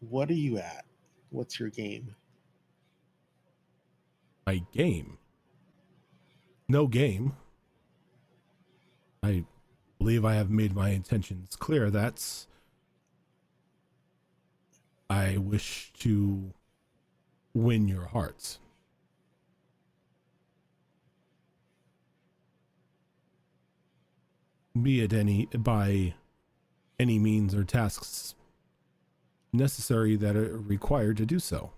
[SPEAKER 3] What are you at? What's your game?
[SPEAKER 1] My game. No game. I believe I have made my intentions clear. That's I wish to win your hearts. Be it by any means or tasks necessary that are required to do so.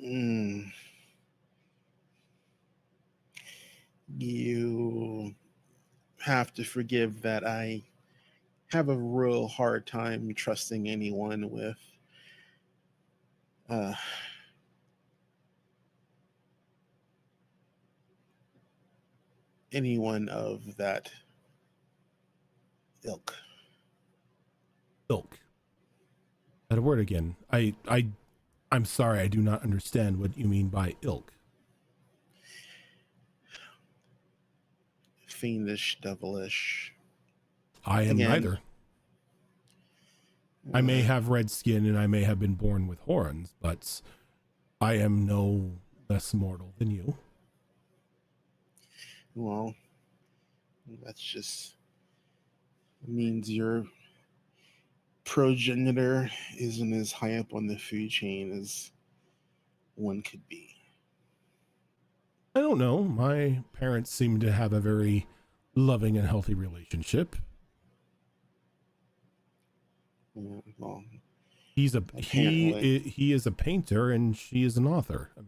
[SPEAKER 3] Mm. You have to forgive that I have a real hard time trusting anyone with uh, anyone of that ilk.
[SPEAKER 1] Ilk. That word again. I'm sorry, I do not understand what you mean by ilk.
[SPEAKER 3] Fiendish, devilish.
[SPEAKER 1] I am
[SPEAKER 3] Again,
[SPEAKER 1] neither. I may have red skin and I may have been born with horns, but I am no less mortal than you.
[SPEAKER 3] Well, that's just means your progenitor isn't as high up on the food chain as one could be.
[SPEAKER 1] I don't know. My parents seem to have a very loving and healthy relationship.
[SPEAKER 3] Well,
[SPEAKER 1] He
[SPEAKER 3] apparently.
[SPEAKER 1] he is a painter and she is an author. I mean,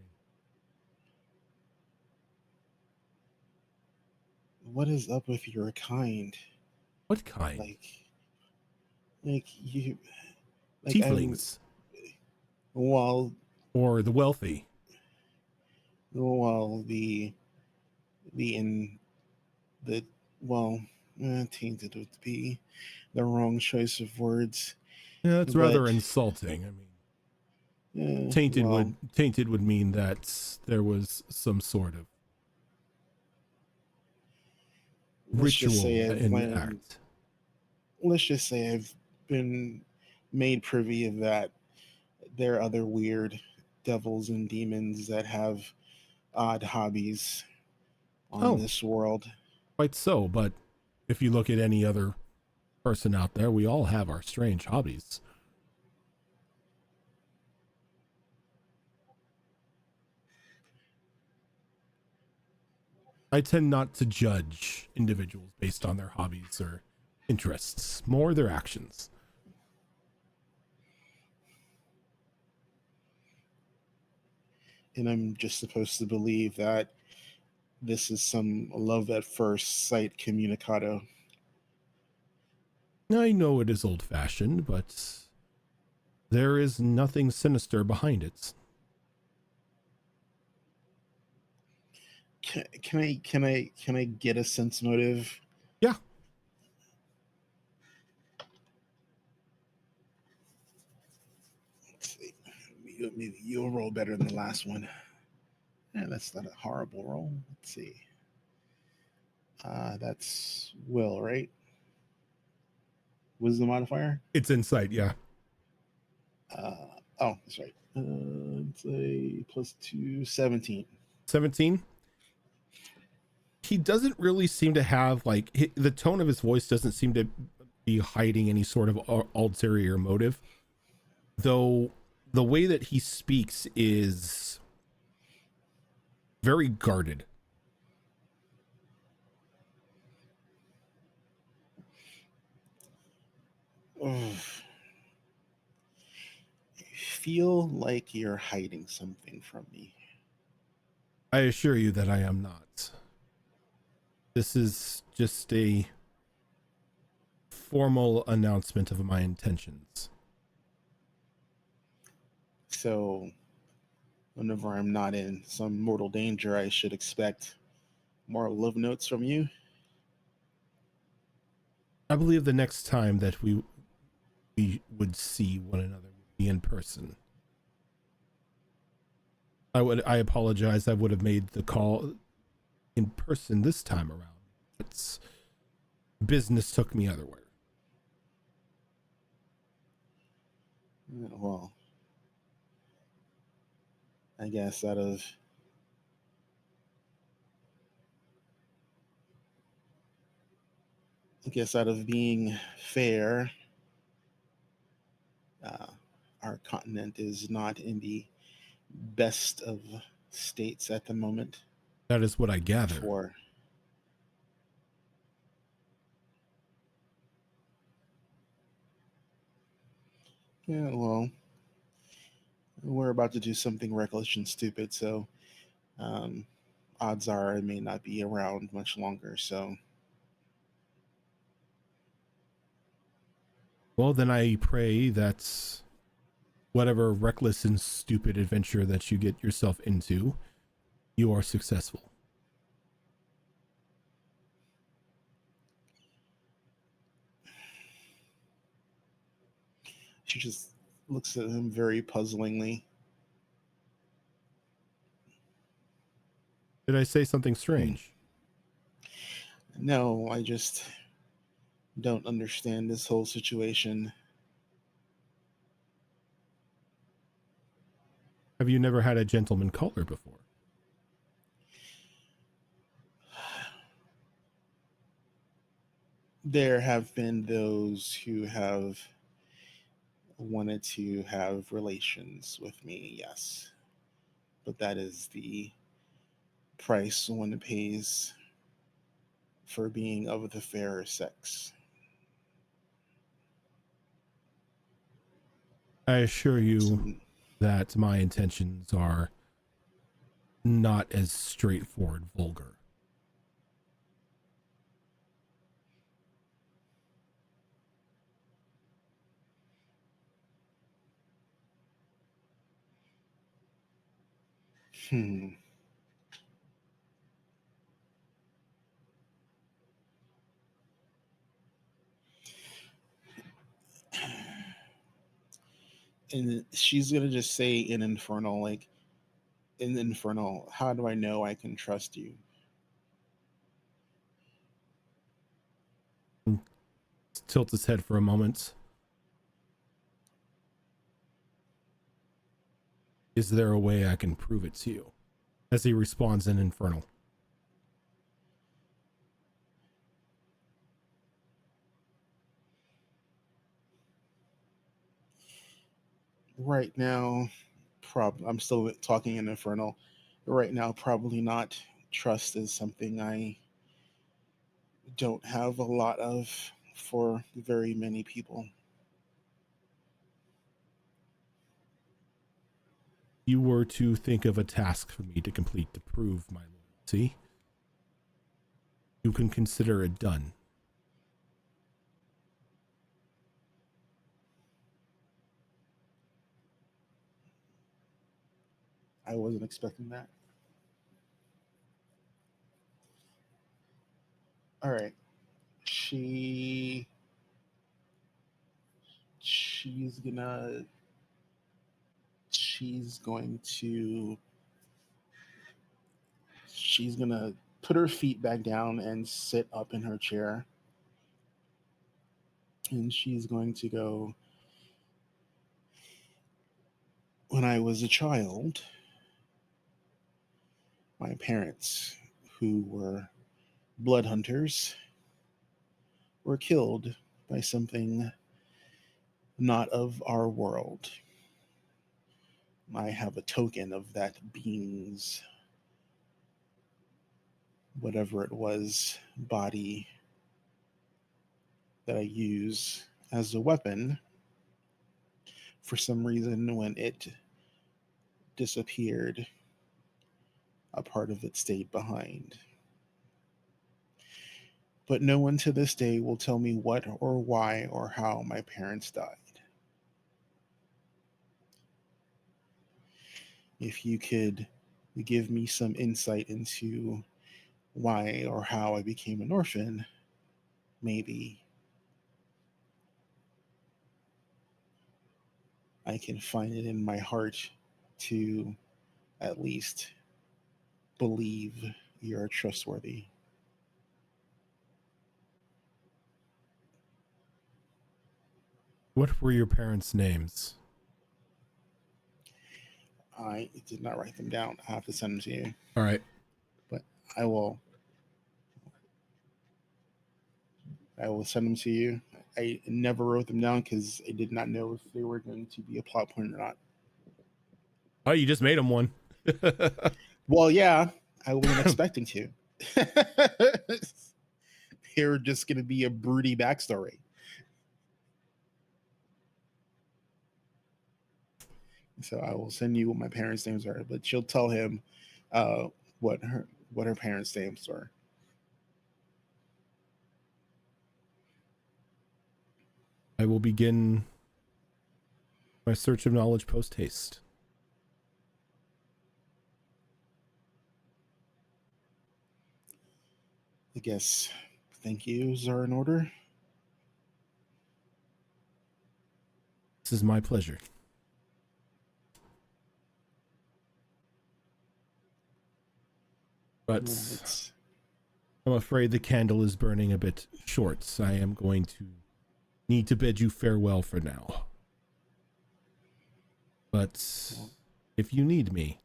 [SPEAKER 3] What is up with your kind?
[SPEAKER 1] what kind?
[SPEAKER 3] Like you,
[SPEAKER 1] Tieflings
[SPEAKER 3] well,
[SPEAKER 1] or the wealthy?
[SPEAKER 3] the in the well, tainted would be the wrong choice of words,
[SPEAKER 1] Yeah, it's rather
[SPEAKER 3] but
[SPEAKER 1] insulting. I mean, tainted would mean that there was some sort of
[SPEAKER 3] let's just say
[SPEAKER 1] ritual and act.
[SPEAKER 3] let's just say I've been made privy of that. There are other weird devils and demons that have odd hobbies on this world.
[SPEAKER 1] Quite so, but if you look at any other person out there, we all have our strange hobbies. I tend not to judge individuals based on their hobbies or interests, more their actions.
[SPEAKER 3] And I'm just supposed to believe that this is some love at first sight communicado.
[SPEAKER 1] I know it is old-fashioned, but there is nothing sinister behind it.
[SPEAKER 3] Can I get a sense motive?
[SPEAKER 1] Yeah.
[SPEAKER 3] Let's see. Maybe you'll roll better than the last one. Yeah, that's not a horrible roll. Let's see. That's will, right? Wisdom modifier?
[SPEAKER 1] It's insight, yeah.
[SPEAKER 3] Oh, that's right. It's a +2, 17.
[SPEAKER 1] 17? He doesn't really seem to have, like, the tone of his voice doesn't seem to be hiding any sort of ulterior motive. Though the way that he speaks is very guarded.
[SPEAKER 3] I feel like you're hiding something from me.
[SPEAKER 1] I assure you that I am not. This is just a formal announcement of my intentions.
[SPEAKER 3] So, whenever I'm not in some mortal danger, I should expect more love notes from you.
[SPEAKER 1] I believe the next time that we would see one another would be in person. I apologize. I would have made the call in person this time around. It's business took me otherwhere.
[SPEAKER 3] Well, I guess out of being fair, our continent is not in the best of states at the moment.
[SPEAKER 1] That is what I gather.
[SPEAKER 3] for. Yeah, well, we're about to do something reckless and stupid, so um, odds are I may not be around much longer. So,
[SPEAKER 1] Well, then I pray that whatever reckless and stupid adventure that you get yourself into, you are successful.
[SPEAKER 3] she just looks at him very puzzlingly.
[SPEAKER 1] Did I say something strange?
[SPEAKER 3] No, I just don't understand this whole situation.
[SPEAKER 1] Have you never had a gentleman caller before?
[SPEAKER 3] There have been those who have wanted to have relations with me, yes. But that is the price one pays for being of the fairer sex.
[SPEAKER 1] I assure you
[SPEAKER 3] So,
[SPEAKER 1] that my intentions are not as straightforward, vulgar.
[SPEAKER 3] hmm. And she's gonna just say in Infernal, like, in Infernal, how do I know I can trust you?
[SPEAKER 1] Tilts his head for a moment. Is there a way I can prove it to you? As he responds in Infernal.
[SPEAKER 3] Right now, I'm still talking in Infernal. Right now, probably not. Trust is something I don't have a lot of for very many people.
[SPEAKER 1] You were to think of a task for me to complete to prove my loyalty, you can consider it done.
[SPEAKER 3] I wasn't expecting that. All right. She she's gonna she's going to she's gonna put her feet back down and sit up in her chair. And she's going to go, when I was a child, my parents, who were blood hunters, were killed by something not of our world. I have a token of that being's, whatever it was, body that I use as a weapon. For some reason, when it disappeared, a part of it stayed behind. But no one to this day will tell me what or why or how my parents died. If you could give me some insight into why or how I became an orphan, maybe I can find it in my heart to at least believe you're trustworthy.
[SPEAKER 1] What were your parents' names?
[SPEAKER 3] I did not write them down. I have to send them to you,
[SPEAKER 1] All right.
[SPEAKER 3] but I will. I will send them to you. I never wrote them down because I did not know if they were going to be a plot point or not.
[SPEAKER 1] Oh, you just made him one.
[SPEAKER 3] Well, yeah, I wasn't expecting to. They're just going to be a broody backstory. So I will send you what my parents' names are, but she'll tell him what her parents' names are.
[SPEAKER 1] I will begin my search of knowledge post haste.
[SPEAKER 3] I guess thank yous are in order.
[SPEAKER 1] This is my pleasure. But I'm afraid the candle is burning a bit short, so I am going to need to bid you farewell for now. But if you need me,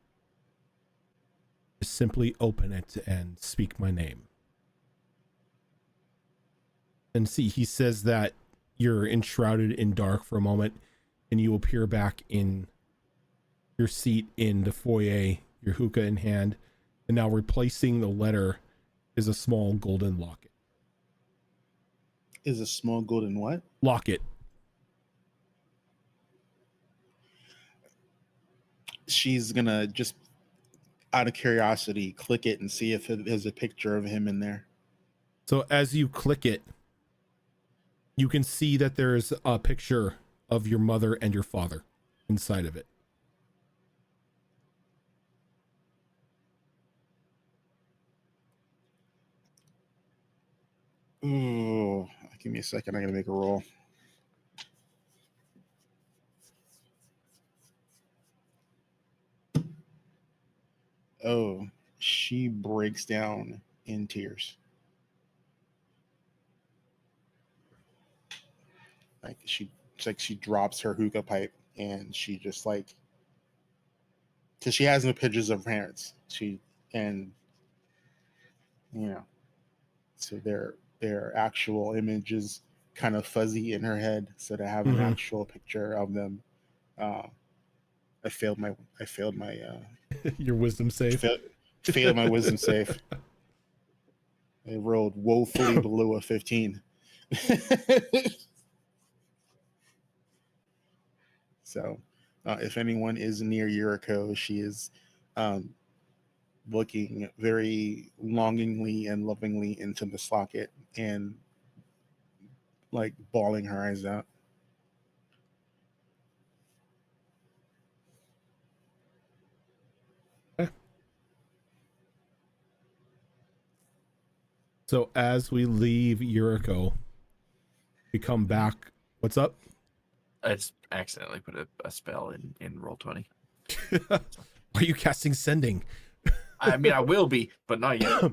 [SPEAKER 1] just simply open it and speak my name. And see, he says that you're enshrouded in dark for a moment, and you appear back in your seat in the foyer, your hookah in hand, and now replacing the letter is a small golden locket.
[SPEAKER 3] Is a small golden what?
[SPEAKER 1] Locket.
[SPEAKER 3] She's gonna just, out of curiosity, click it and see if it has a picture of him in there.
[SPEAKER 1] So as you click it, you can see that there's a picture of your mother and your father inside of it.
[SPEAKER 3] Ooh, give me a second. I gotta make a roll. Oh, she breaks down in tears. It's like she drops her hookah pipe and she just like, because she has no pictures of her parents. So their actual image is kind of fuzzy in her head. So to have an actual picture of them, I failed my
[SPEAKER 1] your wisdom save.
[SPEAKER 3] Failed my wisdom save. I rolled woefully below a 15. So, if anyone is near Yuriko, she is looking very longingly and lovingly into the locket and like bawling her eyes out.
[SPEAKER 1] So as we leave Yuriko, we come back. What's up?
[SPEAKER 4] I just accidentally put a spell in Roll20.
[SPEAKER 1] Are you casting Sending?
[SPEAKER 4] I mean, I will be, but not yet.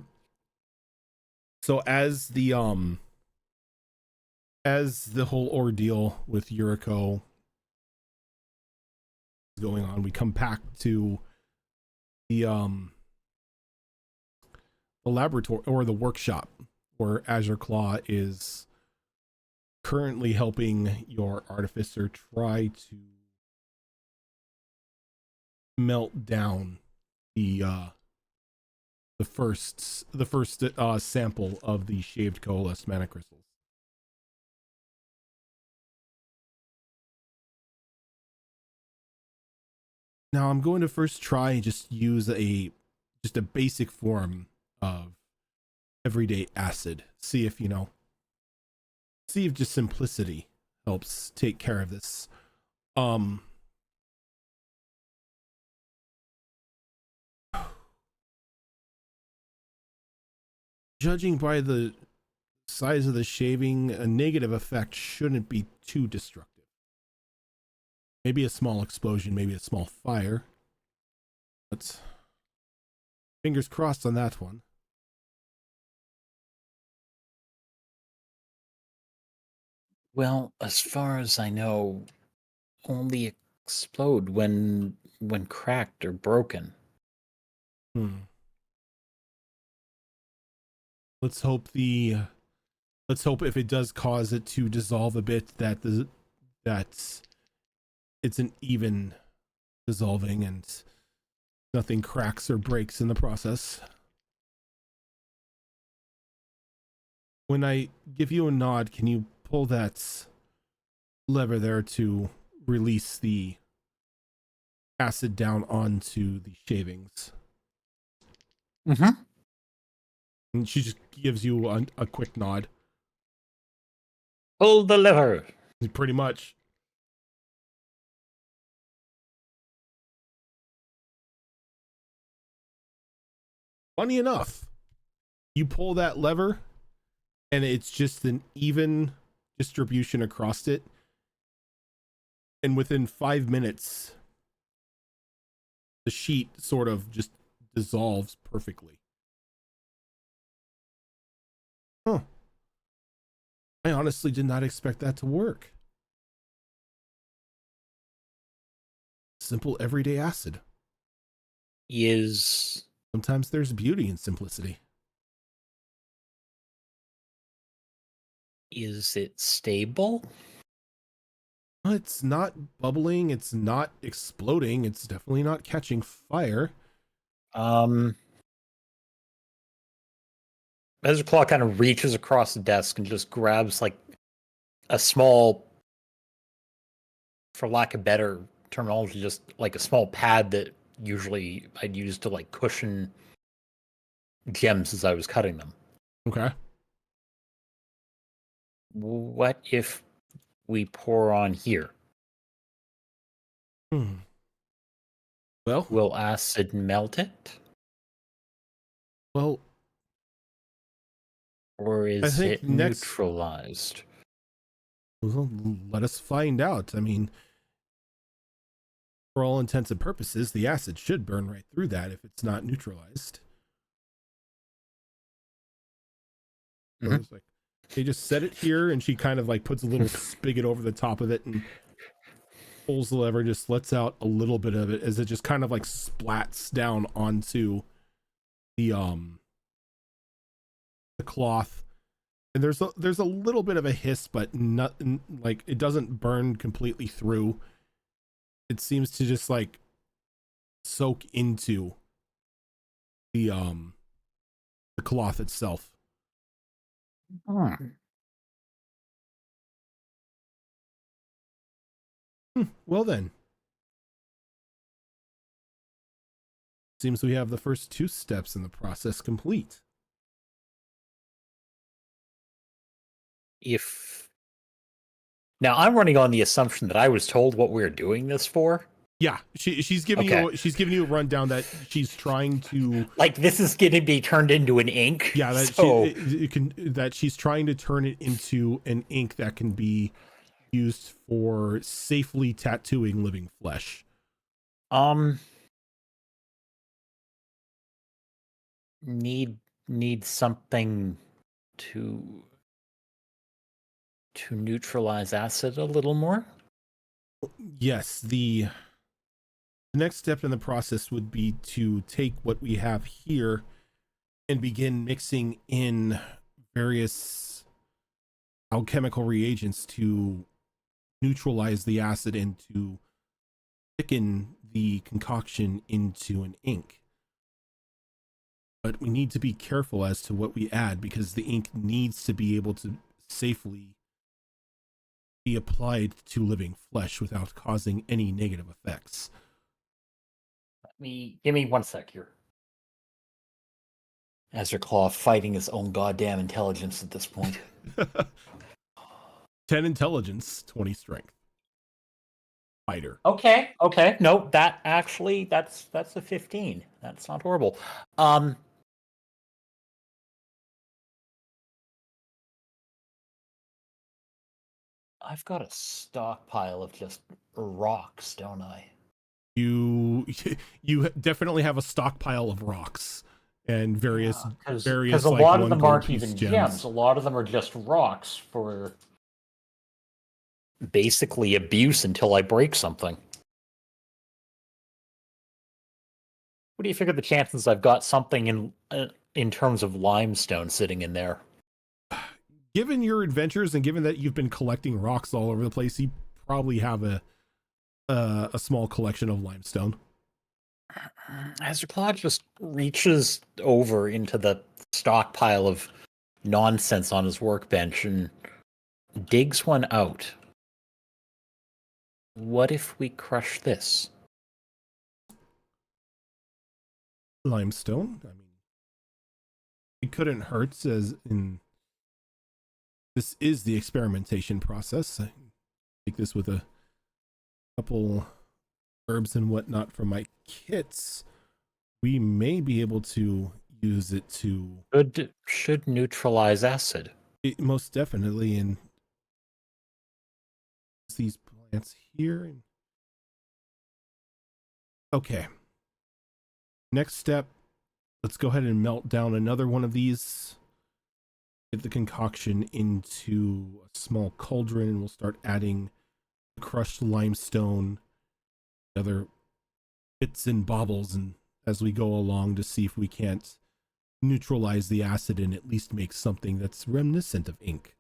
[SPEAKER 1] So as the whole ordeal with Yuriko is going on, we come back to the laboratory or the workshop where Azure Claw is currently helping your artificer try to melt down the first sample of the shaved coalesced mana crystals. Now I'm going to first try and just use a basic form of everyday acid. See if just simplicity helps take care of this. Judging by the size of the shaving, a negative effect shouldn't be too destructive. Maybe a small explosion, maybe a small fire. But fingers crossed on that one.
[SPEAKER 5] Well, as far as I know, only explode when cracked or broken.
[SPEAKER 1] Let's hope if it does cause it to dissolve a bit that it's an even dissolving and nothing cracks or breaks in the process. When I give you a nod, can you pull that lever there to release the acid down onto the shavings?
[SPEAKER 5] Mm-hmm.
[SPEAKER 1] And she just gives you a quick nod.
[SPEAKER 5] Pull the lever.
[SPEAKER 1] Pretty much. Funny enough, you pull that lever and it's just an even distribution across it. And within 5 minutes, the sheet sort of just dissolves perfectly. Huh. I honestly did not expect that to work. Simple everyday acid.
[SPEAKER 5] Sometimes
[SPEAKER 1] there's beauty in simplicity.
[SPEAKER 5] Is it stable?
[SPEAKER 1] It's not bubbling, it's not exploding, it's definitely not catching fire.
[SPEAKER 5] Ezra Claw kind of reaches across the desk and just grabs like a small, for lack of better terminology, just like a small pad that usually I'd use to like cushion gems as I was cutting them.
[SPEAKER 1] Okay.
[SPEAKER 5] What if we pour on here?
[SPEAKER 1] Well,
[SPEAKER 5] will acid melt it?
[SPEAKER 1] Well,
[SPEAKER 5] or is it
[SPEAKER 1] next,
[SPEAKER 5] neutralized?
[SPEAKER 1] Well, let us find out. I mean, for all intents and purposes, the acid should burn right through that if it's not neutralized. So it's like, they just set it here, and she kind of like puts a little spigot over the top of it and pulls the lever, just lets out a little bit of it as it just kind of like splats down onto the cloth. And there's a little bit of a hiss, but not like it doesn't burn completely through. It seems to just like soak into the cloth itself. Well then, seems we have the first 2 steps in the process complete.
[SPEAKER 5] Now I'm running on the assumption that I was told what we're doing this for.
[SPEAKER 1] Yeah, she's giving you a rundown that she's trying to,
[SPEAKER 5] like, this is going to be turned into an ink.
[SPEAKER 1] Yeah, that that she's trying to turn it into an ink that can be used for safely tattooing living flesh.
[SPEAKER 5] Need something to neutralize acid a little more?
[SPEAKER 1] Yes, the next step in the process would be to take what we have here and begin mixing in various alchemical reagents to neutralize the acid and to thicken the concoction into an ink. But we need to be careful as to what we add, because the ink needs to be able to safely be applied to living flesh without causing any negative effects.
[SPEAKER 5] Give me 1 sec here. Ezra Claw fighting his own goddamn intelligence at this point.
[SPEAKER 1] 10 intelligence, 20 strength. Fighter.
[SPEAKER 5] Okay. No, that's a 15. That's not horrible. I've got a stockpile of just rocks, don't I?
[SPEAKER 1] You definitely have a stockpile of rocks and various
[SPEAKER 5] because a
[SPEAKER 1] like
[SPEAKER 5] lot of them aren't
[SPEAKER 1] even
[SPEAKER 5] gems. A lot of them are just rocks for basically abuse until I break something. What do you figure the chances I've got something in terms of limestone sitting in there?
[SPEAKER 1] Given your adventures and given that you've been collecting rocks all over the place, you probably have a small collection of limestone.
[SPEAKER 5] Ezra Claw just reaches over into the stockpile of nonsense on his workbench and digs one out. What if we crush this?
[SPEAKER 1] Limestone. I mean, it couldn't hurt, as in this is the experimentation process. I take this with a couple herbs and whatnot from my kits. We may be able to use it to
[SPEAKER 5] Should neutralize acid.
[SPEAKER 1] it, most definitely. And these plants here. Okay. Next step, let's go ahead and melt down another one of these. Get the concoction into a small cauldron, and we'll start adding crushed limestone, other bits and baubles, and as we go along to see if we can't neutralize the acid and at least make something that's reminiscent of ink.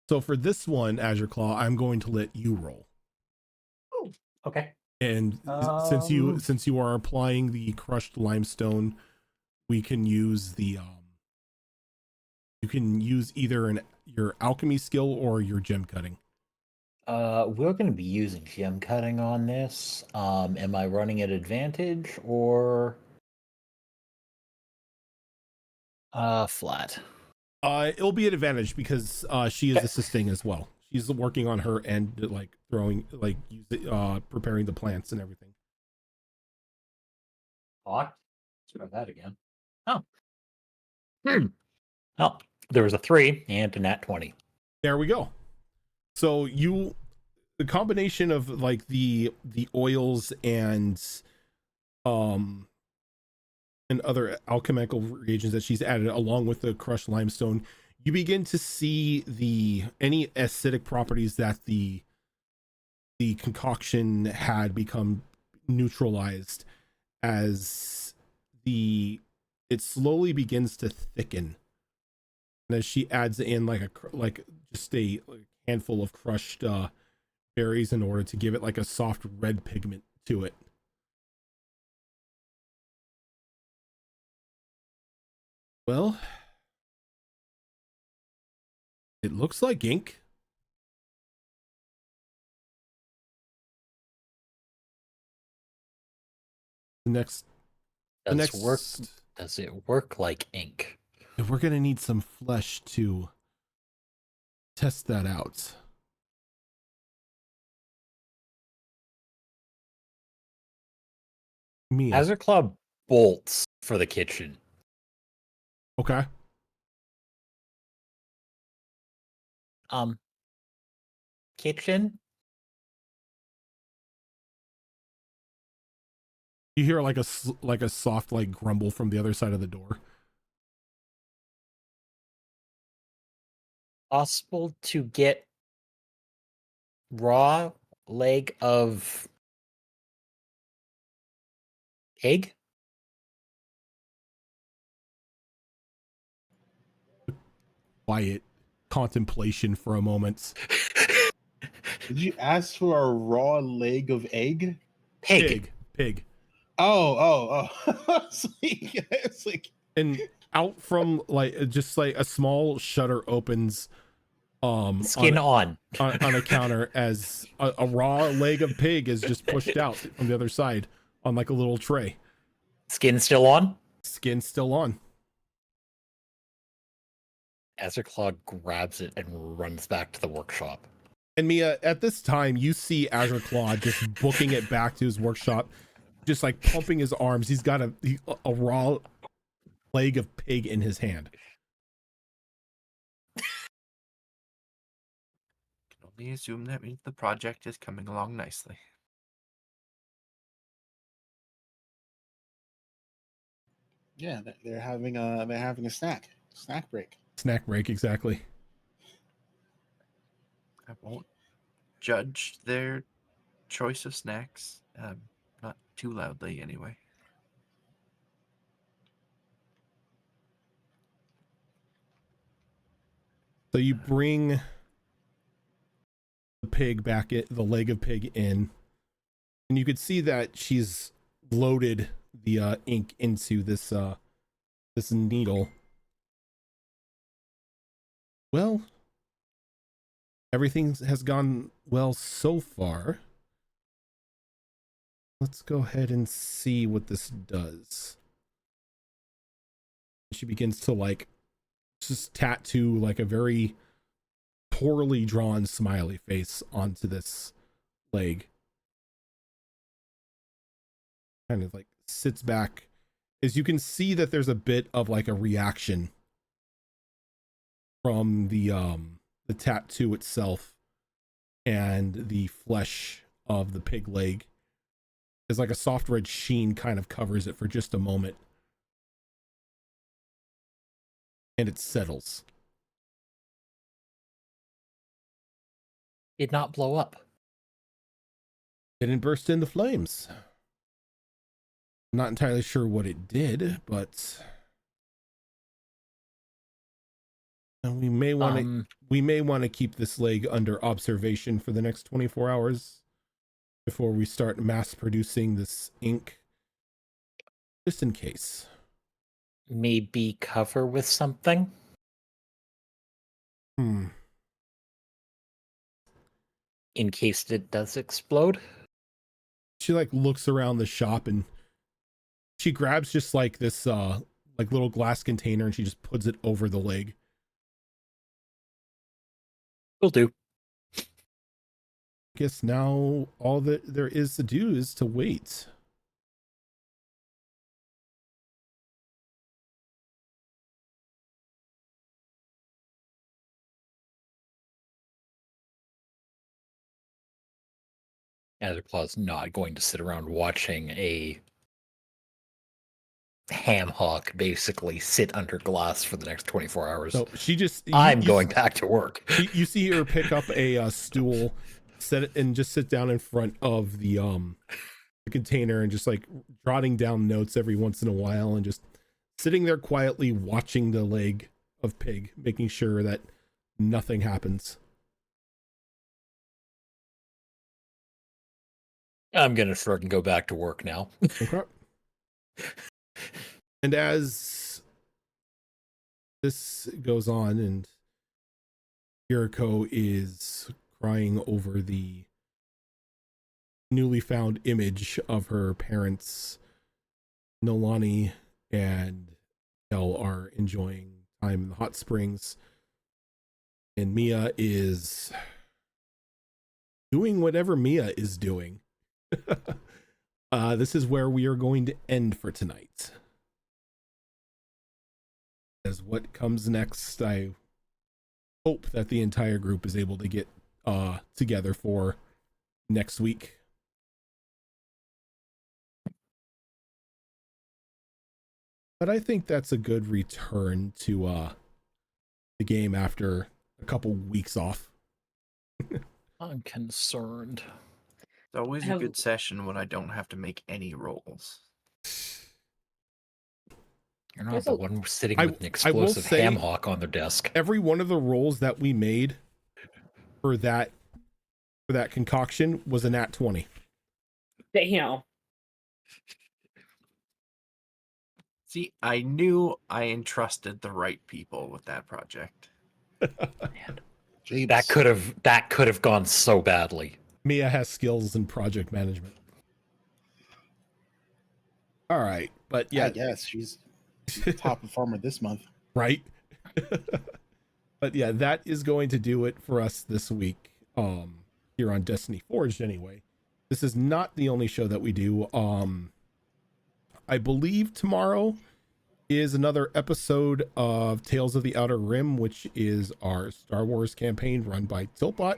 [SPEAKER 1] So for this one, Azure Claw, I'm going to let you roll.
[SPEAKER 5] Oh, okay.
[SPEAKER 1] And since you are applying the crushed limestone, we can use the you can use either your alchemy skill or your gem cutting.
[SPEAKER 5] We're going to be using gem cutting on this. Am I running at advantage or flat?
[SPEAKER 1] It'll be an advantage because she is assisting as well. She's working on her end, like throwing, like preparing the plants and everything.
[SPEAKER 5] Let's try that again. Oh. Oh, there was a 3 and a nat 20.
[SPEAKER 1] There we go. So the combination of like the oils and other alchemical reagents that she's added along with the crushed limestone, you begin to see any acidic properties that the concoction had become neutralized as it slowly begins to thicken. And as she adds in just a handful of crushed berries in order to give it like a soft red pigment to it. Well, it looks like ink. Does
[SPEAKER 5] it work like ink?
[SPEAKER 1] We're gonna need some flesh to test that out. Mia.
[SPEAKER 5] Azure Claw bolts for the kitchen.
[SPEAKER 1] Okay.
[SPEAKER 5] Kitchen?
[SPEAKER 1] You hear like a soft like grumble from the other side of the door.
[SPEAKER 5] Possible to get raw leg of egg?
[SPEAKER 1] Quiet contemplation for a moment.
[SPEAKER 3] Did you ask for a raw leg of egg?
[SPEAKER 5] Pig.
[SPEAKER 3] Oh. it's like
[SPEAKER 1] And out from just like a small shutter opens
[SPEAKER 5] Skin
[SPEAKER 1] on a counter as a raw leg of pig is just pushed out from the other side on like a little tray.
[SPEAKER 5] Skin still on?
[SPEAKER 1] Skin still on.
[SPEAKER 5] Azure Claw grabs it and runs back to the workshop.
[SPEAKER 1] And Mia, at this time, you see Azure Claw just booking it back to his workshop, just like pumping his arms. He's got a raw leg of pig in his hand.
[SPEAKER 4] Can only assume that means the project is coming along nicely.
[SPEAKER 3] Yeah, they're having a snack break.
[SPEAKER 1] Snack break, exactly.
[SPEAKER 4] I won't judge their choice of snacks, not too loudly anyway.
[SPEAKER 1] So you bring the pig back, the leg of pig in, and you could see that she's loaded the ink into this this needle. Well, everything has gone well so far. Let's go ahead and see what this does. She begins to like just tattoo like a very poorly drawn smiley face onto this leg. Kind of like sits back. As you can see that there's a bit of like a reaction from the tattoo itself and the flesh of the pig leg. There's like a soft red sheen kind of covers it for just a moment. And it settles.
[SPEAKER 5] Did not blow up.
[SPEAKER 1] It didn't burst into flames. Not entirely sure what it did, but we may want to keep this leg under observation for the next 24 hours before we start mass producing this ink, just in case.
[SPEAKER 5] Maybe cover with something? In case it does explode?
[SPEAKER 1] She like looks around the shop and she grabs just like this like little glass container and she just puts it over the leg.
[SPEAKER 5] Will do.
[SPEAKER 1] I guess now all that there is to do is to wait.
[SPEAKER 5] Claw's not going to sit around watching a ham hock basically sit under glass for the next 24 hours.
[SPEAKER 1] So she just
[SPEAKER 5] I'm going back to work.
[SPEAKER 1] You see her pick up a stool, set it and just sit down in front of the container and just like jotting down notes every once in a while and just sitting there quietly watching the leg of pig, making sure that nothing happens.
[SPEAKER 5] I'm gonna shrug and go back to work now.
[SPEAKER 1] Okay. And as this goes on and Yuriko is crying over the newly found image of her parents, Nolani and Elle are enjoying time in the hot springs, and Mia is doing whatever Mia is doing. This is where we are going to end for tonight. As what comes next, I hope that the entire group is able to get together for next week. But I think that's a good return to the game after a couple weeks off.
[SPEAKER 5] I'm concerned.
[SPEAKER 4] It's always a good session when I don't have to make any rolls.
[SPEAKER 5] You're not the one sitting with an explosive ham hock on their desk.
[SPEAKER 1] Every one of the rolls that we made for that concoction was a nat 20.
[SPEAKER 2] Damn.
[SPEAKER 4] See, I knew I entrusted the right people with that project.
[SPEAKER 5] Man, that could have gone so badly.
[SPEAKER 1] Mia has skills in project management. All right, but yeah,
[SPEAKER 3] I guess she's top performer this month,
[SPEAKER 1] right? But yeah, that is going to do it for us this week. Here on Destiny Forged, anyway. This is not the only show that we do. I believe tomorrow is another episode of Tales of the Outer Rim, which is our Star Wars campaign run by Tiltbot.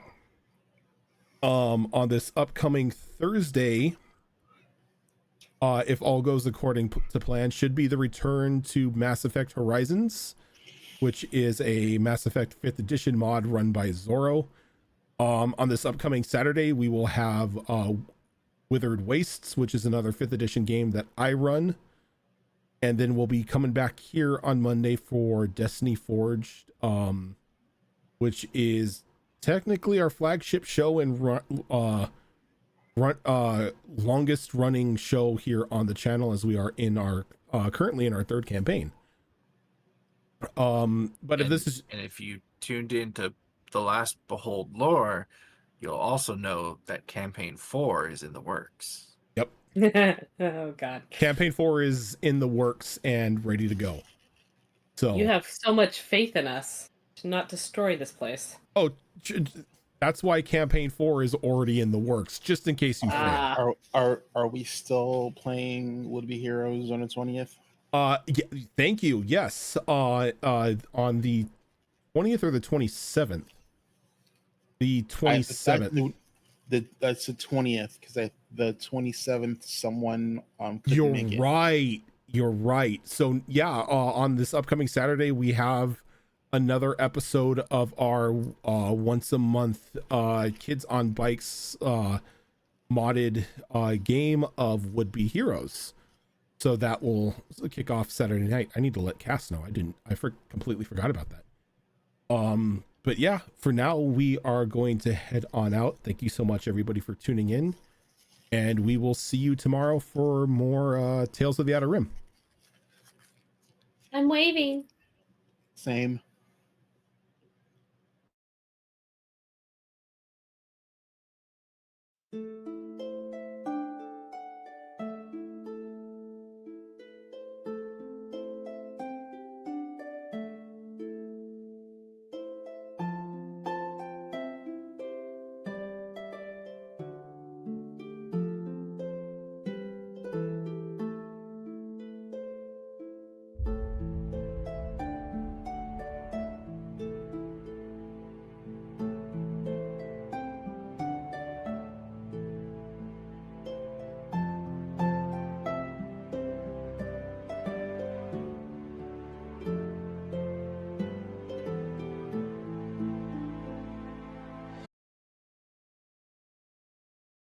[SPEAKER 1] On this upcoming Thursday, if all goes according to plan, should be the return to Mass Effect Horizons, which is a Mass Effect 5th edition mod run by Zorro. On this upcoming Saturday, we will have Withered Wastes, which is another 5th edition game that I run. And then we'll be coming back here on Monday for Destiny Forged, which is technically our flagship show and longest running show here on the channel, as we are in our currently in our third campaign. But if this is,
[SPEAKER 4] and if you tuned into the last Behold lore, you'll also know that campaign 4 is in the works.
[SPEAKER 1] yep,
[SPEAKER 2] Oh God.
[SPEAKER 1] campaign 4 is in the works and ready to go. So
[SPEAKER 2] You have so much faith in us to not destroy this place.
[SPEAKER 1] oh, that's why campaign 4 is already in the works, just in case you fail.
[SPEAKER 3] Are we still playing Would Be Heroes on the 20th?
[SPEAKER 1] Yeah, thank you. Yes. On the 20th or the 27th. The 27th.
[SPEAKER 3] That's the 20th, because the 27th someone couldn't
[SPEAKER 1] You're
[SPEAKER 3] make it.
[SPEAKER 1] right. You're right. So yeah, on this upcoming Saturday, we have another episode of our once a month Kids on Bikes modded game of Would Be Heroes. So that will kick off Saturday night. I need to let Cass know. I completely forgot about that. But yeah, for now we are going to head on out. Thank you so much, everybody, for tuning in, and we will see you tomorrow for more Tales of the Outer Rim.
[SPEAKER 2] I'm waving.
[SPEAKER 3] Same.